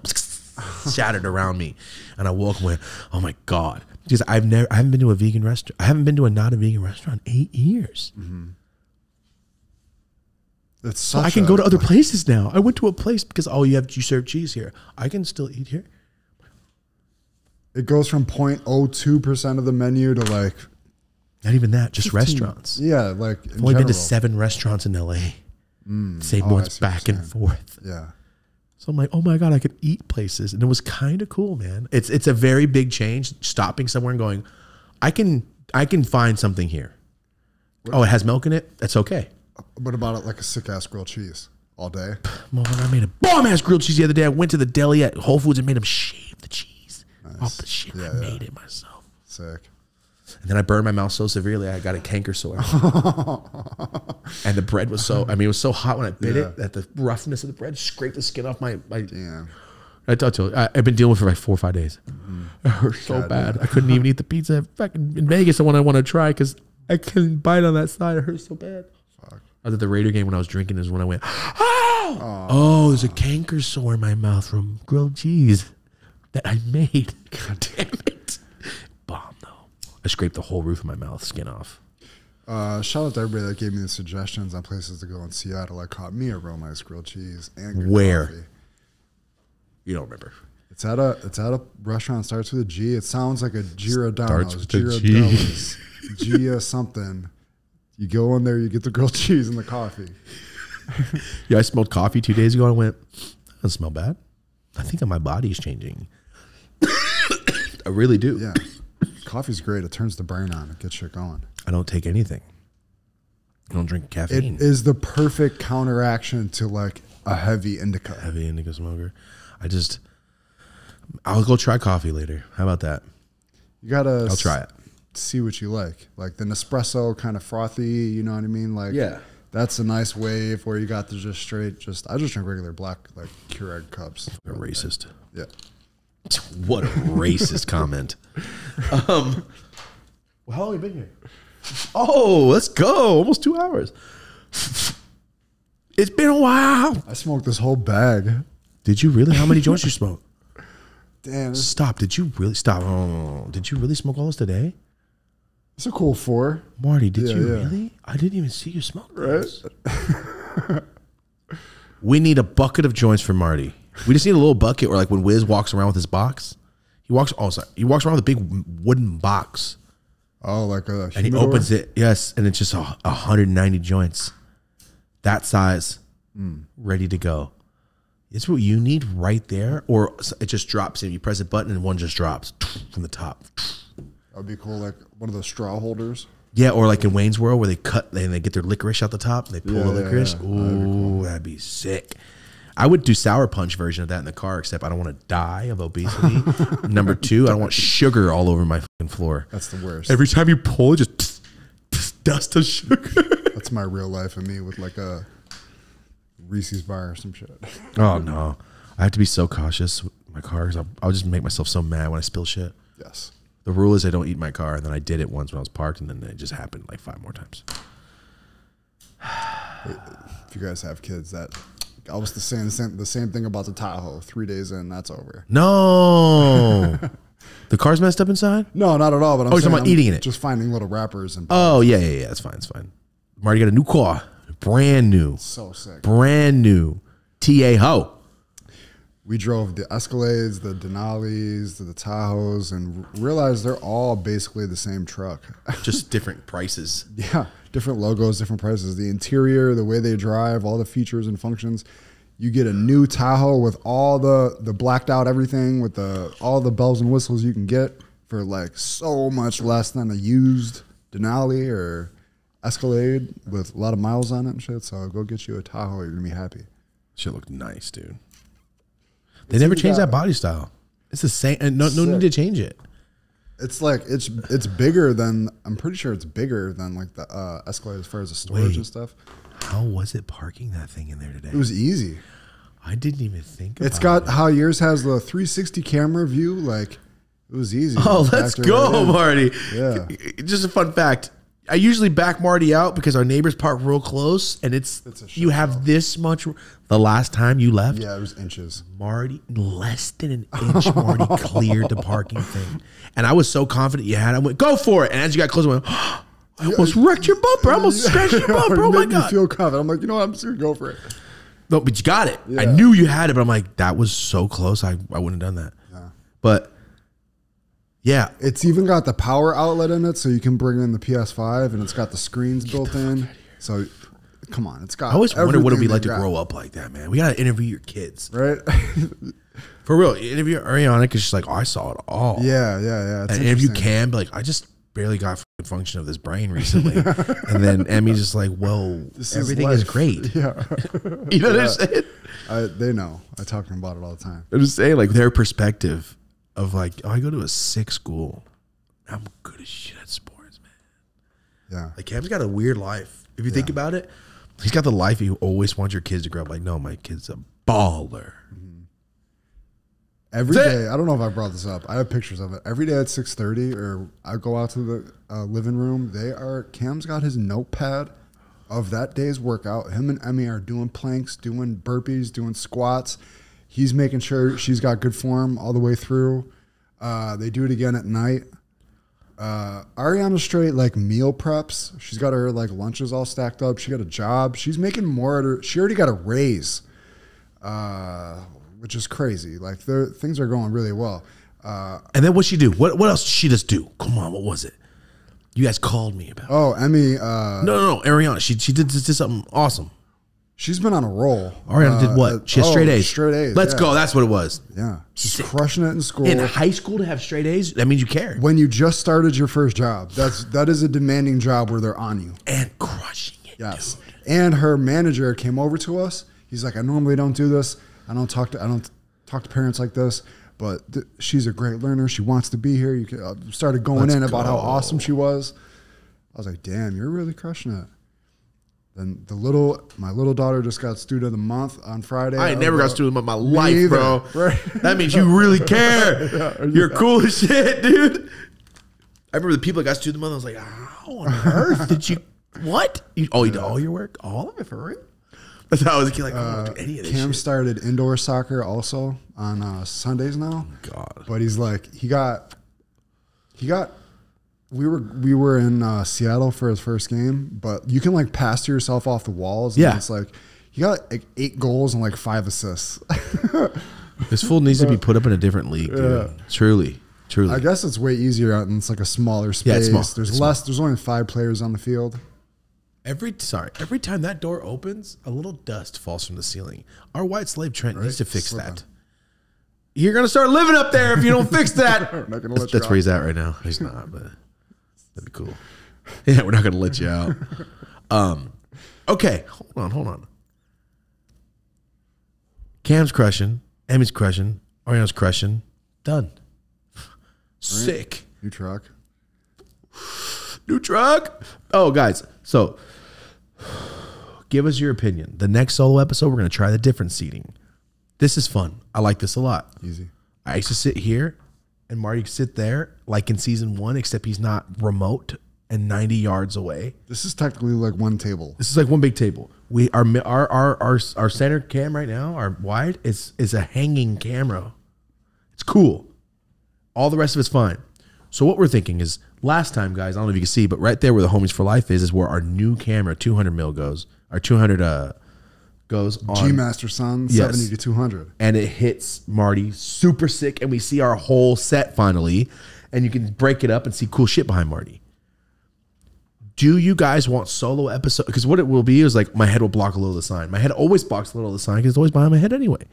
shattered around me. And I woke up and went, oh my God. Because I haven't been to a vegan restaurant. I haven't been to a not a vegan restaurant in 8 years. It's So I can go to other places now. I went to a place because you serve cheese here. I can still eat here. It goes from 0.02% of the menu to like Not even that, just 15. restaurants. Yeah, like I've only been to 7 restaurants in LA. Same I ones see what back you're and saying. forth. Yeah. So I'm like, oh my God, I could eat places. And it was kind of cool, man. It's a very big change, stopping somewhere and going, I can find something here. Oh, it has milk in it? That's okay. What about it like a sick ass grilled cheese all day? Well, when I made a bomb ass grilled cheese the other day, I went to the deli at Whole Foods and made them shave the cheese off the shit. I made it myself. Sick. And then I burned my mouth so severely, I got a canker sore. And the bread was it was so hot when I bit it that the roughness of the bread scraped the skin off my Damn. I told you, I've been dealing with it for like 4 or 5 days. It hurt so bad. I couldn't even eat the pizza fucking in Vegas. The one I want to try because I couldn't bite on that side. It hurt so bad. Fuck. I was at the Raider game when I was drinking. Is when I went, oh, there's a canker sore in my mouth from grilled cheese that I made. God damn it. Bomb though. I scraped the whole roof of my mouth skin off. Shout out to everybody that gave me the suggestions on places to go in Seattle. I caught me a real nice grilled cheese and good Where? coffee. You don't remember. It's at a restaurant starts with a G. It sounds like a Starts Giordano's, with a G. Girardelli's, Gia something. You go in there, you get the grilled cheese and the coffee. Yeah, I smelled coffee 2 days ago and I went, that doesn't smell bad. I think my body's changing. I really do. Yeah. Coffee's great. It turns the brain on. It gets shit going. I don't take anything. I don't drink caffeine. It is the perfect counteraction to like a heavy indica. Heavy indica smoker. I'll go try coffee later. How about that? You gotta I'll try it. see what you like. Like the Nespresso kind of frothy, you know what I mean? Like that's a nice wave where you got the just straight, I just drink regular black like Keurig cups. A racist. Yeah. What a racist comment. Well, how long have you been here? Oh, let's go. Almost 2 hours. It's been a while. I smoked this whole bag. Did you really? How many joints you smoke? Damn, Stop. Did you really? Stop. Oh, did you really smoke all this today? it's a cool 4. Marty, did Yeah, you yeah. really? I didn't even see you smoke Right? this. We need a bucket of joints for Marty. We just need a little bucket, or like when Wiz walks around with his box. He walks around with a big wooden box Oh, like a And he humidor? opens it, yes, and it's just 190 joints, that size, ready to go. It's what you need right there, or it just drops in. You press a button and one just drops from the top. That'd be cool, like one of those straw holders. Yeah, or like in Wayne's World where they cut and they get their licorice out the top and they pull the licorice. yeah. Ooh, that'd be sick. I would do Sour Punch version of that in the car, except I don't want to die of obesity. Number 2, I don't want sugar all over my fucking floor. That's the worst. Every time you pull, it just dust of sugar. That's my real life of me with like a Reese's bar or some shit. Oh no, I have to be so cautious with my car because I'll just make myself so mad when I spill shit. Yes. The rule is I don't eat my car, and then I did it once when I was parked, and then it just happened like 5 more times. If you guys have kids, that I was the same thing about the Tahoe. 3 days in, that's over. No, the car's messed up inside. No, not at all. But I'm Oh, you're saying talking about eating it. Just finding little wrappers and Oh yeah, it's fine, it's fine. Marty got a new car, brand new, so sick. brand new, TA ho. We drove the Escalades, the Denali's, the Tahoes, and realized they're all basically the same truck. Just different prices. Yeah, different logos, different prices. The interior, the way they drive, all the features and functions. You get a new Tahoe with all the blacked out everything, with all the bells and whistles you can get for like so much less than a used Denali or Escalade with a lot of miles on it and shit. So go get you a Tahoe. You're gonna be happy. Shit look nice, dude. They never changed that body style. It's the same, and no need to change it. It's like it's bigger than, I'm pretty sure it's bigger than like the Escalade as far as the storage and stuff. How was it parking that thing in there today? It was easy. I didn't even think about It's got it. how yours has the 360 camera view. Like it was easy. Oh, let's Factor go, it in. Marty. Yeah. Just a fun fact. I usually back Marty out because our neighbors park real close, and it's a shit you have this much. The last time you left, Yeah, it was inches. Marty, less than an inch, Marty cleared the parking thing. And I was so confident you had it. I went, go for it. And as you got closer, I went, I almost wrecked your bumper. I almost scratched your bumper. Oh, You my made me God. feel confident. I'm like, you know what? I'm just gonna go for it. No, but you got it. I Yeah. knew you had it, but I'm like, that was so close. I wouldn't have done that. Yeah. But yeah, It's even got the power outlet in it, so you can bring in the PS5, and it's got the screens built in. So, come on, it's got. I always wonder what it'd be everything like to they got, grow up like that, man. We got to interview your kids. right? For real. Interview Ariana because she's like, oh, I saw it all. yeah. It's And interview interesting. Cam, be like, I just barely got fucking function of this brain recently. And then Emmy's just like, well, This everything is life. great. Yeah, You know what I'm saying? they know. I talk to them about it all the time. I'm just saying, like, their perspective of like, oh, I go to a sick school. I'm good as shit at sports, man. Yeah, Like, Cam's got a weird life. If you think about it, he's got the life you always want your kids to grow up like, no, my kid's a baller. every That's it. day. I don't know if I brought this up. I have pictures of it. Every day at 6:30, or I go out to the living room. Cam's got his notepad of that day's workout. Him and Emmy are doing planks, doing burpees, doing squats. He's making sure she's got good form all the way through. They do it again at night. Ariana's straight like meal preps. She's got her like lunches all stacked up. She got a job. She's making more at her. She already got a raise, which is crazy. Like things are going really well. And then what'd she do? What else did she just do? Come on, what was it? You guys called me about. Oh, Emmy. No, Ariana. She did something awesome. She's been on a roll. Ariana did what? She has straight A's. Straight A's. Let's yeah. go. That's what it was. Yeah, she's Sick. crushing it in school. In high school to have straight A's, that means you care. When you just started your first job, that is a demanding job where they're on you. And crushing it. Yes. And her manager came over to us. He's like, I normally don't do this. I don't talk to parents like this, but she's a great learner. She wants to be here. Started going Let's in about how go. awesome she was. I was like, damn, you're really crushing it. Then my little daughter just got student of the month on Friday. I ain't never got student of my life, either. bro. Right. That means you really care. You're cool as shit, dude. I remember the people that got student of the month. I was like, how on earth did you? What? You did all your work? All of it for real? That's how I was a kid. Like, I don't do any of this Cam shit. started indoor soccer also on Sundays now. God. But he's like, we were in Seattle for his first game, but you can like pass to yourself off the walls. And Yeah. it's like, he got like 8 goals and like 5 assists. This fool needs to be put up in a different league, dude. Truly. Truly. I guess it's way easier out, and it's like a smaller space. Yeah, it's small. There's It's less. There's only 5 players on the field. Every time that door opens, a little dust falls from the ceiling. Our white slave Trent needs to fix Slip that. You're gonna start living up there if you don't fix that. We're not gonna let you That's where out. he's at right now. He's not, but that'd be cool. Yeah, we're not gonna let you out. Okay, hold on. Cam's crushing, Emmy's crushing, Ariana's crushing. Done. Sick. New truck. New truck. Oh, guys. So give us your opinion. The next solo episode, we're going to try the different seating. This is fun. I like this a lot. Easy. I used to sit here and Marty sit there like in season 1, except he's not remote and 90 yards away. This is technically like one table. This is like one big table. Our center cam right now, our wide, is a hanging camera. It's cool. All the rest of it's fine. So what we're thinking is, last time, guys, I don't know if you can see, but right there where the Homies for Life is where our new camera 200 mil goes. Our 200 goes on. G Master Son, Yes. 70 to 200. And it hits Marty super sick, and we see our whole set finally, and you can break it up and see cool shit behind Marty. Do you guys want solo episode? Because what it will be is like my head will block a little of the sign. My head always blocks a little of the sign because it's always behind my head anyway.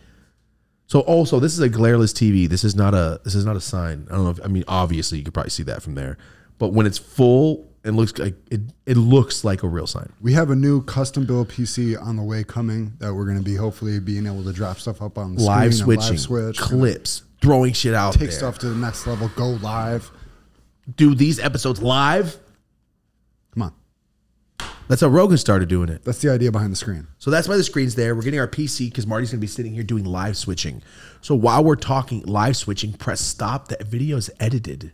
So also, this is a glareless TV. This is not a sign. I don't know. I mean, obviously, you could probably see that from there. But when it's full, it looks like it looks like a real sign. We have a new custom build PC on the way coming that we're going to be hopefully being able to drop stuff up on the Live screen. and switching, switch, clips, throwing shit out take there. stuff to the next level, go live. Do these episodes live. Come on. That's how Rogan started doing it. That's the idea behind the screen. So that's why the screen's there. We're getting our PC because Marty's going to be sitting here doing live switching. So while we're talking live switching, press stop. That video is edited.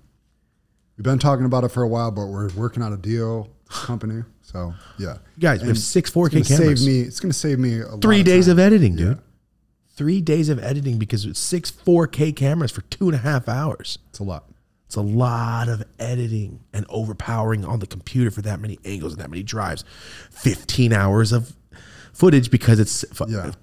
We've been talking about it for a while, but we're working out a deal company. So yeah, Guys, we have 6 4K it's gonna cameras. Save me. It's going to save me a 3 lot days time. of editing, dude. Yeah. 3 days of editing because it's 6 4K cameras for 2.5 hours. It's a lot. It's a lot of editing and overpowering on the computer for that many angles and that many drives. 15 hours of footage because it's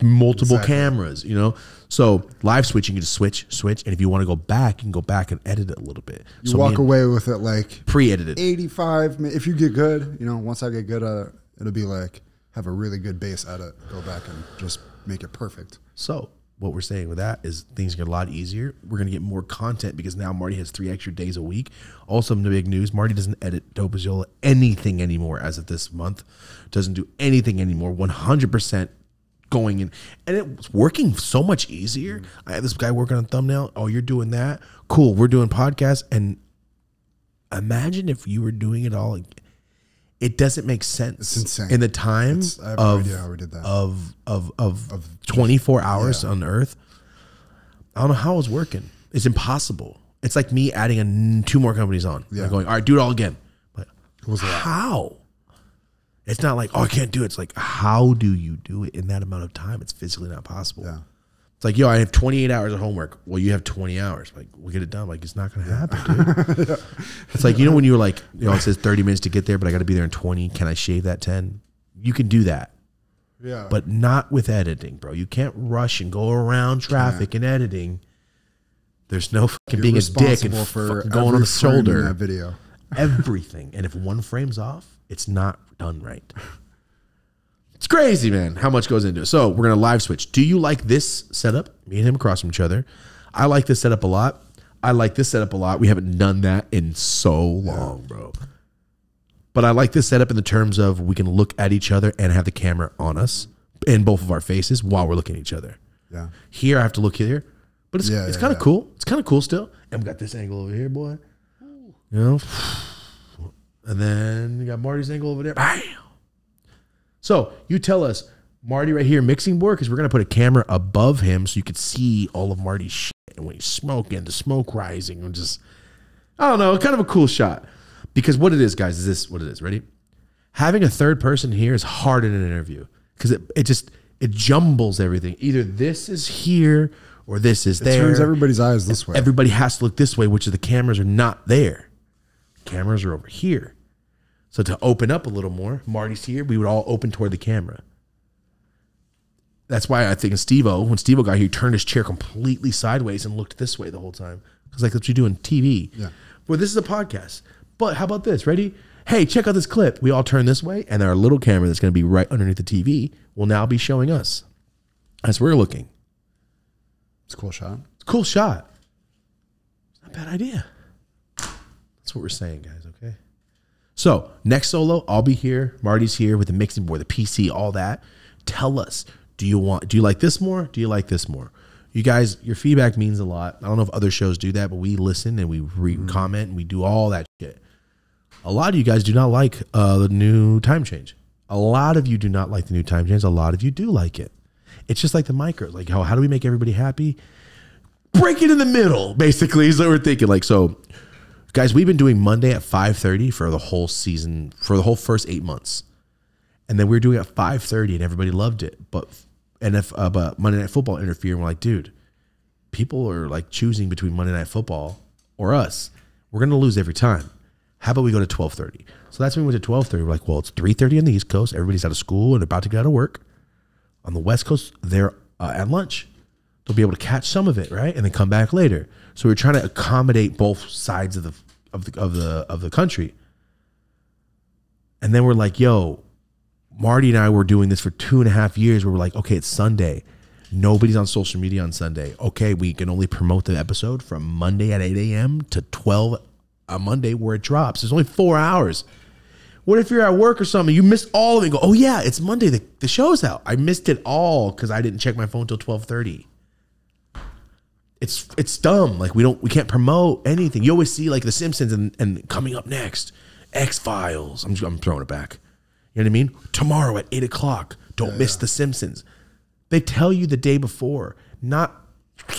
multiple exactly. cameras, you know? So live switching, you just switch. And if you want to go back, you can go back and edit it a little bit. You So walk away with it like pre-edited. 85. If you get good, once I get good at it, it'll be like have a really good base edit. Go back and just make it perfect. So what we're saying with that is things get a lot easier. We're going to get more content because now Marty has 3 extra days a week. Also, the big news, Marty doesn't edit Dope as Yola anything anymore as of this month. Doesn't do anything anymore. 100% going in. And it's working so much easier. I had this guy working on thumbnail. Oh, you're doing that? Cool. We're doing podcasts. And imagine if you were doing it all. It doesn't make sense. It's insane. In the time I have no of, idea how we did that. of 24 hours on Earth. I don't know how it's working. It's impossible. It's like me adding 2 more companies on. Yeah. Like going, all right, do it all again. But was a lot. how? It's not like, oh, I can't do it. It's like, how do you do it in that amount of time? It's physically not possible. Yeah. It's like, yo, I have 28 hours of homework. Well, you have 20 hours. Like, we'll get it done. Like, it's not going to happen, dude. It's like, when you were like, it says 30 minutes to get there, but I got to be there in 20. Can I shave that 10? You can do that. Yeah. But not with editing, bro. You can't rush and go around traffic and editing. There's no fucking You're being a dick and responsible for going on every the frame in shoulder. that video. Everything. And if one frame's off, it's not done right. It's crazy, man, how much goes into it. So we're going to live switch. Do you like this setup? Me and him across from each other. I like this setup a lot. I like this setup a lot. We haven't done that in so long, bro. But I like this setup in the terms of we can look at each other and have the camera on us in both of our faces while we're looking at each other. Yeah. Here, I have to look here. But it's Yeah, kind of cool. It's kind of cool still. And we got this angle over here, boy. You know? And then you got Marty's angle over there. Bam! So you tell us, Marty right here, mixing board, because we're going to put a camera above him so you could see all of Marty's shit. And when he's smoking, the smoke rising, and just, I don't know, kind of a cool shot. Because what it is, guys, is this what it is. Ready? Having a third person here is hard in an interview because it jumbles everything. Either this is here or this is there. It turns everybody's eyes this way. Everybody has to look this way, which is the cameras are not there. Cameras are over here. So to open up a little more, Marty's here, we would all open toward the camera. That's why I think Steve-O, when Steve-O got here, he turned his chair completely sideways and looked this way the whole time. Because like that's what you do in TV. Yeah. Well, this is a podcast. But how about this? Ready? Hey, check out this clip. We all turn this way, and our little camera that's going to be right underneath the TV will now be showing us as we're looking. It's a cool shot. It's a cool shot. It's not a bad idea. That's what we're saying, guys, okay? So, next solo, I'll be here. Marty's here with the mixing board, the PC, all that. Tell us, do you like this more? Do you like this more? You guys, your feedback means a lot. I don't know if other shows do that, but we listen and we comment and we do all that shit. A lot of you guys do not like the new time change. A lot of you do not like the new time change. A lot of you do like it. It's just like the micros. Like, how do we make everybody happy? Break it in the middle, basically, is what we're thinking. Like, so, guys, we've been doing Monday at 5:30 for the whole season, for the whole first 8 months. And then we were doing it at 5:30 and everybody loved it. But Monday Night Football interfered and we're like, dude, people are like choosing between Monday Night Football or us. We're going to lose every time. How about we go to 12:30? So that's when we went to 12:30. We're like, well, it's 3:30 on the East Coast. Everybody's out of school and about to get out of work. On the West Coast, they're at lunch. They'll be able to catch some of it, right? And then come back later. So we're trying to accommodate both sides of the country. And then we're like, yo, Marty and I were doing this for 2.5 years where we're like, okay, it's Sunday. Nobody's on social media on Sunday. Okay, we can only promote the episode from Monday at 8 a.m. to 12 on Monday where it drops. There's only 4 hours. What if you're at work or something? You missed all of it and go, oh yeah, it's Monday. The show's out. I missed it all because I didn't check my phone till 12:30. It's dumb. Like we can't promote anything. You always see like The Simpsons and coming up next, X-Files. I'm throwing it back. You know what I mean? Tomorrow at 8 o'clock. Don't miss The Simpsons. They tell you the day before, not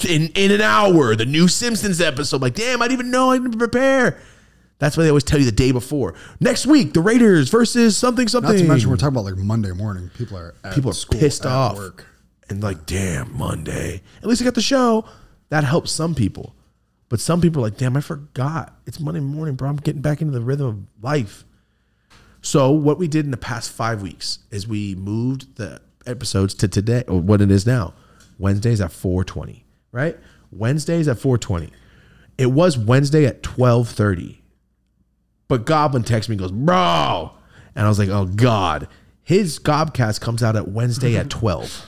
in an hour, the new Simpsons episode. Like, damn, I didn't even know. I didn't prepare. That's why they always tell you the day before. Next week, the Raiders versus something. Not to mention, we're talking about like Monday morning. People are school, pissed off work. and like, damn, Monday. At least I got the show. That helps some people. But some people are like, damn, I forgot. It's Monday morning, bro. I'm getting back into the rhythm of life. So what we did in the past 5 weeks is we moved the episodes to today, or what it is now. Wednesdays at 4:20, right? Wednesdays at 4:20. It was Wednesday at 12:30. But Goblin texts me and goes, bro. And I was like, oh, God. His Gobcast comes out at Wednesday at 12.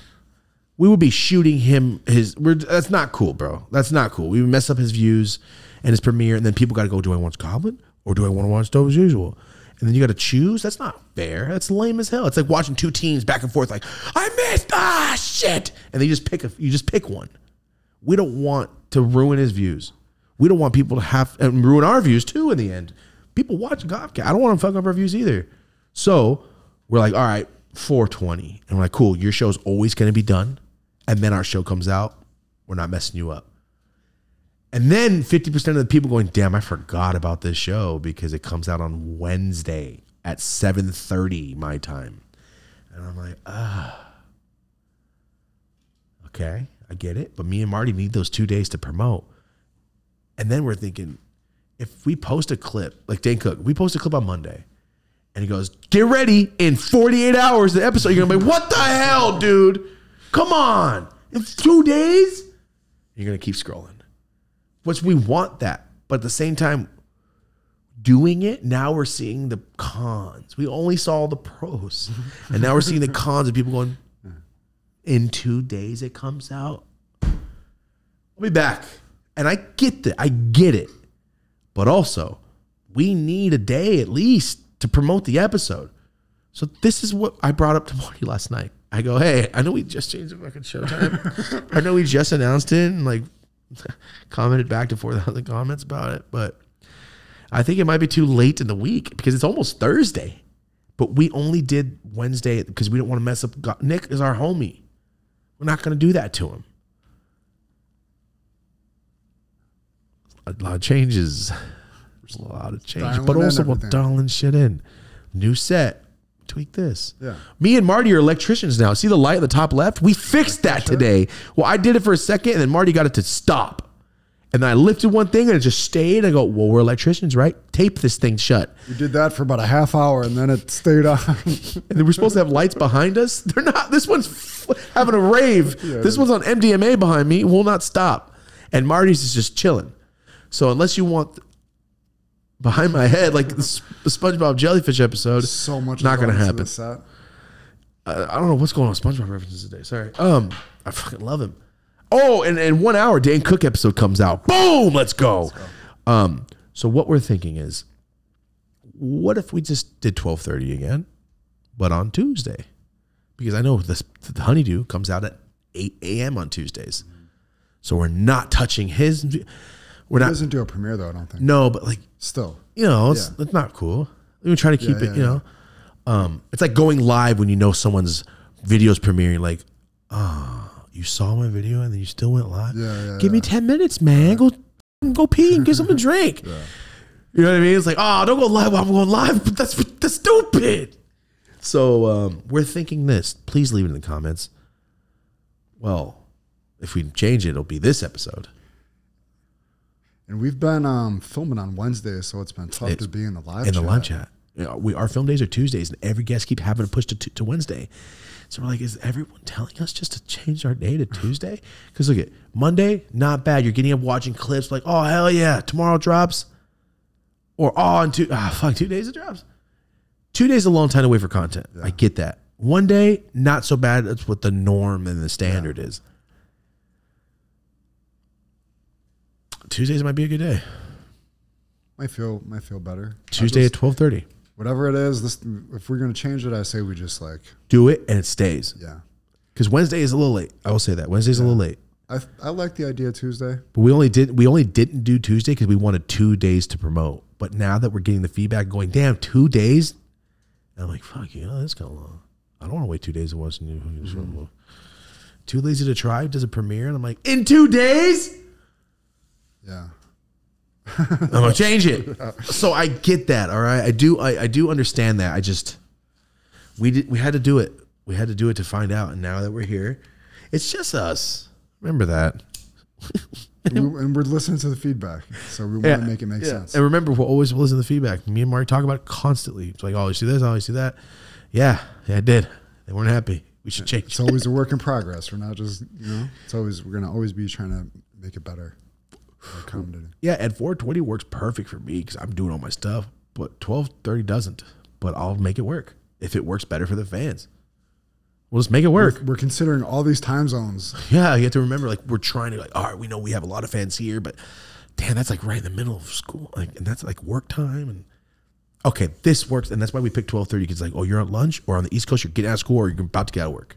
We would be shooting him that's not cool, bro. That's not cool. We would mess up his views and his premiere, and then people got to go, do I watch Goblin or do I want to watch Dope as Usual? And then you got to choose. That's not fair. That's lame as hell. It's like watching two teams back and forth like, I missed, shit. And then you just pick one. We don't want to ruin his views. We don't want people to have, and ruin our views too in the end. People watch Gobcat. I don't want to fuck up our views either. So we're like, all right, 4:20. And we're like, cool, your show's always going to be done. And then our show comes out. We're not messing you up. And then 50% of the people going, damn, I forgot about this show because it comes out on Wednesday at 7:30 my time. And I'm like, okay, I get it. But me and Marty need those 2 days to promote. And then we're thinking, if we post a clip, like Dane Cook, we post a clip on Monday and he goes, get ready in 48 hours, the episode. You're going to be like, what the hell, dude? Come on. In 2 days? You're going to keep scrolling. Which we want that. But at the same time, doing it, now we're seeing the cons. We only saw the pros. And now we're seeing the cons of people going, in 2 days it comes out. I'll be back. And I get that. I get it. But also, we need a day at least to promote the episode. So this is what I brought up to Marty last night. I go, hey, I know we just changed the fucking showtime. I know we just announced it and like commented back to 4,000 comments about it. But I think it might be too late in the week because it's almost Thursday. But we only did Wednesday because we don't want to mess up. Nick is our homie. We're not going to do that to him. A lot of changes. There's a lot of change. But also we're dialing shit in. New set. Tweak this. Yeah. Me and Marty are electricians now. See the light at the top left? We fixed that today. Well, I did it for a second and then Marty got it to stop. And then I lifted one thing and it just stayed. I go, well, we're electricians, right? Tape this thing shut. You did that for about a half hour and then it stayed on. And then we're supposed to have lights behind us. They're not. This one's having a rave. Yeah, this one's on MDMA behind me. Will not stop. And Marty's is just chilling. So unless you want behind my head, like the SpongeBob jellyfish episode, So much not going to going into happen. the set. I don't know what's going on with SpongeBob references today. Sorry. I fucking love him. Oh, and in 1 hour, Dan Cook episode comes out. Boom, let's go. So what we're thinking is, what if we just did 12:30 again, but on Tuesday? Because I know the Honeydew comes out at 8 a.m. on Tuesdays. So we're not touching his. We're He not. doesn't do a premiere though, I don't think. No, but like, Still. you know, it's not cool. We try to keep it, you know. It's like going live when you know someone's video's premiering. Like, you saw my video and then you still went live. Give me 10 minutes, man. Go pee and get something to drink. You know what I mean? It's like, don't go live while I'm going live. But that's stupid. So we're thinking this. Please leave it in the comments. Well, if we change it, it'll be this episode. And we've been filming on Wednesdays, so it's been tough to be in the live chat. live chat. You know, our film days are Tuesdays, and every guest keep having to push to Wednesday. So we're like, is everyone telling us just to change our day to Tuesday? Because look at Monday, not bad. You're getting up watching clips like, oh hell yeah, tomorrow drops, or on 2 days it drops. 2 days is a long time to wait for content. I get that. 1 day, not so bad. That's what the norm and the standard is. Tuesdays might be a good day. Might feel better. Tuesday at 12:30. Whatever it is, if we're gonna change it, I say we just like Do it and it stays. yeah. Because Wednesday is a little late. I will say that Wednesday's a little late. I like the idea of Tuesday. But we only didn't do Tuesday because we wanted 2 days to promote. But now that we're getting the feedback going, damn, 2 days. And I'm like, fuck, that's kind of long. I don't want to wait 2 days to watch new. Too lazy to try. Does it premiere? And I'm like, in 2 days? Yeah. I'm gonna change it. So I get that. All right, I do understand that. We had to do it. We had to do it to find out. And now that we're here, it's just us. Remember that. And we're listening to the feedback, so we want to make it make sense. And remember, we'll always listen to the feedback. Me and Mark talk about it constantly. It's like, oh, you see this? Oh, you see that? Yeah, I did. They weren't happy. We should change. It's always a work in progress. We're not just, we're gonna always be trying to make it better. Yeah, at 4:20 works perfect for me because I'm doing all my stuff. But 12:30 doesn't. But I'll make it work if it works better for the fans. We'll just make it work. We're considering all these time zones. Yeah, you have to remember, like, we're trying to, like, all right, we know we have a lot of fans here, but damn, that's like right in the middle of school, like, and that's like work time. And okay, this works, and that's why we picked 12:30 because, like, oh, you're at lunch or on the East Coast, you're getting out of school or you're about to get out of work.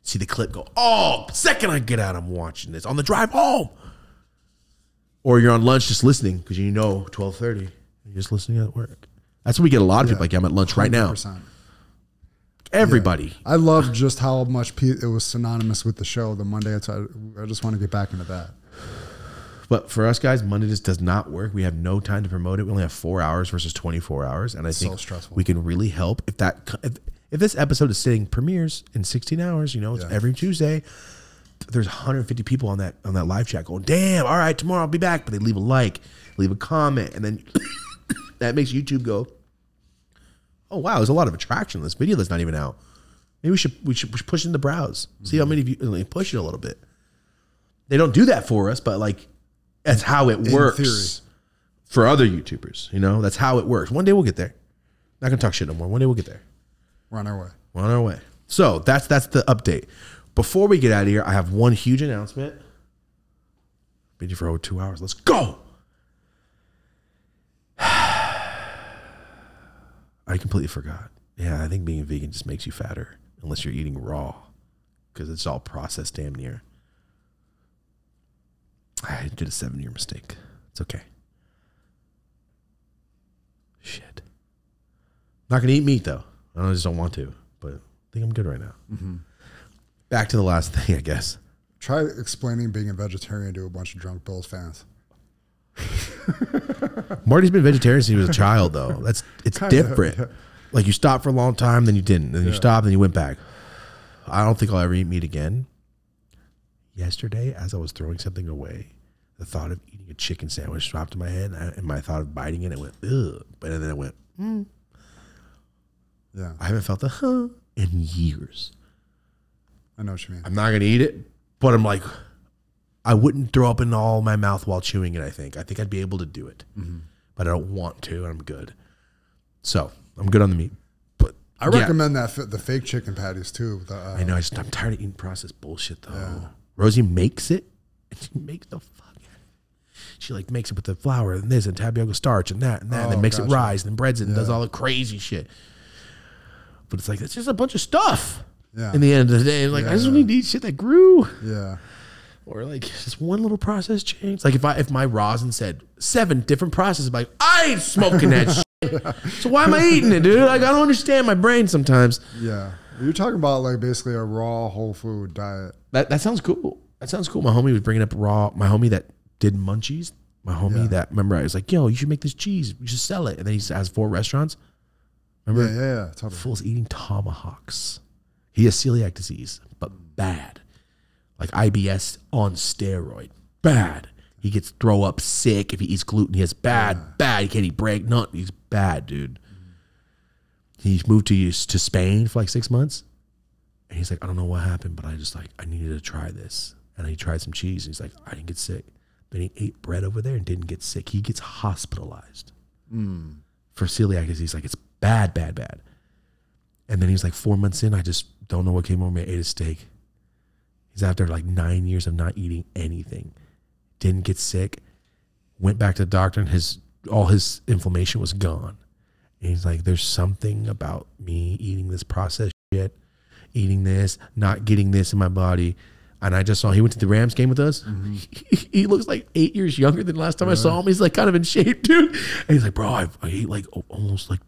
See the clip go, oh, second I get out, I'm watching this on the drive home. Or you're on lunch just listening because you know 12:30, you're just listening at work. That's when we get a lot of people like, yeah, I'm at lunch right now. 100%. Everybody. Yeah. I love just how much it was synonymous with the show, the Monday. I just want to get back into that. But for us guys, Monday just does not work. We have no time to promote it. We only have 4 hours versus 24 hours. And I think stressful. We can really help if this episode is sitting premieres in 16 hours, it's every Tuesday. There's 150 people on that live chat going, damn, all right, tomorrow I'll be back. But they leave a like, leave a comment, and then that makes YouTube go, oh wow, there's a lot of attraction in this video that's not even out. Maybe we should push in the browse. See how many of you push it a little bit. They don't do that for us, but like that's how it works for other YouTubers. That's how it works. One day we'll get there. Not gonna talk shit no more. One day we'll get there. We're on our way. We're on our way. So that's the update. Before we get out of here, I have one huge announcement. Been here for over 2 hours. Let's go. I completely forgot. Yeah, I think being a vegan just makes you fatter unless you're eating raw because it's all processed damn near. I did a 7-year mistake. It's okay. Shit. Not going to eat meat though. I just don't want to, but I think I'm good right now. Mm-hmm. Back to the last thing, I guess. Try explaining being a vegetarian to a bunch of drunk Bills fans. Marty's been vegetarian since he was a child, though. It's different. Yeah. Like you stopped for a long time, then you didn't. Then you stopped, then you went back. I don't think I'll ever eat meat again. Yesterday, as I was throwing something away, the thought of eating a chicken sandwich dropped in my head, and my thought of biting it, went, ugh. But then I went, Yeah. I haven't felt the in years. I know what you mean. I'm not going to eat it, but I'm like, I wouldn't throw up in all my mouth while chewing it. I think I'd be able to do it, but I don't want to. And I'm good. So I'm good on the meat. But I recommend the fake chicken patties too. I know. I'm tired of eating processed bullshit though. Yeah. Rosie makes it. And she makes the fuck. She like makes it with the flour and this and tapioca starch and that and then makes it rise and then breads it and does all the crazy shit. But it's like it's just a bunch of stuff. Yeah. In the end of the day, like I just need to eat shit that grew. Yeah. Or like just one little process change. Like if my rosin said 7 different processes, I'm like I ain't smoking that shit. So why am I eating it, dude? Like I don't understand my brain sometimes. Yeah. You're talking about like basically a raw whole food diet. That sounds cool. That sounds cool. My homie was bringing up raw. My homie that did Munchies. My homie that, remember, I was like, yo, you should make this cheese. You should sell it. And then he has 4 restaurants. Remember? Yeah. Totally. Fool's eating tomahawks. He has celiac disease, but bad. Like IBS on steroid. Bad. He gets throw up sick if he eats gluten. He has bad. He can't eat bread. Nut. He's bad, dude. He moved to Spain for like 6 months. And he's like, I don't know what happened, but I needed to try this. And he tried some cheese. And he's like, I didn't get sick. Then he ate bread over there and didn't get sick. He gets hospitalized for celiac disease. Like, it's bad. And then he's like 4 months in, I just don't know what came over me. I ate a steak. He's after like 9 years of not eating anything. Didn't get sick. Went back to the doctor and all his inflammation was gone. And he's like, there's something about me eating this processed shit, eating this, not getting this in my body. And I just saw he went to the Rams game with us. He looks like 8 years younger than last time I saw him. He's like kind of in shape, dude. And he's like, bro, I ate like almost like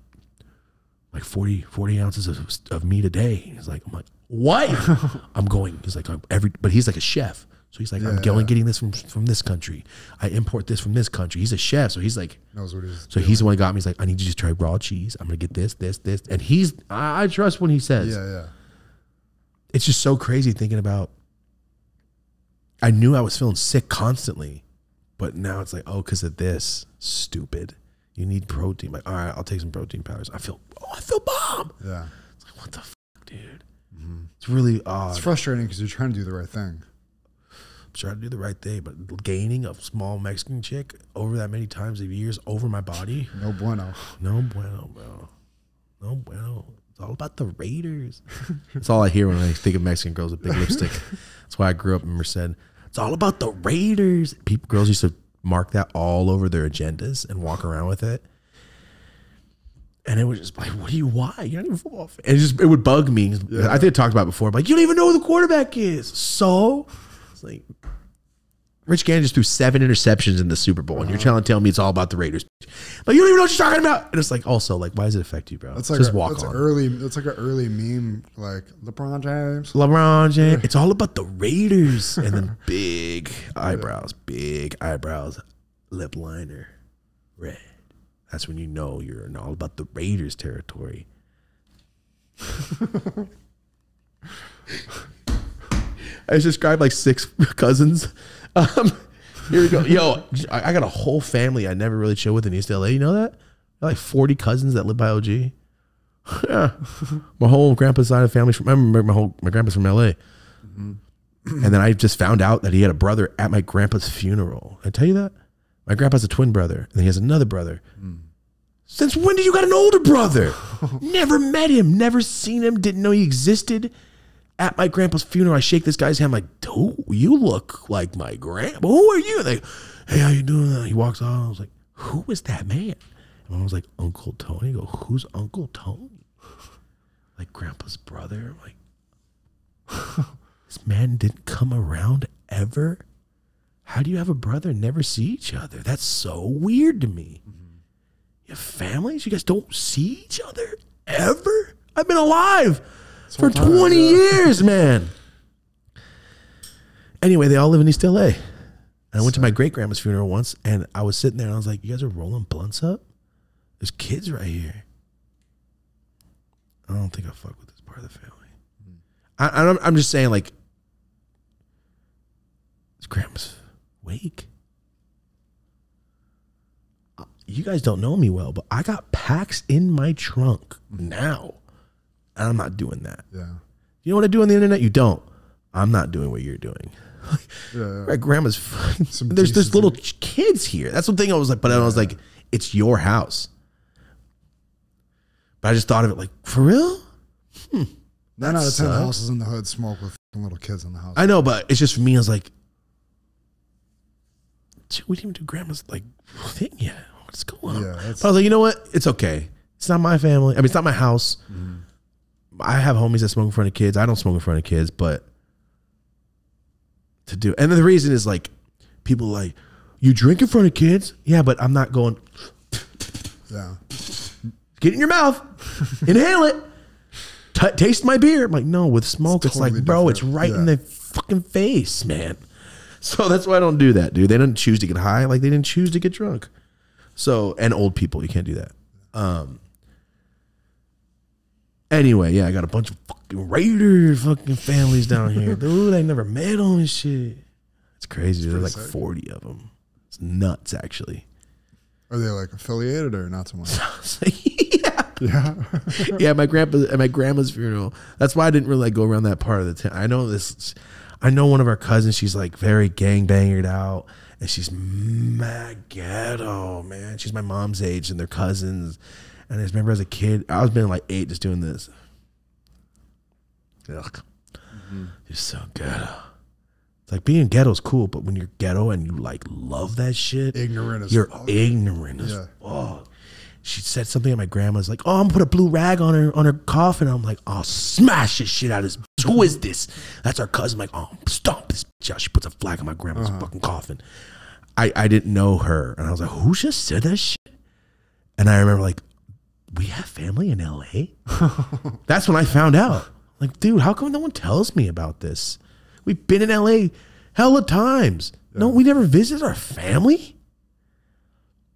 40 ounces of meat a day. He's like, I'm like, what? I'm going. He's like, but he's like a chef. So he's like, I'm going getting this from this country. I import this from this country. He's a chef. So he's like, knows what he's doing. He's the one who got me. He's like, I need you to try raw cheese. I'm going to get this. And I trust when he says. Yeah. It's just so crazy thinking about, I knew I was feeling sick constantly, but now it's like, oh, because of this. Stupid. You need protein. Like, all right, I'll take some protein powders. I feel bomb. Yeah. It's like, what the fuck, dude? It's really odd. It's frustrating because you're trying to do the right thing. I'm trying to do the right thing, but gaining a small Mexican chick over that many times of years over my body. No bueno. No bueno, bro. No bueno. It's all about the Raiders. That's all I hear when I think of Mexican girls with big lipstick. That's why I grew up in Merced. It's all about the Raiders. Girls used to mark that all over their agendas and walk around with it. And it was just like, why? You're not even a football fan. And it would bug me. Yeah. I think I talked about it before. Like, you don't even know who the quarterback is. So it's like, Rich Gannon just threw 7 interceptions in the Super Bowl, and you're telling me it's all about the Raiders. Like, you don't even know what you're talking about. And it's like, also, like, why does it affect you, bro? It's like just walk on. It's like an early meme, like LeBron James. It's all about the Raiders. And then big eyebrows, lip liner, red. That's when you know you're in all about the Raiders territory. I just described like 6 cousins. Here we go. Yo, I got a whole family I never really chill with in East LA. You know that? Like 40 cousins that live by OG. Yeah. My whole grandpa's side of the family. My grandpa's from LA. And then I just found out that he had a brother at my grandpa's funeral. Did I tell you that? My grandpa's a twin brother, and he has another brother. Since when did you got an older brother? Never met him, never seen him, didn't know he existed. At my grandpa's funeral, I shake this guy's hand. I'm like, dude, you look like my grandpa. Who are you? Like, hey, how you doing? He walks on. I was like, who is that man? And I was like, Uncle Tony. I go, who's Uncle Tony? Like grandpa's brother. I'm like, this man didn't come around ever? How do you have a brother and never see each other? That's so weird to me. You have families? You guys don't see each other ever? I've been alive for 20 years, man. Anyway, they all live in East LA. And I went to my great grandma's funeral once, and I was sitting there, and I was like, you guys are rolling blunts up? There's kids right here. I don't think I fuck with this part of the family. I'm just saying, like, it's grandma's wake. You guys don't know me well, but I got packs in my trunk now. And I'm not doing that. Yeah. You know what I do on the internet? You don't. I'm not doing what you're doing. Yeah. My grandma's fucking, Some there's decency. little kids here. That's the thing I was like, but I was like, it's your house. But I just thought of it like, for real? 9 out of 10 sucks. houses in the hood smoke with fucking little kids in the house. I know, but it's just for me, I was like, dude, we didn't even do grandma's like thing yet. What's going on? Yeah, that's- But I was like, you know what? It's okay. It's not my family. I mean, it's not my house. I have homies that smoke in front of kids. I don't smoke in front of kids, but to do, and the reason is like, people are like, you drink in front of kids? Yeah, but I'm not going, Yeah. get it in your mouth, inhale it, taste my beer. I'm like, no, with smoke, it's totally like, bro, different. it's right in Yeah. the fucking face, man. So that's why I don't do that, dude. They didn't choose to get high, like they didn't choose to get drunk. So, and old people, you can't do that. Anyway, yeah, I got a bunch of fucking Raider fucking families down here, dude. I never met them and shit. It's crazy. There's like sick. 40 of them. It's nuts, actually. Are they like affiliated or not so much? It's like, yeah. Yeah. Yeah, my grandpa at my grandma's funeral. That's why I didn't really like go around that part of the town. I know this. I know one of our cousins. She's like very gangbangered out, and she's mad ghetto, man. She's my mom's age, and they're cousins. And I just remember as a kid, I was been like 8, just doing this. Ugh, just so ghetto. It's like being ghetto is cool, but when you're ghetto and you like love that shit, Ignorant as you're fuck. ignorant as Yeah. fuck. She said something at my grandma's like, oh, I'm gonna put a blue rag on her coffin. I'm like, I'll smash this shit out of this bitch. Who is this? That's our cousin. I'm like, oh, stomp this bitch out. She puts a flag on my grandma's fucking coffin. I didn't know her. And I was like, who just said that shit? And I remember like, we have family in LA? That's when I found out. Like, dude, how come no one tells me about this? We've been in LA hella times. No, we never visit our family.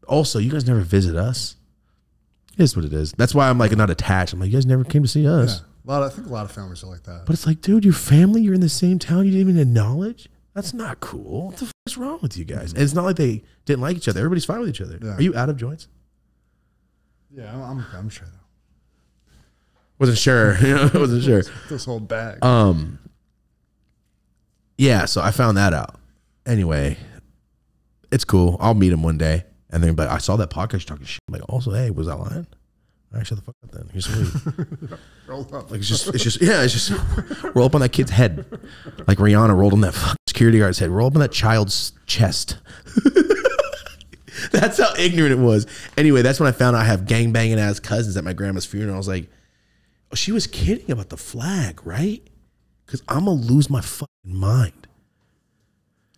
Also, you guys never visit us. It is what it is. That's why I'm like not attached. I'm like, you guys never came to see us. Yeah. I think a lot of families are like that. But it's like, dude, your family, you're in the same town, you didn't even acknowledge? That's not cool. What the fuck is wrong with you guys? And it's not like they didn't like each other. Everybody's fine with each other. Yeah. Are you out of joints? Yeah, I'm sure though. Wasn't sure. Wasn't sure. This whole bag. Yeah, so I found that out. Anyway, it's cool. I'll meet him one day. And then but I saw that podcast talking shit. I'm like, also, hey, was I lying? All right, shut the fuck up then. Here's some weed. Roll up. Like it's just roll up on that kid's head. Like Rihanna rolled on that fucking security guard's head. Roll up on that child's chest. That's how ignorant it was. Anyway, that's when I found out I have gangbanging ass cousins at my grandma's funeral. I was like, oh, she was kidding about the flag, right? Because I'm going to lose my fucking mind.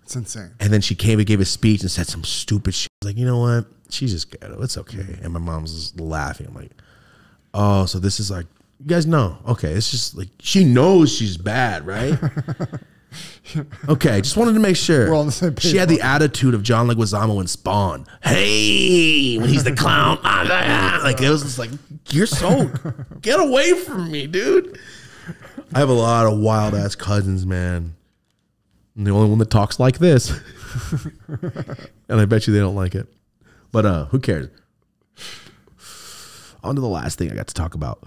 It's insane. And then she came and gave a speech and said some stupid shit. I was like, you know what? She's just ghetto. It's okay. And my mom's just laughing. I'm like, oh, so this is like, you guys know. Okay, it's just like, she knows she's bad, right? Okay, just wanted to make sure. We're on the same page. She had the attitude of John Leguizamo in Spawn. Hey, when he's the clown. Like, it was just like, you're so, get away from me, dude. I have a lot of wild ass cousins, man. I'm the only one that talks like this. And I bet you they don't like it. But who cares? On to the last thing I got to talk about.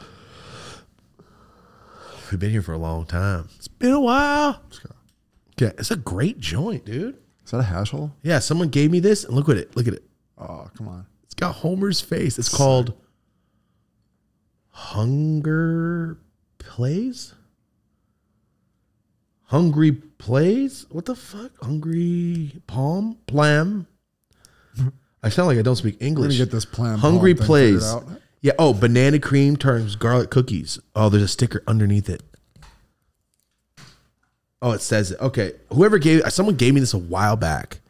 We've been here for a long time. It's been a while. Okay, it's a great joint, dude. Is that a hash hole? Yeah, someone gave me this and look at it. Look at it. Oh, come on. It's got Homer's face. It's called Hunger Plays? Hungry Plays? What the fuck? Hungry Palm? Plam? I sound like I don't speak We're English. gonna get this plan. Hungry thing Plays. figured out. Yeah. Oh, banana cream turns garlic cookies. Oh, there's a sticker underneath it. Oh, it says it. Okay. Someone gave me this a while back.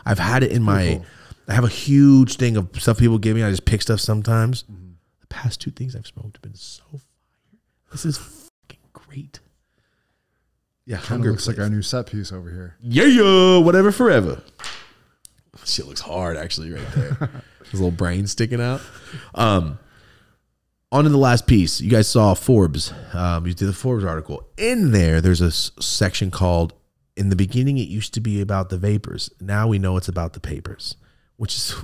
I've had it in my, I have a huge thing of stuff people give me. I just pick stuff sometimes. The past 2 things I've smoked have been so fire. This is fucking great. Yeah. Kind of Hunger looks like Plays. our new set piece over here. Yeah, whatever forever. Shit looks hard actually right there. His little brain sticking out. On to the last piece. You guys saw Forbes. You did the Forbes article. In there, there's a section called, in the beginning, it used to be about the vapors. Now we know it's about the papers, which is,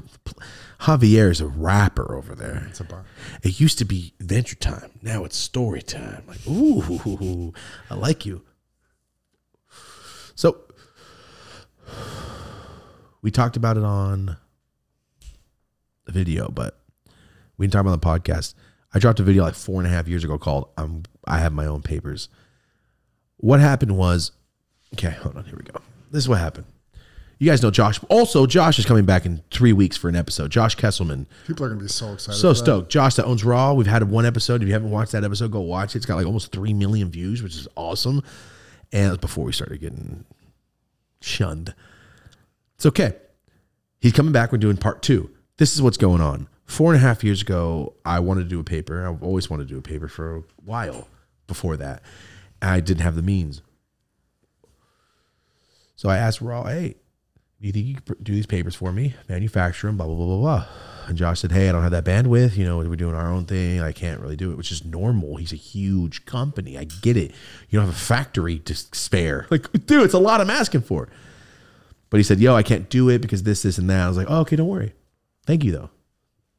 Javier is a rapper over there. It's a bar. It used to be Adventure Time. Now it's Story Time. Like, ooh, I like you. So We talked about it on the video, but we didn't talk about the podcast. I dropped a video like 4.5 years ago called I Have My Own Papers. What happened was, okay, hold on, here we go. This is what happened. You guys know Josh. Also, Josh is coming back in 3 weeks for an episode. Josh Kesselman. People are going to be so excited. So stoked. Josh that owns Raw. We've had one episode. If you haven't watched that episode, go watch it. It's got like almost 3 million views, which is awesome. And it was before we started getting shunned. It's okay. He's coming back. We're doing part 2. This is what's going on. 4.5 years ago, I wanted to do a paper. I've always wanted to do a paper for a while before that. I didn't have the means. So I asked Raw, hey, do you think you could do these papers for me? Manufacture them, blah, blah, blah, blah, blah. And Josh said, hey, I don't have that bandwidth. You know, we're doing our own thing. I can't really do it, which is normal. He's a huge company. I get it. You don't have a factory to spare. Like, dude, it's a lot I'm asking for. But he said, yo, I can't do it because this, and that. I was like, oh, okay, don't worry. Thank you, though.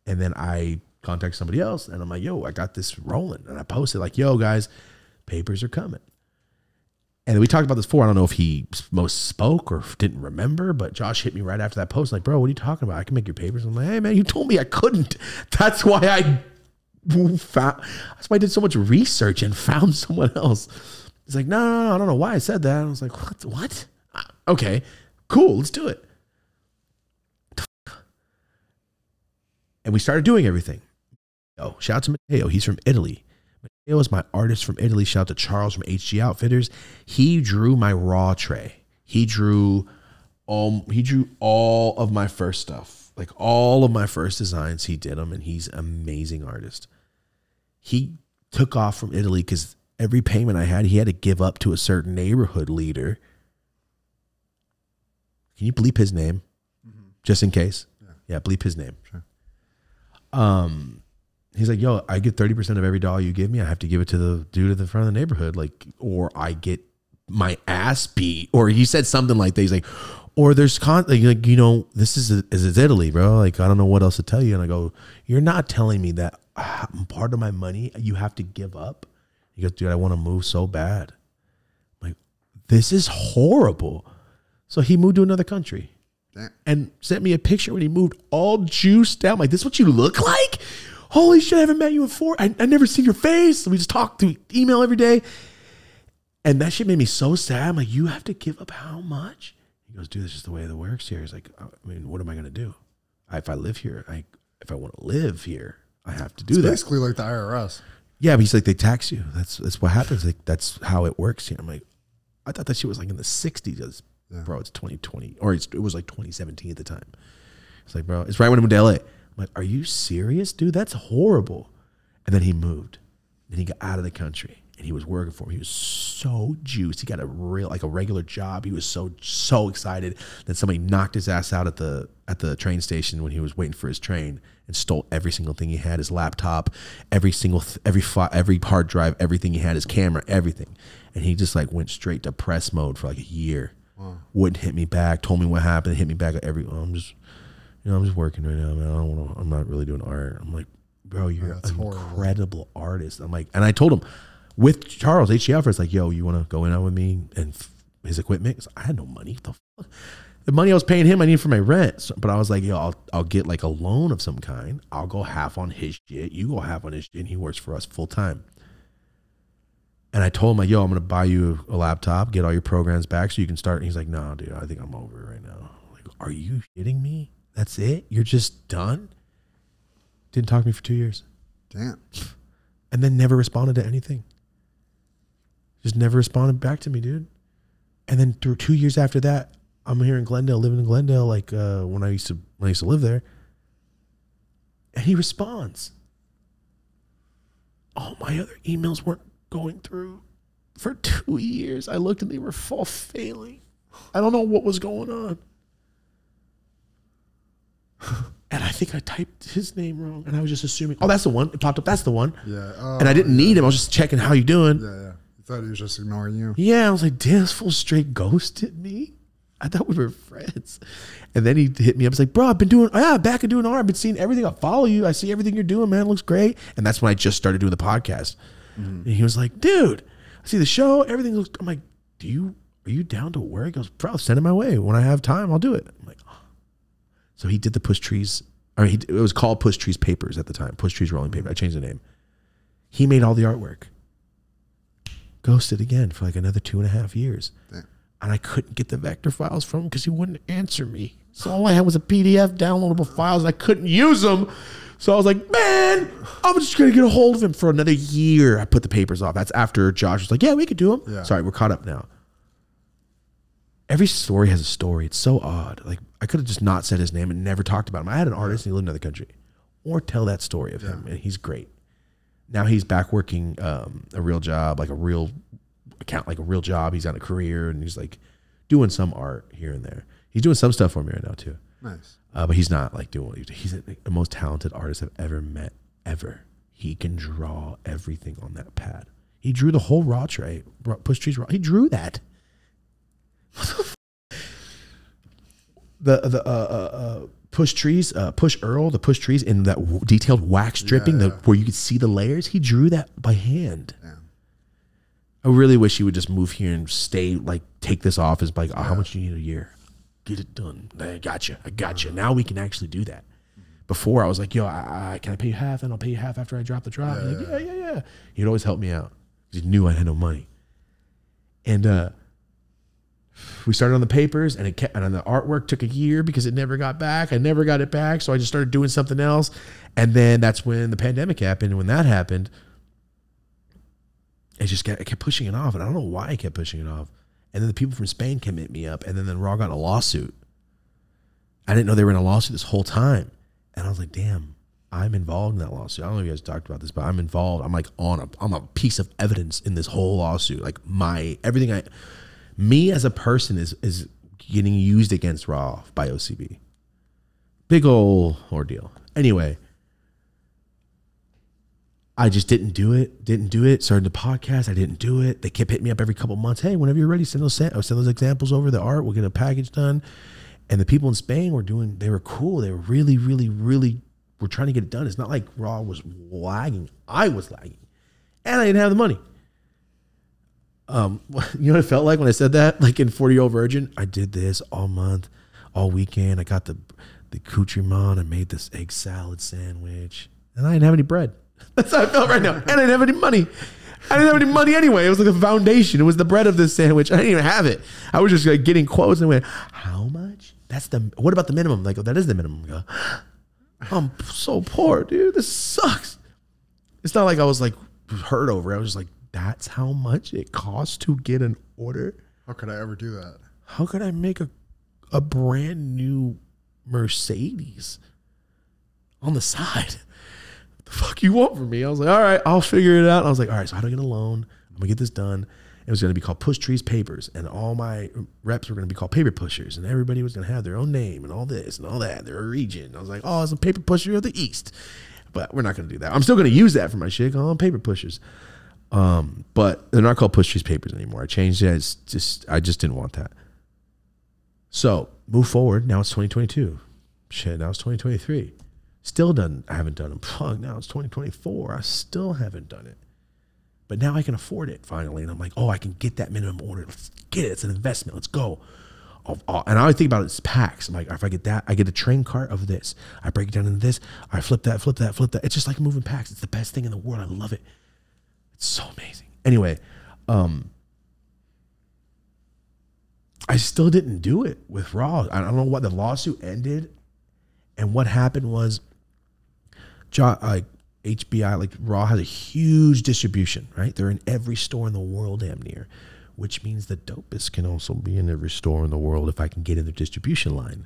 And then I contacted somebody else, and I'm like, yo, I got this rolling. And I posted like, yo, guys, papers are coming. And we talked about this before. I don't know if he most spoke or didn't remember, but Josh hit me right after that post. Like, bro, what are you talking about? I can make your papers. I'm like, hey, man, you told me I couldn't. That's why I did so much research and found someone else. He's like, no, I don't know why I said that. I was like, what? Okay, cool, let's do it. And we started doing everything. Oh, shout out to Matteo. He's from Italy. Matteo is my artist from Italy. Shout out to Charles from HG Outfitters. He drew my Raw tray. He drew all of my first stuff. Like all of my first designs, he did them, and he's an amazing artist. He took off from Italy because every payment I had, he had to give up to a certain neighborhood leader. Can you bleep his name? Mm-hmm. Just in case? Yeah, bleep his name. Sure. He's like, yo, I get 30% of every dollar you give me. I have to give it to the dude at the front of the neighborhood. Like, or I get my ass beat. Or he said something like that. He's like, or there's like, you know, this is Italy, bro. Like, I don't know what else to tell you. And I go, you're not telling me that part of my money you have to give up. He goes, dude, I want to move so bad. I'm like, this is horrible. So he moved to another country. Damn. And sent me a picture when he moved all juiced out. I'm like, this is what you look like? Holy shit, I haven't met you before. I never seen your face. We just talk through email every day. And that shit made me so sad. I'm like, you have to give up how much? He goes, dude, this is the way it works here. He's like, I mean, what am I going to do? If I live here, if I want to live here, I have to do that. Basically like the IRS. Yeah, but he's like, they tax you. That's what happens. Like, that's how it works here. I'm like, I thought that shit was like in the 60s. Yeah. Bro, it's 2020. Or it was like 2017 at the time. It's like, bro, it's right when I moved to LA. I'm like, are you serious, dude? That's horrible. And then he moved. Then he got out of the country and he was working for me. He was so juiced. He got a regular job. He was so excited that somebody knocked his ass out at the train station when he was waiting for his train and stole every single thing he had, his laptop, every hard drive, everything he had, his camera, everything. And he just like went straight to press mode for like a year. Wow. Wouldn't hit me back, told me what happened, hit me back I'm just working right now, man. I'm not really doing art. I'm like, bro, you're an incredible artist. I'm like, and I told him with Charles, HG Outfitters, like, yo, you want to go in out with me and his equipment? 'Cause I had no money. What the fuck? The money I was paying him, I need for my rent. So, but I was like, yo, I'll get like a loan of some kind. I'll go half on his shit. You go half on his shit. And he works for us full time. And I told him, like, yo, I'm going to buy you a laptop, get all your programs back so you can start. And he's like, no, dude, I think I'm over it right now. I'm like, are you kidding me? That's it? You're just done? Didn't talk to me for 2 years. Damn. And then never responded to anything. Just never responded back to me, dude. And then through 2 years after that, I'm here in Glendale, living in Glendale, like when I used to live there. And he responds. All my other emails weren't going through for 2 years. I looked and they were all failing. I don't know what was going on. And I think I typed his name wrong, and I was just assuming, oh, that's the one. It popped up. That's the one. Yeah. And I didn't need him. I was just checking how you doing. Yeah. You thought he was just ignoring you. Yeah. I was like, damn, this fool straight ghosted me. I thought we were friends. And then he hit me up. He's like, bro, I've been doing, back and doing art. I've been seeing everything. I follow you. I see everything you're doing, man. It looks great. And that's when I just started doing the podcast. Mm-hmm. And he was like, dude, I see the show. Everything looks, I'm like, are you down to work? He goes, bro, send it my way. When I have time, I'll do it. I'm like, oh. So he did the Push Trees. It was called Push Trees Papers at the time. Push Trees Rolling Paper. I changed the name. He made all the artwork. Ghosted again for like another 2.5 years. Damn. And I couldn't get the vector files from him because he wouldn't answer me. So all I had was a PDF downloadable files. And I couldn't use them. So I was like, man, I'm just going to get a hold of him for another year. I put the papers off. That's after Josh was like, yeah, we could do them. Yeah. Sorry, we're caught up now. Every story has a story. It's so odd. Like, I could have just not said his name and never talked about him. I had an artist and he lived in another country. Or tell that story of him. And he's great. Now he's back working a real job, like a real account, like a real job. He's got a career and he's like doing some art here and there. He's doing some stuff for me right now too. Nice. But he's not like doing what he's the most talented artist I've ever met, ever. He can draw everything on that pad. He drew the whole raw tray, Push Trees raw. He drew that. The Push Trees, Push Earl, the Push Trees in that detailed wax dripping, where you could see the layers. He drew that by hand. Yeah. I really wish he would just move here and stay, like, take this off as like, oh, how much do you need a year? Get it done. I got you. Now we can actually do that. Before I was like, yo, can I pay you half? And I'll pay you half after I drop the drop. Like, yeah. He'd always help me out because he knew I had no money. And we started on the papers, and and the artwork took a year because it never got back. I never got it back, so I just started doing something else. And then that's when the pandemic happened. And when that happened, I kept pushing it off, and I don't know why I kept pushing it off. And then the people from Spain came hit me up, and then Raw got in a lawsuit. I didn't know they were in a lawsuit this whole time, and I was like, damn, I'm involved in that lawsuit. I don't know if you guys talked about this, but I'm involved. I'm like I'm a piece of evidence in this whole lawsuit. Like me as a person is getting used against Raw by OCB. Big ol' ordeal. Anyway, I just didn't do it. Started the podcast. I didn't do it. They kept hitting me up every couple months. Hey, whenever you're ready, send those examples over, the art. We'll get a package done. And the people in Spain they were cool. They were really, really, really were trying to get it done. It's not like Raw was lagging. I was lagging. And I didn't have the money. You know what it felt like when I said that? Like in 40-Year-Old Virgin, I did this all month, all weekend. I got the accoutrement. I made this egg salad sandwich. And I didn't have any bread. That's how I felt right now. And I didn't have any money. I didn't have any money anyway. It was like a foundation. It was the bread of this sandwich. I didn't even have it. I was just like getting quotes and went, how much? What about the minimum? Like, that is the minimum. I go, I'm so poor, dude. This sucks. It's not like I was like hurt over it. I was just like, that's how much it costs to get an order? How could I ever do that? How could I make a brand new Mercedes on the side? What the fuck you want from me? I was like, all right, I'll figure it out. And I was like, all right, so how do I get a loan? I'm gonna get this done. It was gonna be called Push Trees Papers, and all my reps were gonna be called Paper Pushers, and everybody was gonna have their own name and all this and all that. They're a region. I was like, oh, it's a Paper Pusher of the East. But we're not gonna do that. I'm still gonna use that for my shit. Call them Paper Pushers. But they're not called Push Trees Papers anymore. I changed it. I just didn't want that. So move forward. Now it's 2022. Shit, now it's 2023. I haven't done them. Fuck, now it's 2024. I still haven't done it. But now I can afford it finally. And I'm like, oh, I can get that minimum order. Let's get it. It's an investment. Let's go. And I always think about it as packs. I'm like, if I get that, I get a train cart of this. I break it down into this. I flip that. It's just like moving packs. It's the best thing in the world. I love it. It's so amazing. Anyway, I still didn't do it with Raw. I don't know what the lawsuit ended, and what happened was, HBI, like Raw has a huge distribution, right? They're in every store in the world, damn near, which means the dopest can also be in every store in the world if I can get in their distribution line.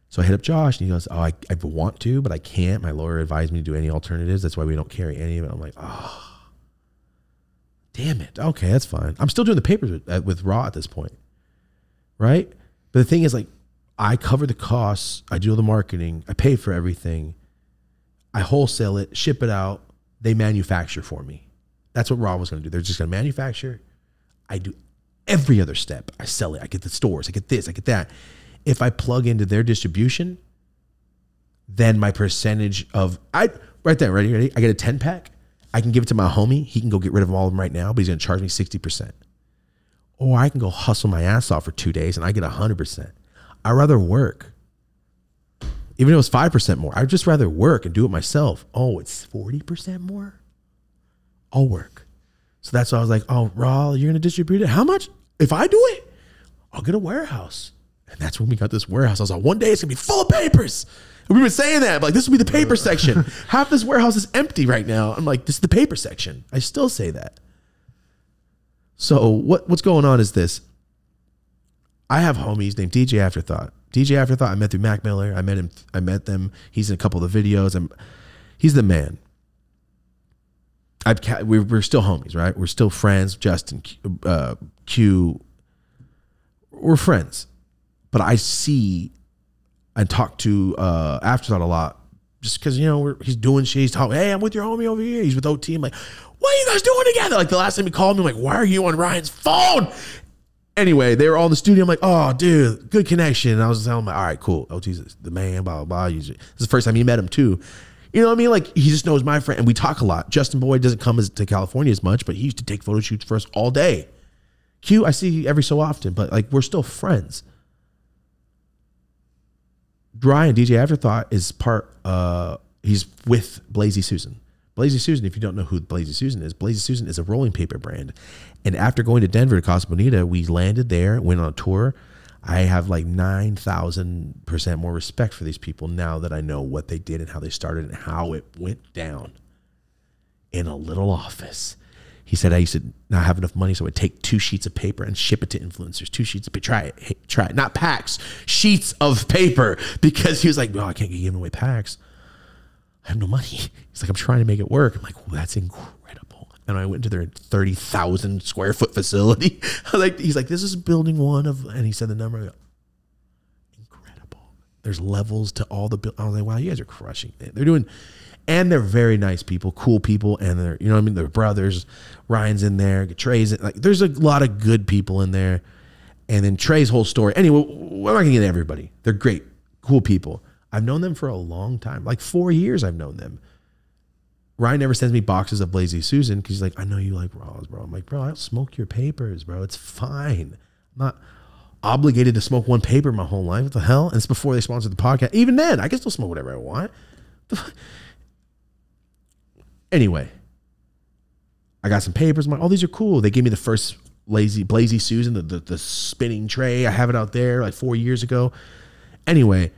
So I hit up Josh, and he goes, oh, I want to, but I can't. My lawyer advised me to do any alternatives. That's why we don't carry any of it. I'm like, oh. Damn it. Okay, that's fine. I'm still doing the papers with Raw at this point, right? But the thing is, like, I cover the costs. I do all the marketing. I pay for everything. I wholesale it, ship it out. They manufacture for me. That's what Raw was going to do. They're just going to manufacture. I do every other step. I sell it. I get the stores. I get this. I get that. If I plug into their distribution, then my percentage of right there, ready? I get a 10-pack. I can give it to my homie. He can go get rid of all of them right now, but he's going to charge me 60%. or I can go hustle my ass off for 2 days and I get 100%. I'd rather work. Even if it was 5% more, I'd just rather work and do it myself. Oh, it's 40% more? I'll work. So that's why I was like, oh, Raw, you're going to distribute it? How much? If I do it, I'll get a warehouse. And that's when we got this warehouse. I was like, one day it's going to be full of papers. And we've been saying that. Like, this will be the paper section. Half this warehouse is empty right now. I'm like, this is the paper section. I still say that. So what's going on is this. I have homies named DJ Afterthought. DJ Afterthought, I met through Mac Miller. I met them. He's in a couple of the videos. He's the man. We're still homies, right? We're still friends. Justin, Q, we're friends. But I see and talk to Afterthought a lot just because, you know, he's doing shit. He's talking, hey, I'm with your homie over here. He's with OT. I'm like, what are you guys doing together? Like the last time he called me, I'm like, why are you on Ryan's phone? Anyway, they were all in the studio. I'm like, oh, dude, good connection. And I was telling him, like, all right, cool. OT's the man, blah, blah, blah. This is the first time he met him, too. You know what I mean? Like, he just knows my friend, and we talk a lot. Justin Boyd doesn't come to California as much, but he used to take photo shoots for us all day. Q, I see every so often, but, like, we're still friends. Ryan, DJ Afterthought, is he's with Blazy Susan. Blazy Susan, if you don't know who Blazy Susan is a rolling paper brand. And after going to Denver to Casa Bonita, we landed there, went on a tour. I have like 9,000% more respect for these people now that I know what they did and how they started and how it went down in a little office. He said, I used to not have enough money, so I would take 2 sheets of paper and ship it to influencers. 2 sheets of paper. Try it. Hey, try it. Not packs. Sheets of paper. Because he was like, well, I can't get giving away packs. I have no money. He's like, I'm trying to make it work. I'm like, well, that's incredible. And I went to their 30,000 square foot facility. He's like, this is building one of, and he said the number. I go, incredible. There's levels to all the, I was like, wow, you guys are crushing it. They're doing, and they're very nice people, cool people. And they're, you know what I mean? They're brothers. Ryan's in there. Trey's in, like, there's a lot of good people in there. And then Trey's whole story. Anyway, we're not going to get everybody. They're great, cool people. I've known them for a long time, like 4 years I've known them. Ryan never sends me boxes of Blazy Susan because he's like, I know you like Raws, bro. I'm like, bro, I'll smoke your papers, bro. It's fine. I'm not obligated to smoke one paper my whole life. What the hell? And it's before they sponsored the podcast. Even then, I can still smoke whatever I want. Anyway, I got some papers. I'm like, oh, these are cool. They gave me the first Blazy Susan, the spinning tray. I have it out there like 4 years ago. Anyway,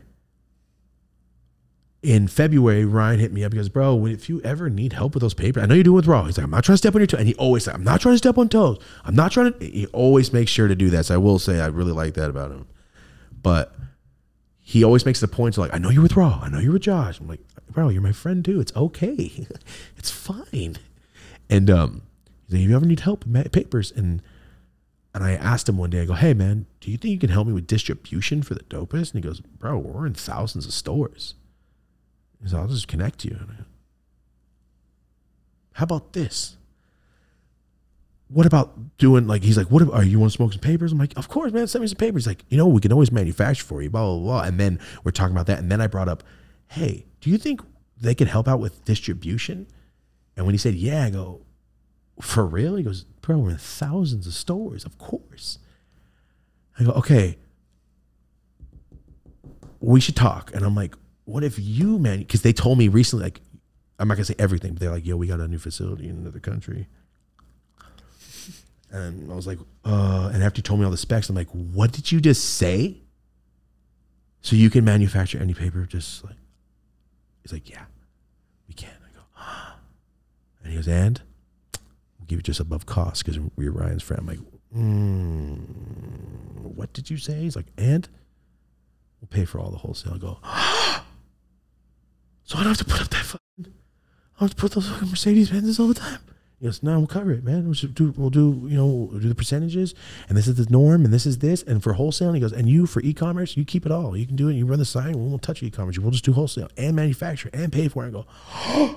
in February, Ryan hit me up. He goes, bro, if you ever need help with those papers, I know you're doing with Raw. He's like, I'm not trying to step on your toes. And he always said, I'm not trying to step on toes. I'm not trying to. He always makes sure to do that. So I will say I really like that about him. But he always makes the point to like, I know you're with Raw. I know you're with Josh. I'm like, bro, you're my friend too. It's okay. It's fine. And he's like, if you ever need help with papers. And I asked him one day, I go, hey, man, do you think you can help me with distribution for the Dopest? And he goes, bro, we're in thousands of stores. He said, I'll just connect you. How about this? What about doing like, he's like, what are you want to smoke some papers? I'm like, of course, man, send me some papers. He's like, you know, we can always manufacture for you, blah, blah, blah. And then we're talking about that. And then I brought up, hey, do you think they could help out with distribution? And when he said, yeah, I go, for real? He goes, bro, we're in thousands of stores, of course. I go, okay, we should talk. And I'm like, what if you, man, because they told me recently, like, I'm not gonna say everything, but they're like, yo, we got a new facility in another country. And I was like, and after you told me all the specs, I'm like, what did you just say? So you can manufacture any paper, just like, he's like, yeah, we can. I go, and he goes, and we'll give you just above cost because we're Ryan's friend. I'm like, what did you say? He's like, and we'll pay for all the wholesale. I go, so I don't have to put up that fucking, I don't have to put those fucking Mercedes Benzes all the time. He goes, no, we'll cover it, man. We'll do the percentages, and this is the norm, and this is this, and for wholesale. And he goes, and you for e-commerce, you keep it all. You can do it. You run the site. We won't touch e-commerce. We'll just do wholesale and manufacture and pay for it. And I go,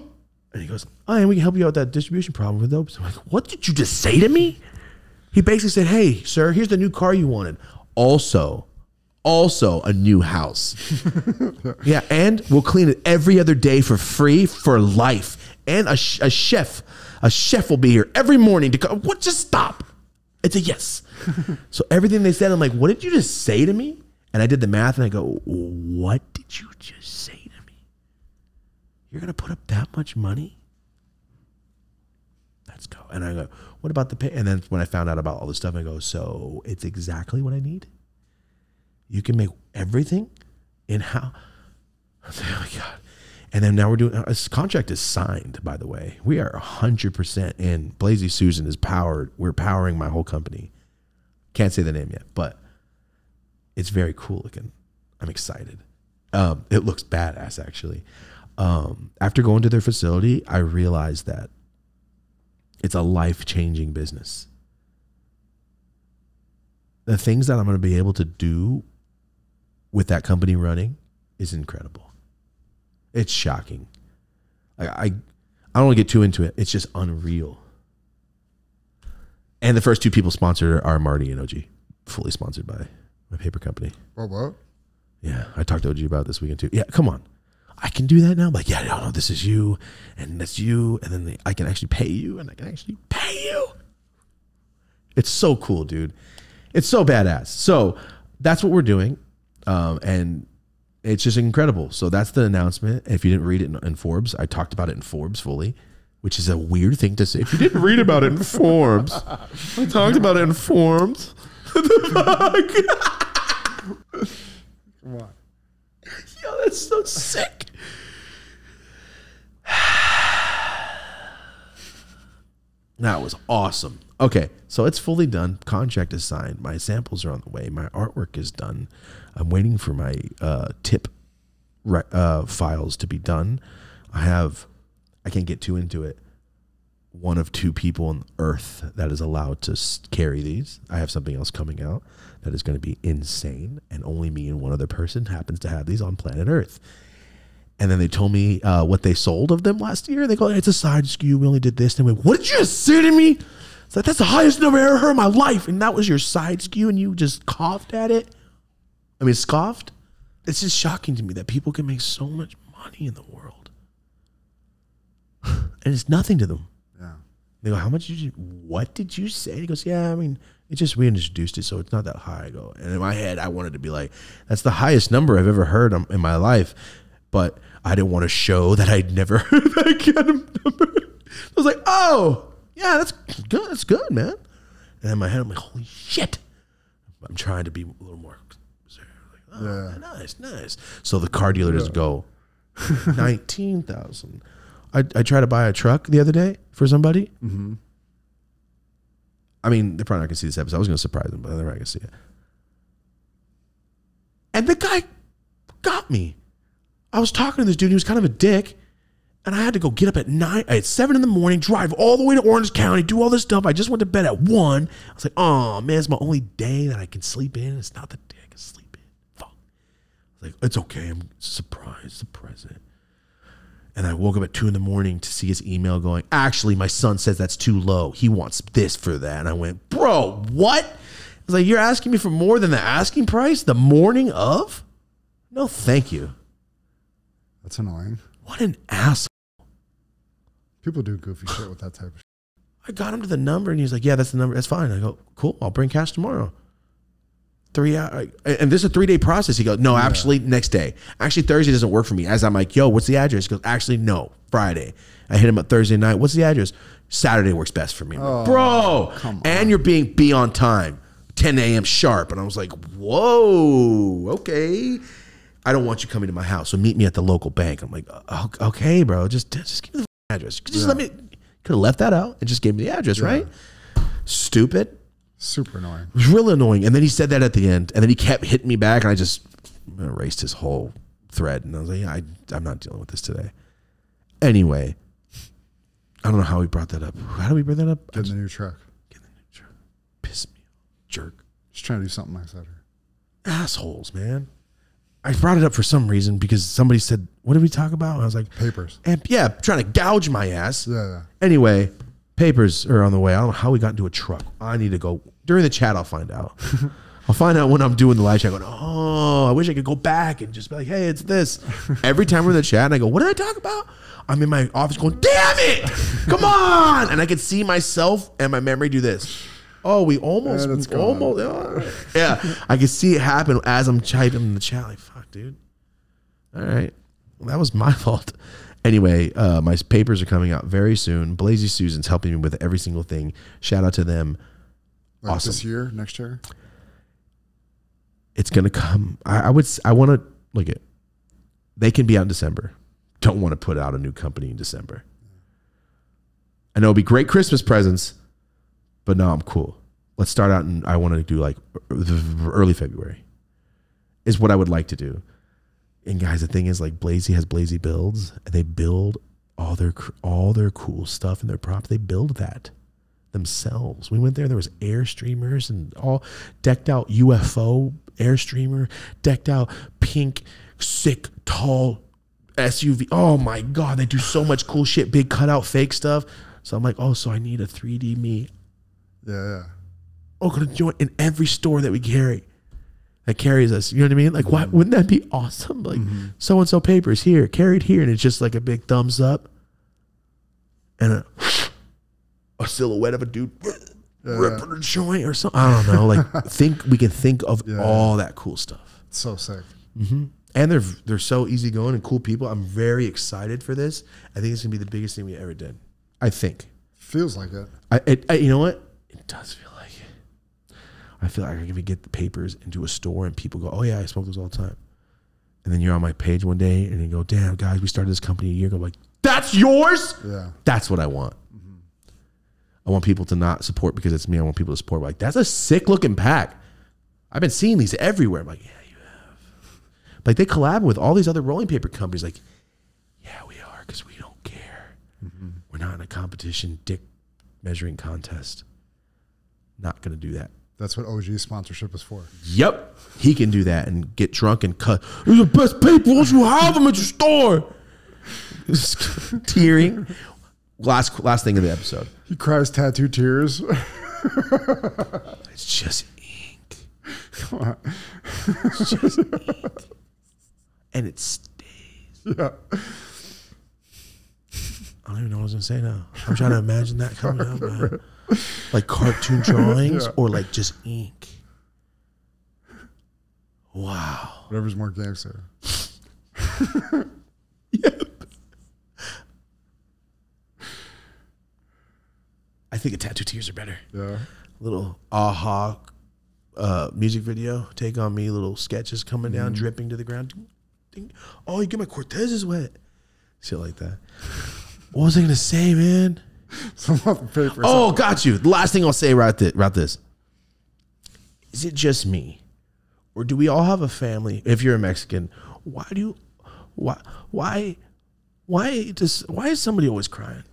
and he goes, oh, and we can help you out with that distribution problem with those. I'm like, what did you just say to me? He basically said, hey, sir, here's the new car you wanted. Also a new house. Yeah, and we'll clean it every other day for free for life. And a chef will be here every morning to come. What? Just stop. It's a yes. So everything they said, I'm like, what did you just say to me? And I did the math and I go, what did you just say to me? You're going to put up that much money? Let's go. And I go, what about the pay? And then when I found out about all this stuff, I go, so it's exactly what I need? You can make everything in how? I was like, oh my God. And then now we're doing, this contract is signed, by the way. We are 100% in. Blazy Susan is powered. We're powering my whole company. Can't say the name yet, but it's very cool looking. I'm excited. It looks badass, actually. After going to their facility, I realized that it's a life-changing business. The things that I'm going to be able to do with that company running is incredible. It's shocking. I don't want to get too into it. It's just unreal. And the first two people sponsored are Marty and OG, fully sponsored by my paper company. What? Yeah, I talked to OG about it this weekend too. Yeah, come on. I can do that now. I'm like, yeah, no, this is you, and that's you, and then I can actually pay you, and I can actually pay you. It's so cool, dude. It's so badass. So that's what we're doing, and it's just incredible. So that's the announcement. If you didn't read it in Forbes, I talked about it in Forbes fully, which is a weird thing to say. If you didn't read about it in Forbes, I talked about it in Forbes. What the fuck? Come on. Yo, that's so sick. That was awesome. Okay, so it's fully done. Contract is signed. My samples are on the way. My artwork is done. I'm waiting for my tip files to be done. I can't get too into it. One of two people on Earth that is allowed to carry these. I have something else coming out that is going to be insane, and only me and one other person happens to have these on planet Earth. And then they told me what they sold of them last year. They go, it's a side SKU. We only did this. And I went, what did you just say to me? It's like, that's the highest number I ever heard in my life. And that was your side SKU and you just coughed at it? I mean, scoffed? It's just shocking to me that people can make so much money in the world. And it's nothing to them. Yeah. They go, how much did you, what did you say? He goes, yeah, I mean, it just, we introduced it, so it's not that high. I go, and in my head, I wanted to be like, that's the highest number I've ever heard in my life. But I didn't want to show that I'd never heard that kind of number. I was like, oh, yeah, that's good. That's good, man. And in my head, I'm like, holy shit. I'm trying to be a little more. Like, oh, yeah. Nice. So the car dealer doesn't go, 19,000. I tried to buy a truck the other day for somebody. Mm-hmm. I mean, they're probably not going to see this episode. I was going to surprise them, but they're not going to see it. And the guy got me. I was talking to this dude. He was kind of a dick. And I had to go get up at 7 in the morning, drive all the way to Orange County, do all this stuff. I just went to bed at 1. I was like, oh, man, it's my only day that I can sleep in. It's not the day I can sleep in. Fuck. I was like, it's okay. I'm surprised. It's a present. And I woke up at 2 in the morning to see his email going, actually, my son says that's too low. He wants this for that. And I went, bro, what? I was like, you're asking me for more than the asking price the morning of? No, thank you. That's annoying. What an asshole. People do goofy shit with that type of shit. I got him to the number and he's like, yeah, that's the number. That's fine. I go, cool. I'll bring cash tomorrow. 3 hours. And this is a 3-day process. He goes, no, actually next day. Actually, Thursday doesn't work for me. As I'm like, yo, what's the address? He goes, actually, no, Friday. I hit him up Thursday night. What's the address? Saturday works best for me. Oh, bro, come on. And you're be on time, 10 a.m. sharp. And I was like, whoa, okay. I don't want you coming to my house, so meet me at the local bank. I'm like, okay, bro, just give me the address. Just let me. Could have left that out and just gave me the address, right? Stupid. Super annoying. It was real annoying. And then he said that at the end, and then he kept hitting me back, and I just erased his whole thread. And I was like, yeah, I'm not dealing with this today. Anyway, I don't know how we brought that up. How did we bring that up? Getting the new truck. Getting the new truck. Piss me off. Jerk. Just trying to do something nice out here. Assholes, man. I brought it up for some reason because somebody said, what did we talk about? And I was like, papers. And yeah, trying to gouge my ass. Yeah. Anyway, papers are on the way. I don't know how we got into a truck. I need to go. During the chat, I'll find out. I'll find out when I'm doing the live chat. Going, oh, I wish I could go back and just be like, hey, it's this. Every time we're in the chat and I go, what did I talk about? I'm in my office going, damn it, come on. And I can see myself and my memory do this. Oh, we almost, And it's gone. almost. Yeah, I can see it happen as I'm typing in the chat. Like, fuck, dude. All right, well, that was my fault. Anyway, my papers are coming out very soon. Blazy Susan's helping me with every single thing. Shout out to them. Like Awesome. this year, next year. It's gonna come. I want to look at. They can be out in December. Don't want to put out a new company in December. I know it'll be great Christmas presents, but no, I'm cool. Let's start out, and I want to do like early February. Is what I would like to do. And guys, the thing is, like, Blazy has Blazy Builds, and they build all their cool stuff and their props. They build that themselves. We went there. There was Airstreamers and all decked out UFO Airstreamer, decked out pink, sick, tall SUV. Oh my God, they do so much cool shit. Big cutout, fake stuff. So I'm like, oh, so I need a 3D me. Yeah. Oh, gonna join in every store that we carry. That carries us. You know what I mean? Like, why wouldn't that be awesome? Like, so and so papers here, carried here, and it's just like a big thumbs up and a silhouette of a dude ripping a joint or something. I don't know. Like, we can think of all that cool stuff. It's so sick. And they're so easygoing and cool people. I'm very excited for this. I think it's gonna be the biggest thing we ever did. I think. Feels like it. You know what? It does feel like it. I feel like I can get the papers into a store and people go, "Oh yeah, I smoke those all the time." And then you're on my page one day and you go, "Damn, guys, we started this company a year ago." I'm like, "That's yours?" Yeah. That's what I want. I want people to not support because it's me. I want people to support. Like, that's a sick looking pack. I've been seeing these everywhere. I'm like, yeah, you have. Like, they collab with all these other rolling paper companies. Like, yeah, we are, because we don't care. We're not in a competition, dick measuring contest. Not going to do that. That's what OG sponsorship is for. Yep. He can do that and get drunk and cut. These are the best papers. You have them at your store. Tearing. Last thing of the episode. He cries tattoo tears. It's just ink. Come on. It's just ink. And it stays. Yeah. I don't even know what I was going to say now. I'm trying to imagine that coming up, man. Like cartoon drawings or like just ink. Wow. Whatever's more gangster. Yep. I think the tattoo tears are better. Yeah. Little aha music video, Take On Me, little sketches coming down, dripping to the ground. Ding. Oh, you get my Cortezes wet. Shit like that. What was I going to say, man? Some of the papers. Oh, got you. The last thing I'll say about this. Is it just me? Or do we all have a family? If you're a Mexican, why is somebody always crying?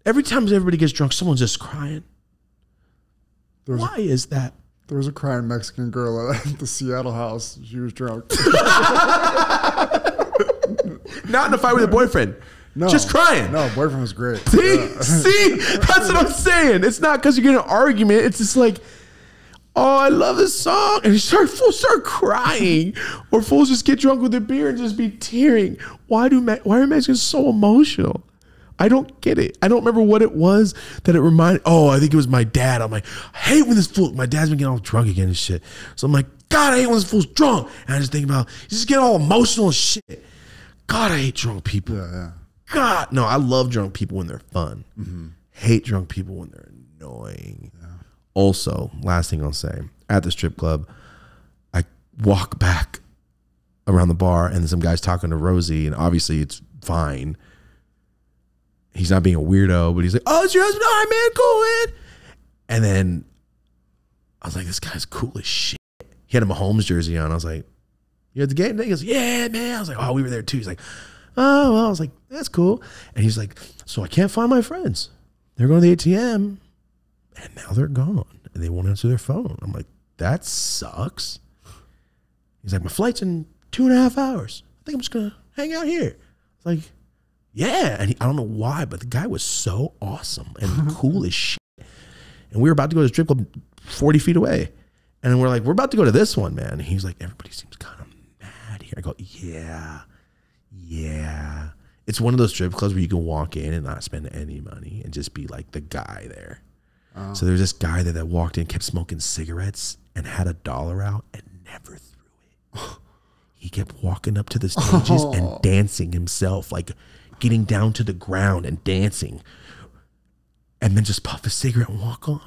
Every time everybody gets drunk, someone's just crying. Why is that? There was a crying Mexican girl at the Seattle house. She was drunk. Not in a fight with a boyfriend. No. Just crying. No, boyfriend was great. See, that's what I'm saying. It's not because you're getting an argument. It's just like, oh, I love this song. And fools start crying. Or fools just get drunk with their beer and just be tearing. Why are Mexicans so emotional? I don't get it. I don't remember what it was that it reminded. Oh, I think it was my dad. I'm like, I hate when this fool, my dad's been getting all drunk again and shit. So I'm like, God, I hate when this fool's drunk. And I just think about, he's just getting all emotional and shit. God, I hate drunk people. Yeah. God, no, I love drunk people when they're fun. Hate drunk people when they're annoying. Yeah. Also, last thing I'll say, at the strip club, I walk back around the bar and some guy's talking to Rosie, and obviously it's fine. He's not being a weirdo, but he's like, oh, it's your husband? All right, man, cool, man. And then I was like, this guy's cool as shit. He had a Mahomes jersey on. I was like, you at the game? He goes, yeah, man. I was like, oh, we were there too. He's like, oh, well. I was like, that's cool. And he's like, so I can't find my friends. They're going to the ATM, and now they're gone, and they won't answer their phone. I'm like, that sucks. He's like, my flight's in 2.5 hours. I think I'm just going to hang out here. I was like, yeah. And I don't know why, but the guy was so awesome and cool as shit. And we were about to go to the strip club 40 feet away. And we're like, we're about to go to this one, man. And he's like, everybody seems kind of mad here. I go, yeah. It's one of those strip clubs where you can walk in and not spend any money and just be like the guy there. So there's this guy that walked in, kept smoking cigarettes and had $1 out and never threw it. He kept walking up to the stages and dancing himself, like getting down to the ground and dancing, and then just puff a cigarette and walk on.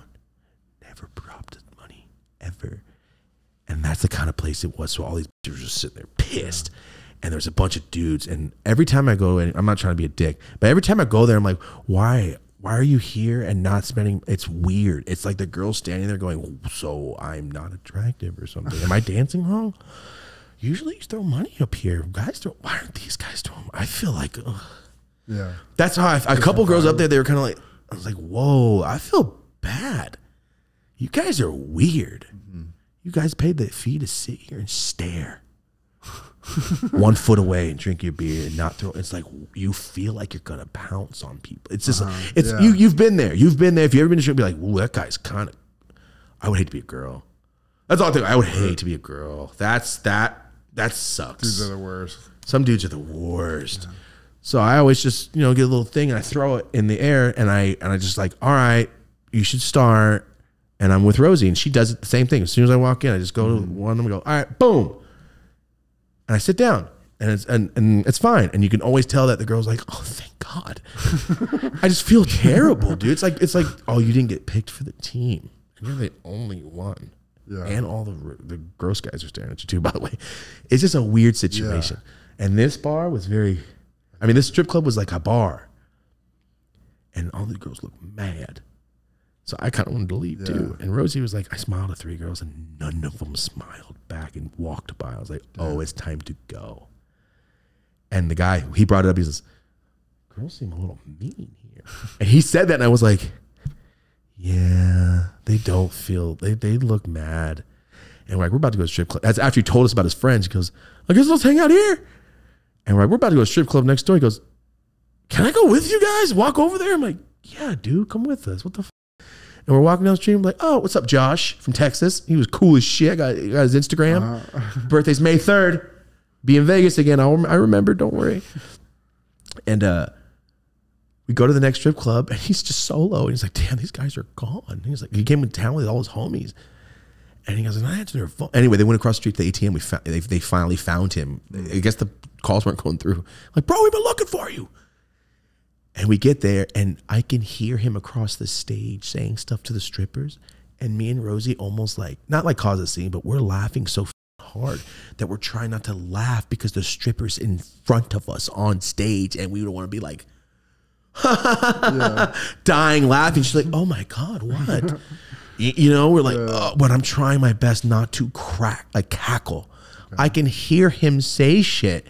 Never dropped his money, ever. And that's the kind of place it was. So all these dudes were just sitting there pissed. And there's a bunch of dudes. And every time I go, and I'm not trying to be a dick, but every time I go there, I'm like, why are you here and not spending? It's weird. It's like the girl standing there going, so I'm not attractive or something. Am I dancing wrong? Usually you throw money up here. Guys throw, why aren't these guys throwing? I feel like, ugh. Yeah. That's how a couple girls up there, they were kind of like, I was like, whoa, I feel bad. You guys are weird. You guys paid the fee to sit here and stare 1 foot away and drink your beer and not throw. It's like you feel like you're gonna pounce on people. It's just you've been there. You've been there. If you ever been to a show, be like, ooh, that guy's kind of. I would hate to be a girl. That's all I think. I would hate to be a girl. That sucks. Dudes are the worst. Some dudes are the worst. Yeah. So I always just get a little thing and I throw it in the air and I just like, all right, you should start. And I'm with Rosie and she does it the same thing. As soon as I walk in, I just go to one of them and go, all right, boom. And I sit down and it's fine. And you can always tell that the girl's like, oh, thank God. I just feel terrible, dude. It's like, oh, you didn't get picked for the team. And you're the only one. Yeah. And all the gross guys are staring at you too, by the way. It's just a weird situation. Yeah. And this bar was this strip club was like a bar. And all the girls looked mad. So I kind of wanted to leave too. And Rosie was like, I smiled at 3 girls and none of them smiled back and walked by. I was like, oh, it's time to go. And the guy, he brought it up. He says, girls seem a little mean here. And he said that and I was like, yeah, they don't feel, they look mad. And we're about to go to a strip club. That's after he told us about his friends. He goes, I guess let's hang out here. And we're about to go to a strip club next door. He goes, can I go with you guys? Walk over there? I'm like, yeah, dude, come with us. What the f? And we're walking down the street. I'm like, oh, what's up, Josh from Texas? He was cool as shit. Got his Instagram. Birthday's May 3rd. Be in Vegas again. I remember. Don't worry. And we go to the next strip club, and he's just solo. And he's like, damn, these guys are gone. And he's like, he came in town with all his homies. And he goes, and I answered their phone. Anyway, they went across the street to the ATM. They finally found him. I guess the calls weren't going through. Like, bro, we've been looking for you. And we get there, and I can hear him across the stage saying stuff to the strippers. And me and Rosie almost like, not like cause a scene, but we're laughing so hard that we're trying not to laugh because the stripper's in front of us on stage. And we don't want to be like, dying laughing. She's like, oh my God, what? We're like, but I'm trying my best not to cackle. Okay. I can hear him say shit.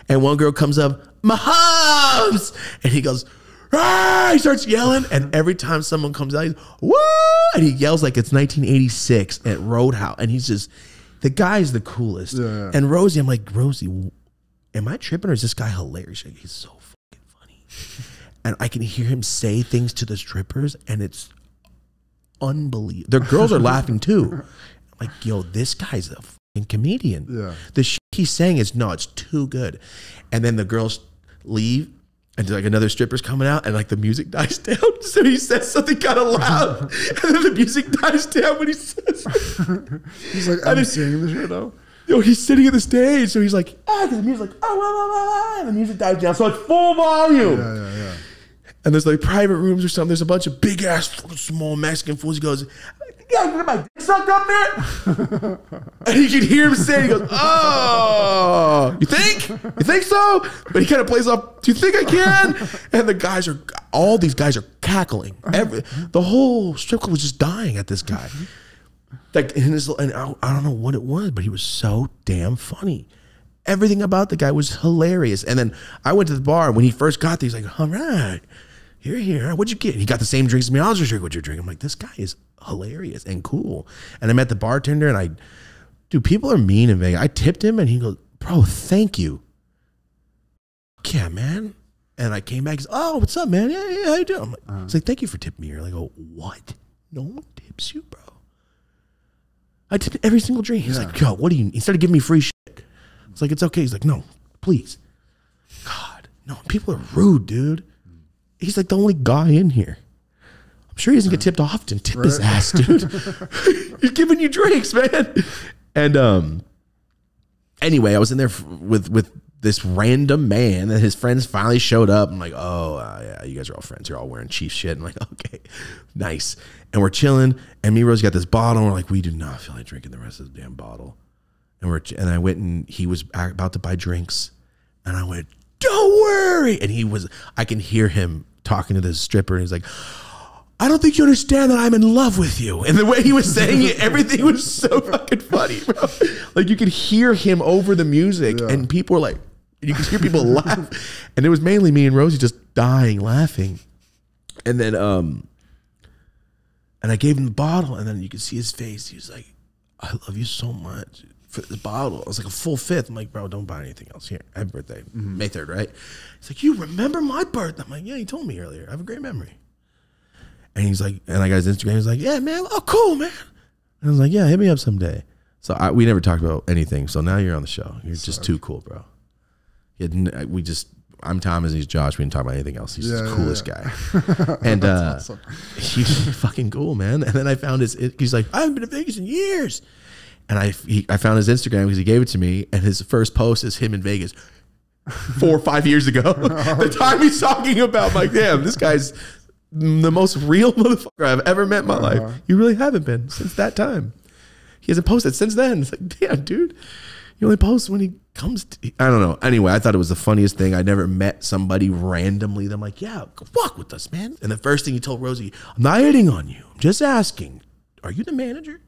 And one girl comes up, Mahomes! And he goes, ah! He starts yelling. And every time someone comes out, he's, woo! And he yells like it's 1986 at Roadhouse. And he's just, the guy's the coolest. Yeah. And Rosie, I'm like, Rosie, am I tripping or is this guy hilarious? Like, he's so fucking funny. And I can hear him say things to the strippers and it's unbelievable. The girls are laughing too. I'm like, yo, this guy's a fucking comedian. Yeah. The shit he's saying is, no, it's too good. And then the girls leave and like another stripper's coming out and like the music dies down. So he says something kind of loud and then the music dies down when he says he's like, I'm singing the shit though. He's sitting at the stage. So he's like, because the music's like, and the music dies down. So it's full volume. Yeah. And there's like private rooms or something. There's a bunch of big ass small Mexican fools. He goes, you gotta get my dick sucked up there? And you can hear him say, he goes, oh, you think? You think so? But he kind of plays off, do you think I can? And all these guys are cackling. The whole strip club was just dying at this guy. Like, and I don't know what it was, but he was so damn funny. Everything about the guy was hilarious. And then I went to the bar, and when he first got there, he's like, all right, you're here. What'd you get? He got the same drinks as me. I was just drinking what you're drinking. I'm like, this guy is hilarious and cool. And I met the bartender, and dude, people are mean in Vegas. I tipped him, and he goes, bro, thank you. Yeah, man. And I came back, he's, oh, what's up, man? Yeah, how you doing? I'm like, he's like, thank you for tipping me. You're like, oh, what? No one tips you, bro. I tipped every single drink. He's like, yo, what do you, he started giving me free shit. It's like, it's okay. He's like, no, please. God, no, people are rude, dude. He's like the only guy in here. I'm I'm sure he doesn't get tipped often. Tip his ass, dude. He's giving you drinks, man. And anyway, I was in there with this random man, and his friends finally showed up. I'm like, oh, yeah, you guys are all friends. You're all wearing Chief shit. I'm like, okay, nice. And we're chilling, and me and Rose got this bottle, and we're like, we do not feel like drinking the rest of the damn bottle. And I went, and he was about to buy drinks, and I went, don't worry. And I can hear him talking to this stripper, and he's like, I don't think you understand that I'm in love with you. And the way he was saying it, everything was so fucking funny, bro. Like, you could hear him over the music, and people were like, you could hear people laugh. And it was mainly me and Rosie just dying laughing. And then, and I gave him the bottle, and then you could see his face. He was like, I love you so much for this bottle. It was like a full fifth. I'm like, bro, don't buy anything else. Here, I have a birthday, May 3rd, right? He's like, you remember my birthday? I'm like, yeah, you told me earlier. I have a great memory. And he's like, and I got his Instagram. He's like, yeah, man. Oh, cool, man. And I was like, yeah, hit me up someday. So we never talked about anything. So now you're on the show. You're just too cool, bro. I'm Thomas, he's Josh. We didn't talk about anything else. He's the coolest guy. And awesome. He's fucking cool, man. And then I found he's like, I haven't been to Vegas in years. And I found his Instagram because he gave it to me. And his first post is him in Vegas 4 or 5 years ago. The time he's talking about, I'm like, damn, this guy's the most real motherfucker I've ever met in my life. You really haven't been since that time. He hasn't posted since then. It's like, damn, dude. You only post when he comes to, I don't know. Anyway, I thought it was the funniest thing. I never met somebody randomly. I'm like, yeah, go walk with us, man. And the first thing he told Rosie, I'm not hitting on you. I'm just asking, are you the manager?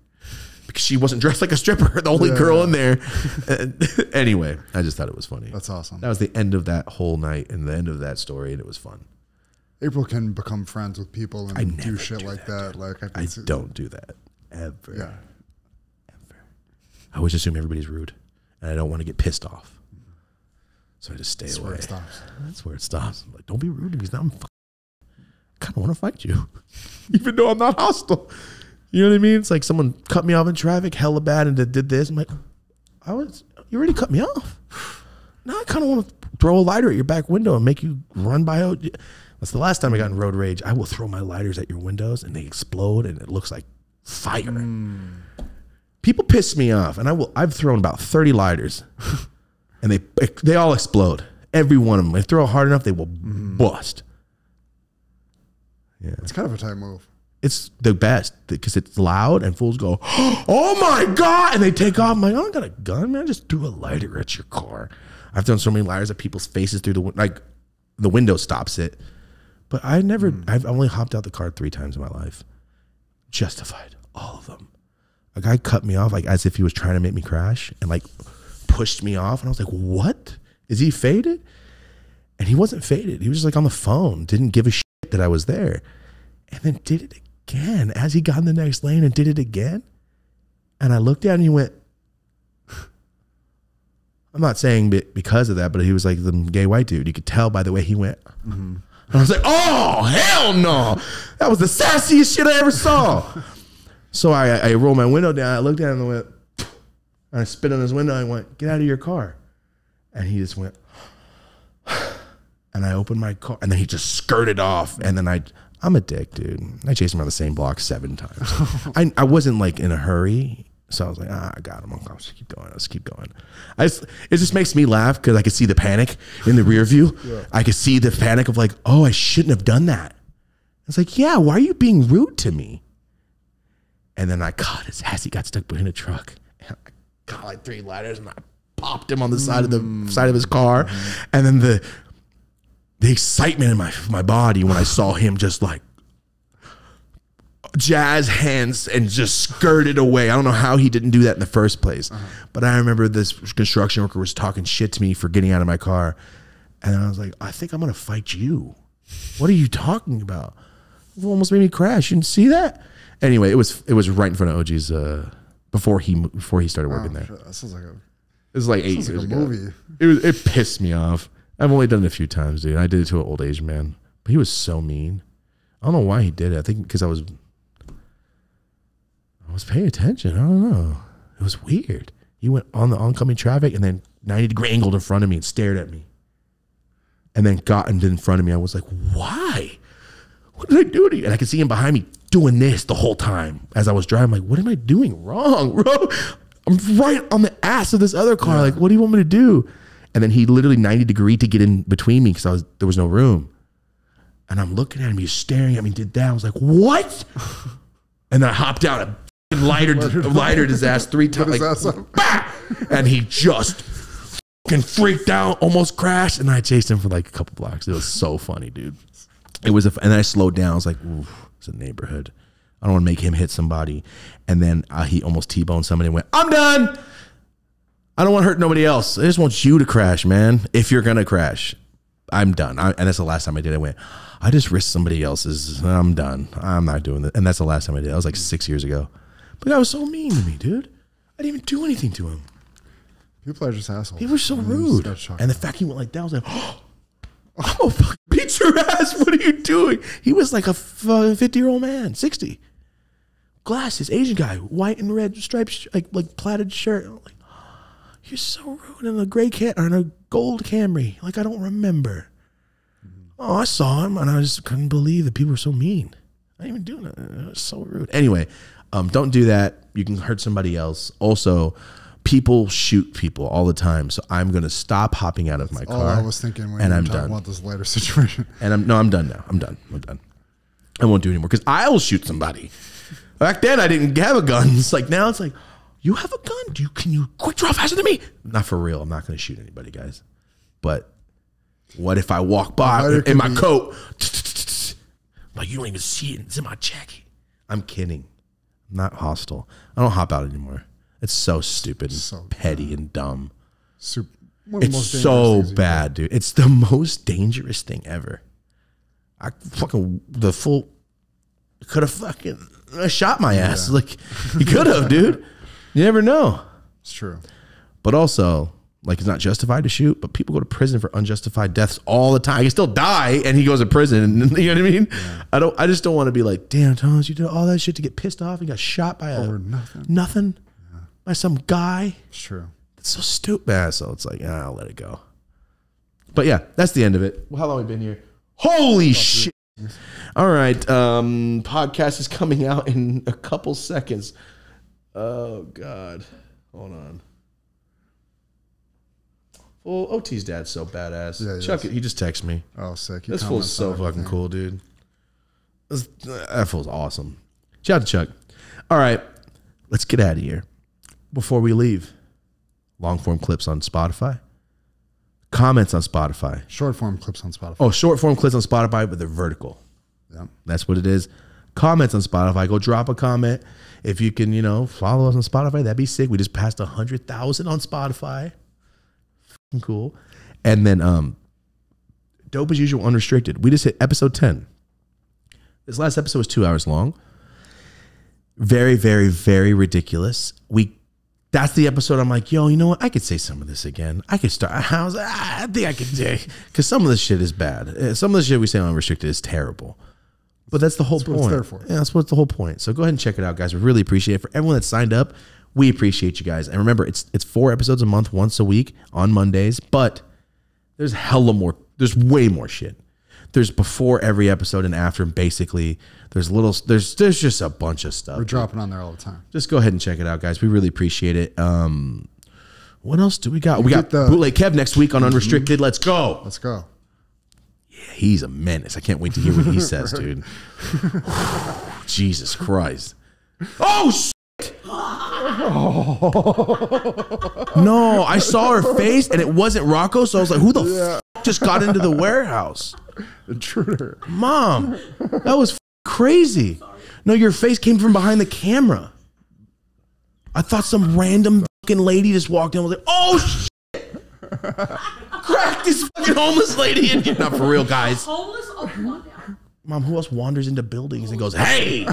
Because she wasn't dressed like a stripper, the only girl in there. Anyway, I just thought it was funny. That's awesome. That was the end of that whole night and the end of that story, and it was fun. April can become friends with people and do shit like that. Like I don't do that ever. Yeah. Ever. I always assume everybody's rude, and I don't want to get pissed off, so I just stay away. That's where it stops. That's where it stops. I'm like, don't be rude to me, because now I kind of want to fight you, even though I'm not hostile. You know what I mean? It's like someone cut me off in traffic, hella bad, and did this. I'm like, you already cut me off. Now I kind of want to throw a lighter at your back window and make you run by out. That's the last time I got in road rage. I will throw my lighters at your windows and they explode and it looks like fire. People piss me off, and I've thrown about 30 lighters and they all explode. Every one of them. If they throw hard enough, they will bust. Yeah. It's kind of a tight move. It's the best because it's loud and fools go, oh my God. And they take off. I'm like, I don't got a gun, man. I just threw a lighter at your car. I've thrown so many lighters at people's faces through the window stops it. But I've only hopped out the car 3 times in my life. Justified. All of them. A guy cut me off like as if he was trying to make me crash and like pushed me off. And I was like, what? Is he faded? And he wasn't faded. He was just like on the phone. Didn't give a shit that I was there. And then did it again as he got in the next lane and did it again. And I looked at him and he went, I'm not saying because of that, but he was like the gay white dude. You could tell by the way he went. And I was like, oh, hell no. That was the sassiest shit I ever saw. So I rolled my window down. I looked at him and went, and I spit on his window. And I went, get out of your car. And he just went, and I opened my car. And then he just skirted off. And then I'm a dick, dude. I chased him around the same block 7 times. I wasn't like in a hurry. So I was like, I got him. I'll just keep going. Let's keep going. It just makes me laugh because I could see the panic in the rear view. Yeah. I could see the panic of like, oh, I shouldn't have done that. It's like, yeah, why are you being rude to me? And then I caught his ass. He got stuck behind a truck. And I got like 3 ladders and I popped him on the side of his car. And then the excitement in my body when I saw him just like jazz hands and just skirted away. I don't know how he didn't do that in the first place. But I remember this construction worker was talking shit to me for getting out of my car. And I was like, I think I'm going to fight you. What are you talking about? You almost made me crash. You didn't see that? Anyway, it was right in front of OG's before he started working there. That sounds like it was like 8 years ago. Movie. It pissed me off. I've only done it a few times, dude. I did it to an old Asian man. But he was so mean. I don't know why he did it. I think because I was paying attention. I don't know. It was weird. He went on the oncoming traffic and then 90-degree angled in front of me and stared at me. And then got in front of me. I was like, why? what did I do to you? And I could see him behind me doing this the whole time as I was driving. Like, what am I doing wrong, bro? I'm right on the ass of this other car. Like, what do you want me to do? And then he literally 90-degree to get in between me because there was no room. And I'm looking at him. He's staring at me. Did that? I was like, what? And then I hopped out and lighted his ass 3 times. Like, and he just fucking freaked out, almost crashed. And I chased him for like a couple blocks. It was so funny, dude. It was, and then I slowed down. I was like, ooh, it's a neighborhood. I don't want to make him hit somebody. And then he almost T-boned somebody and went, I'm done. I don't want to hurt nobody else. I just want you to crash, man. If you're going to crash, I'm done. And that's the last time I did. I went, I just risked somebody else's. I'm done. I'm not doing that. And that's the last time I did. That was like 6 years ago. But the guy was so mean to me, dude. I didn't even do anything to him. People are just assholes. He was so rude. And the fact he went like that, I was like, oh, I'm gonna fucking beat your ass. What are you doing? He was like a 50-year-old man, 60. Glasses, Asian guy, white and red stripes, like plaited shirt. I'm like, oh, you're so rude. In a gray or in a gold Camry. Like, I don't remember. Oh, I saw him and I just couldn't believe that people were so mean. I didn't even do it. It was so rude. Anyway, don't do that. You can hurt somebody else. Also, people shoot people all the time, so I'm gonna stop hopping out of my car. I was thinking when and you I'm were talking done. about this later situation. And I'm done now. I'm done. I won't do it anymore because I'll shoot somebody. Back then I didn't have a gun. It's like now it's like, you have a gun? Can you quick draw faster than me? Not for real. I'm not gonna shoot anybody, guys. But what if I walk by in my coat? Like, you don't even see it. It's in my jacket. I'm kidding. I'm not hostile. I don't hop out anymore. It's so stupid and petty and dumb. It's so bad, dude. It's the most dangerous thing ever. I fucking could have fucking shot my ass. Like, you could have, dude. You never know. It's true. But also, like, it's not justified to shoot, but people go to prison for unjustified deaths all the time. He can still die and he goes to prison. You know what I mean? Yeah. I just don't want to be like, damn, Thomas, you did all that shit to get pissed off and got shot by nothing. Yeah. By some guy. It's true. It's so stupid. So it's like, I'll let it go. But yeah, that's the end of it. Well, how long have we been here? Holy shit. All right. Podcast is coming out in a couple seconds. Oh, God. Hold on. Well, OT's dad's so badass. Yeah, Chuck, he just texted me. Oh, sick. This fool's so fucking cool, dude. That fool's awesome. Shout out to Chuck. All right, let's get out of here. Before we leave, long form clips on Spotify. Comments on Spotify. Short form clips on Spotify. Oh, short form clips on Spotify, but they're vertical. Yeah. That's what it is. Comments on Spotify. Go drop a comment. If you can, follow us on Spotify, that'd be sick. We just passed 100,000 on Spotify. Cool. And then Dope as Usual Unrestricted. We just hit episode 10. This last episode was 2 hours long. Very, very, very ridiculous. That's the episode I'm like, yo, you know what? I could say some of this again. I could start. I think I could say, because some of this shit is bad. Some of the shit we say on Unrestricted is terrible. But that's the whole point. What it's there for. Yeah, that's what's the whole point. So go ahead and check it out, guys. We really appreciate it. For everyone that signed up, we appreciate you guys. And remember, it's 4 episodes a month, once a week on Mondays. But there's hella more. There's way more shit. There's before every episode and after. And basically, there's just a bunch of stuff. We're dropping on there all the time. Just go ahead and check it out, guys. We really appreciate it. What else do we got? We got Bootleg Kev next week on Unrestricted. Let's go. Let's go. Yeah, he's a menace. I can't wait to hear what he says, dude. Jesus Christ. Oh, shit. No, I saw her face and it wasn't Rocco, so I was like, who the f just got into the warehouse? Intruder. Mom, that was crazy. No, your face came from behind the camera. I thought some random fucking lady just walked in and was like, oh, shit. Crack this fucking homeless lady in here. Not for real, guys. Homeless? Oh, come on now. Mom, who else wanders into buildings and goes, hey,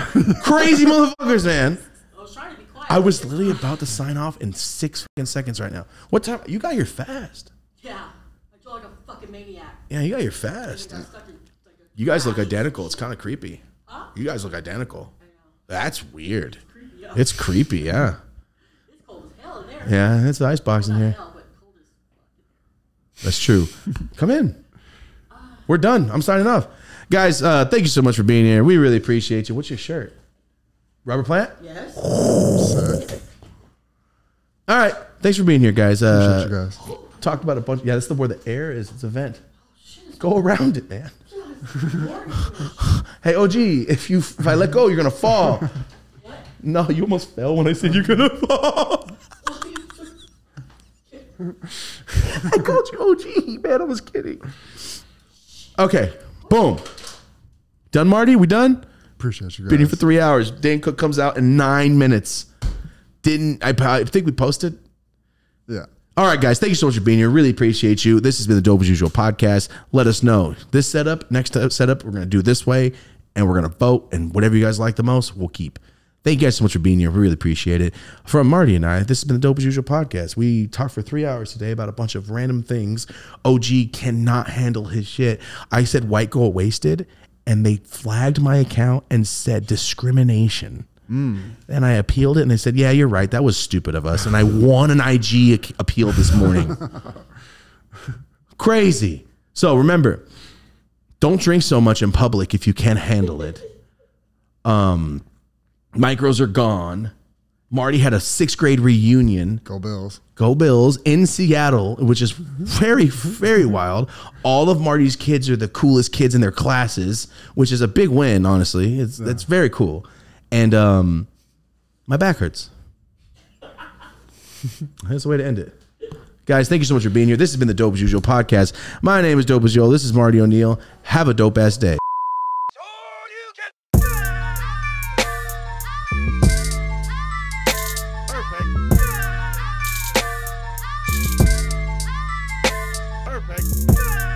crazy motherfuckers, man. I was trying to be quiet. I was literally about to sign off in 6 fucking seconds right now. What time? You got here fast. Yeah. I feel like a fucking maniac. Yeah, you got here fast. You guys look identical. It's kind of creepy. Huh? You guys look identical. I know. That's weird. It's creepy, yeah. It's cold as hell in there. Yeah, it's the icebox in here. Hell, but cold as fuck. That's true. Come in. we're done. I'm signing off. Guys, thank you so much for being here. We really appreciate you. What's your shirt? Robert Plant? Yes. Sick. All right. Thanks for being here, guys. Appreciate you guys. Talked about a bunch. Yeah, that's where the air is. It's a vent. Go around it, man. Hey, OG, if I let go, you're gonna fall. What? No, you almost fell when I said you're gonna fall. I called you OG, man. I was kidding. Okay, boom. Done, Marty? We done? Appreciate you guys. Been here for 3 hours. Dan Cook comes out in 9 minutes. I think we posted? Yeah. All right, guys. Thank you so much for being here. Really appreciate you. This has been the Dope as Usual podcast. Let us know. This setup, next setup, we're going to do this way, and we're going to vote, and whatever you guys like the most, we'll keep. Thank you guys so much for being here. We really appreciate it. From Marty and I, this has been the Dope as Usual podcast. We talked for 3 hours today about a bunch of random things. OG cannot handle his shit. I said white girl wasted, and they flagged my account and said discrimination. And I appealed it, and they said, yeah, you're right. That was stupid of us. And I won an IG appeal this morning. Crazy. So remember, don't drink so much in public if you can't handle it. Micros are gone. Marty had a 6th grade reunion. Go Bills. Go Bills in Seattle, which is very, very wild. All of Marty's kids are the coolest kids in their classes, which is a big win, honestly. It's very cool. And my back hurts. That's the way to end it. Guys, thank you so much for being here. This has been the Dope as Usual podcast. My name is Dope as Usual. This is Marty O'Neill. Have a dope ass day. Perfect.